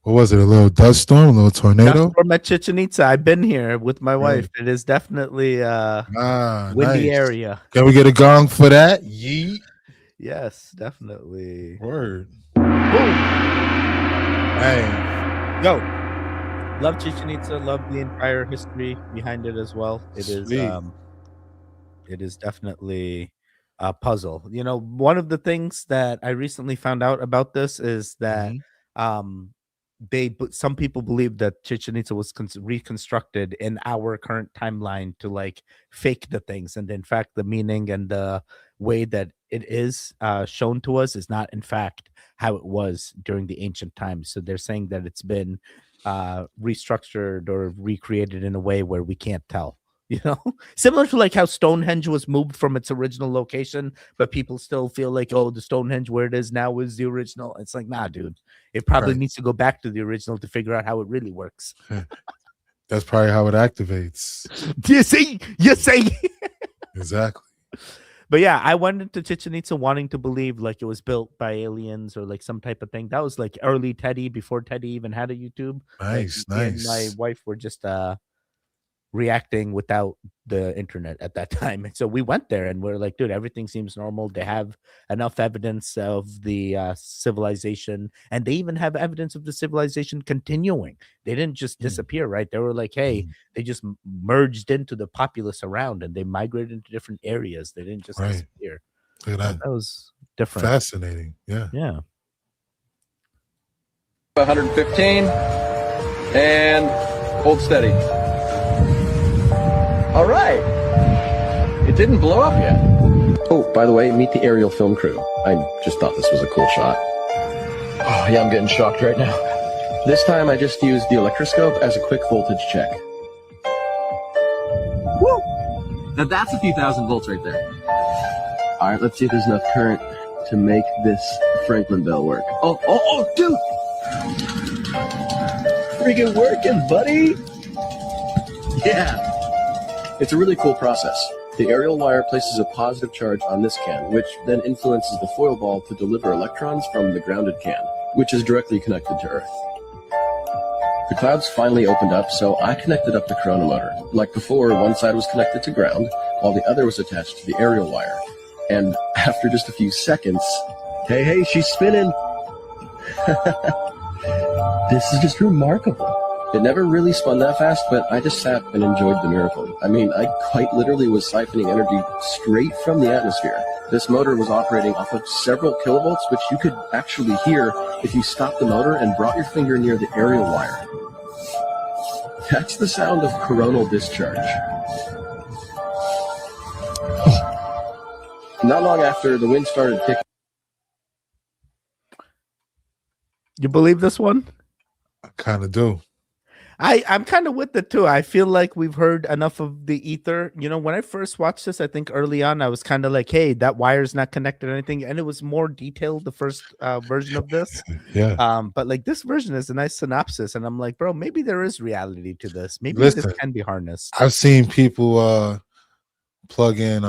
What was it? A little dust storm, a little Dust tornado? storm at Chichen Itza. I've been here with my wife. It is definitely windy Nice. area. Can we get a gong for that? Yeet. Yes, definitely. Word. Hey, yo, love Chichen Itza. Love the entire history behind it as well. Sweet. It is definitely a puzzle. You know, one of the things that I recently found out about this is that um some people believe that Chichen Itza was reconstructed in our current timeline to like fake the things, and in fact the meaning and the way that it is shown to us is not in fact how it was during the ancient times. So they're saying that it's been restructured or recreated in a way where we can't tell. You know, similar to like how Stonehenge was moved from its original location, but people still feel like, oh, the Stonehenge where it is now is the original. It's like, nah, dude, it probably Right. needs to go back to the original to figure out how it really works. That's probably how it activates. You see, Exactly. But yeah, I went into Chichen Itza wanting to believe like it was built by aliens or like some type of thing. That was like early Teddy, before Teddy even had a YouTube. Nice, Me and my nice. wife were just reacting without the internet at that time. And so we went there and we're like, dude, everything seems normal. They have enough evidence of the civilization, and they even have evidence of the civilization continuing. They didn't just disappear, right? They were like, hey, they just merged into the populace around and they migrated into different areas. They didn't just Right. disappear. Look at that. That was different. Fascinating. Yeah. Yeah. 115 and hold steady. All right. It didn't blow up yet. Oh, by the way, meet the aerial film crew. I just thought this was a cool shot. Oh, yeah, I'm getting shocked right now. This time I just used the electroscope as a quick voltage check. Woo! Now that's a few thousand volts right there. All right, let's see if there's enough current to make this Franklin bell work. Oh, dude! Freaking working, buddy! Yeah! It's a really cool process. The aerial wire places a positive charge on this can, which then influences the foil ball to deliver electrons from the grounded can, which is directly connected to Earth. The clouds finally opened up, so I connected up the corona motor. Like before, one side was connected to ground, while the other was attached to the aerial wire. And after just a few seconds, hey, she's spinning! This is just remarkable. It never really spun that fast, but I just sat and enjoyed the miracle. I mean, I quite literally was siphoning energy straight from the atmosphere. This motor was operating off of several kilovolts, which you could actually hear if you stopped the motor and brought your finger near the aerial wire. That's the sound of coronal discharge. Not long after, the wind started kicking. You believe this one? I kind of do. I'm kind of with it too. I feel like we've heard enough of the ether. You know, when I first watched this, I think early on, I was kind of like, hey, that wire's not connected or anything. And it was more detailed, the first version of this. Yeah. But like this version is a nice synopsis. And I'm like, bro, maybe there is reality to this. Maybe Listen, this can be harnessed. I've seen people plug in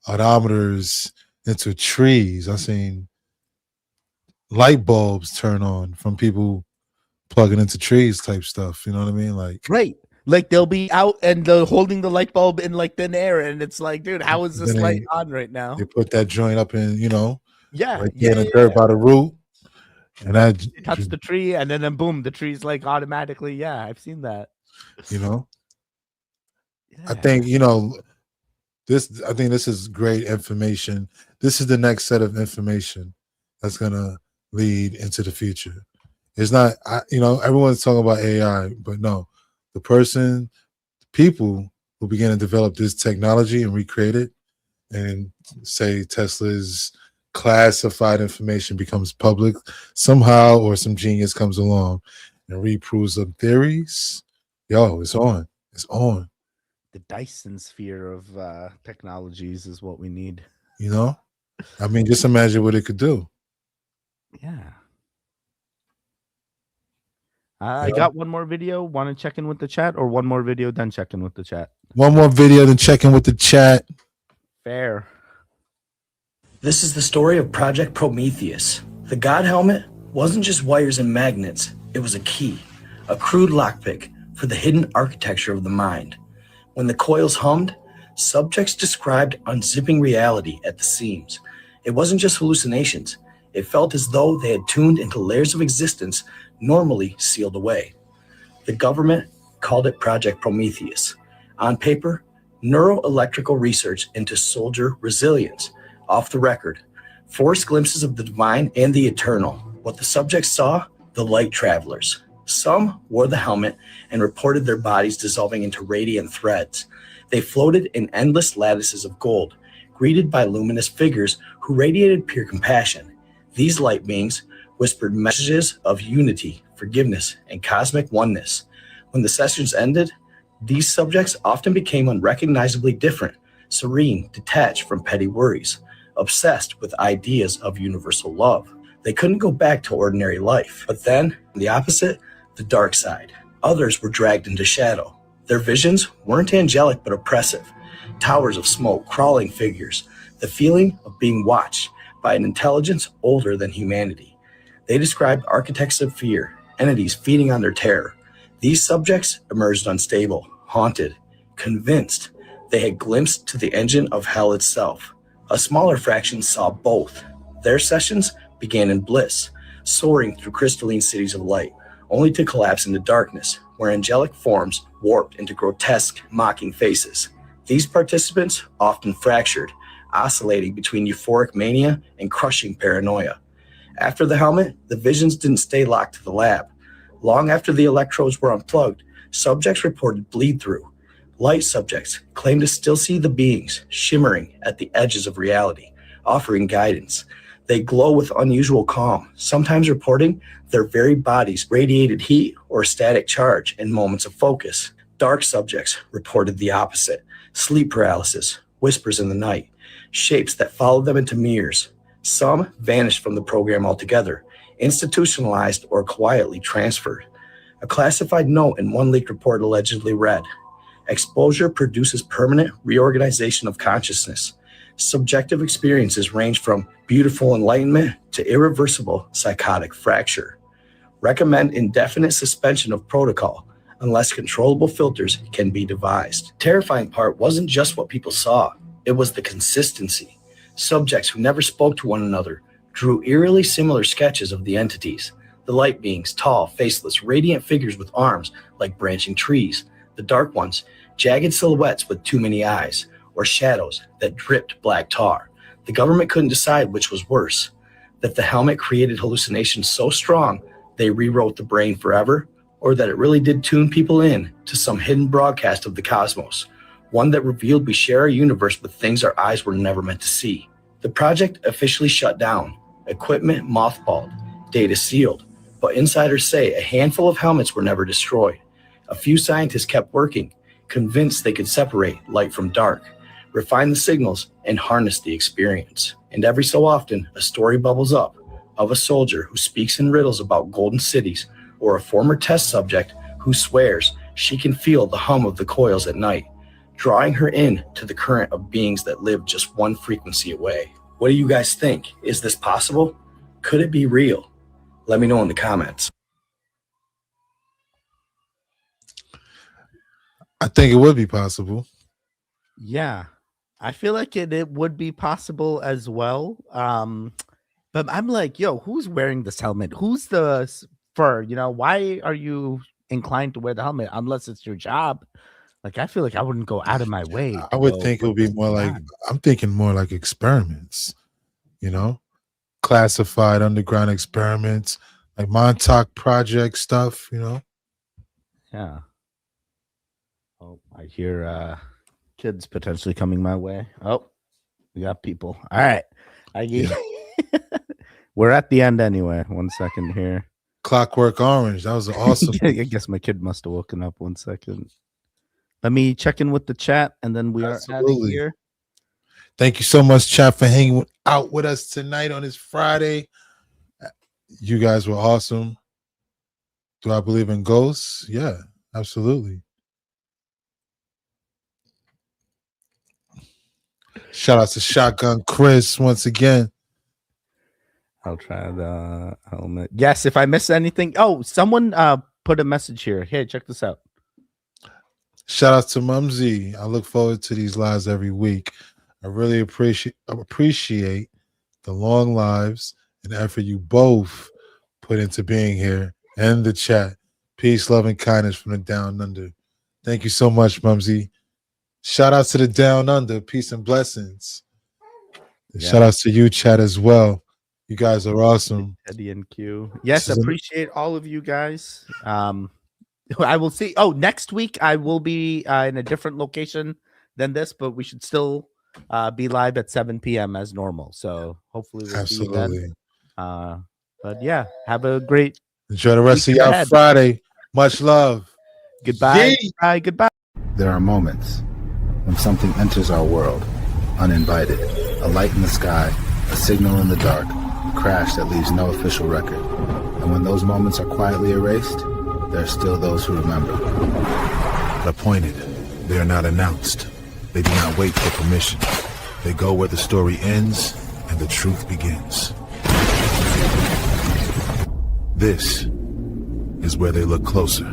odometers into trees. I've seen light bulbs turn on from people plugging into trees type stuff. You know what I mean? Like, right. Like they'll be out and they're holding the light bulb in like thin air, and it's like, dude, how is this then light on right now? they put that joint up in, Yeah, right there in the dirt by the root, and that, you touch the tree, and then boom, the tree's like automatically. Yeah, I've seen that. I think this. I think this is great information. This is the next set of information that's gonna lead into the future. It's not, everyone's talking about AI, but no, people who begin to develop this technology and recreate it, and say Tesla's classified information becomes public somehow, or some genius comes along and reproves some theories. Yo, it's on. It's on. The Dyson sphere of technologies is what we need. You know, I mean, just imagine what it could do. Yeah. I got one more video. Want to check in with the chat, or one more video, then check in with the chat? One more video, then check in with the chat. Fair. This is the story of Project Prometheus. The God helmet wasn't just wires and magnets, it was a key, a crude lockpick for the hidden architecture of the mind. When the coils hummed, subjects described unzipping reality at the seams. It wasn't just hallucinations. It felt as though they had tuned into layers of existence normally sealed away. The government called it Project Prometheus. On paper, neuroelectrical research into soldier resilience. Off the record, forced glimpses of the divine and the eternal. What the subjects saw, the light travelers. Some wore the helmet and reported their bodies dissolving into radiant threads. They floated in endless lattices of gold, greeted by luminous figures who radiated pure compassion. These light beings whispered messages of unity, forgiveness, and cosmic oneness. When the sessions ended, these subjects often became unrecognizably different, serene, detached from petty worries, obsessed with ideas of universal love. They couldn't go back to ordinary life. But then, the opposite, the dark side. Others were dragged into shadow. Their visions weren't angelic but oppressive. Towers of smoke, crawling figures, the feeling of being watched by an intelligence older than humanity. They described architects of fear, entities feeding on their terror. These subjects emerged unstable, haunted, convinced they had glimpsed to the engine of hell itself. A smaller fraction saw both. Their sessions began in bliss, soaring through crystalline cities of light, only to collapse into darkness, where angelic forms warped into grotesque, mocking faces. These participants often fractured, oscillating between euphoric mania and crushing paranoia. After the helmet, the visions didn't stay locked to the lab. Long after the electrodes were unplugged, subjects reported bleed-through. Light subjects claimed to still see the beings shimmering at the edges of reality, offering guidance. They glow with unusual calm, sometimes reporting their very bodies radiated heat or static charge in moments of focus. Dark subjects reported the opposite: sleep paralysis, whispers in the night, shapes that followed them into mirrors. Some vanished from the program altogether, institutionalized or quietly transferred. A classified note in one leaked report allegedly read, "Exposure produces permanent reorganization of consciousness. Subjective experiences range from beautiful enlightenment to irreversible psychotic fracture. Recommend indefinite suspension of protocol unless controllable filters can be devised." Terrifying part wasn't just what people saw, it was the consistency. Subjects who never spoke to one another drew eerily similar sketches of the entities. The light beings, tall, faceless, radiant figures with arms like branching trees. The dark ones, jagged silhouettes with too many eyes, or shadows that dripped black tar. The government couldn't decide which was worse, that the helmet created hallucinations so strong they rewrote the brain forever, or that it really did tune people in to some hidden broadcast of the cosmos, one that revealed we share a universe with things our eyes were never meant to see. The project officially shut down, equipment mothballed, data sealed, but insiders say a handful of helmets were never destroyed. A few scientists kept working, convinced they could separate light from dark, refine the signals, and harness the experience. And every so often, a story bubbles up of a soldier who speaks in riddles about golden cities, or a former test subject who swears she can feel the hum of the coils at night, drawing her in to the current of beings that live just one frequency away. What do you guys think? Is this possible? Could it be real? Let me know in the comments. I think it would be possible. Yeah, I feel like it would be possible as well. But I'm like, yo, who's wearing this helmet? Who's the fur? You know, why are you inclined to wear the helmet unless it's your job? Like, I feel like I wouldn't go out of my way. I would think it would be more like, I'm thinking more like experiments, you know, classified underground experiments, like Montauk Project stuff, you know. Yeah. Oh, I hear kids potentially coming my way. Oh, we got people. All right. We're at the end anyway. 1 second here. Clockwork Orange. That was awesome. I guess my kid must have woken up. 1 second. Let me check in with the chat, and then we are out of here. Thank you so much, chat, for hanging out with us tonight on this Friday. You guys were awesome. Do I believe in ghosts? Yeah, absolutely. Shout out to Shotgun Chris once again. I'll try the helmet. Yes, if I miss anything. Oh, someone put a message here. Hey, check this out. Shout out to Mumsy. I look forward to these lives every week. I really appreciate the long lives and effort you both put into being here and the chat. Peace, love, and kindness from the Down Under. Thank you so much, Mumsy. Shout out to the Down Under. Peace and blessings. Yeah. Shout out to you, chat, as well. You guys are awesome. Teddy and Q. Yes, appreciate all of you guys. I will see. Oh, next week I will be in a different location than this, but we should still be live at 7 p.m. as normal. So hopefully we'll see you then. But yeah, have a great enjoy the rest of your Friday. Much love. Goodbye. Bye. Goodbye. There are moments when something enters our world uninvited. A light in the sky, a signal in the dark, a crash that leaves no official record. And when those moments are quietly erased, there are still those who remember. Appointed, they are not announced. They do not wait for permission. They go where the story ends and the truth begins. This is where they look closer.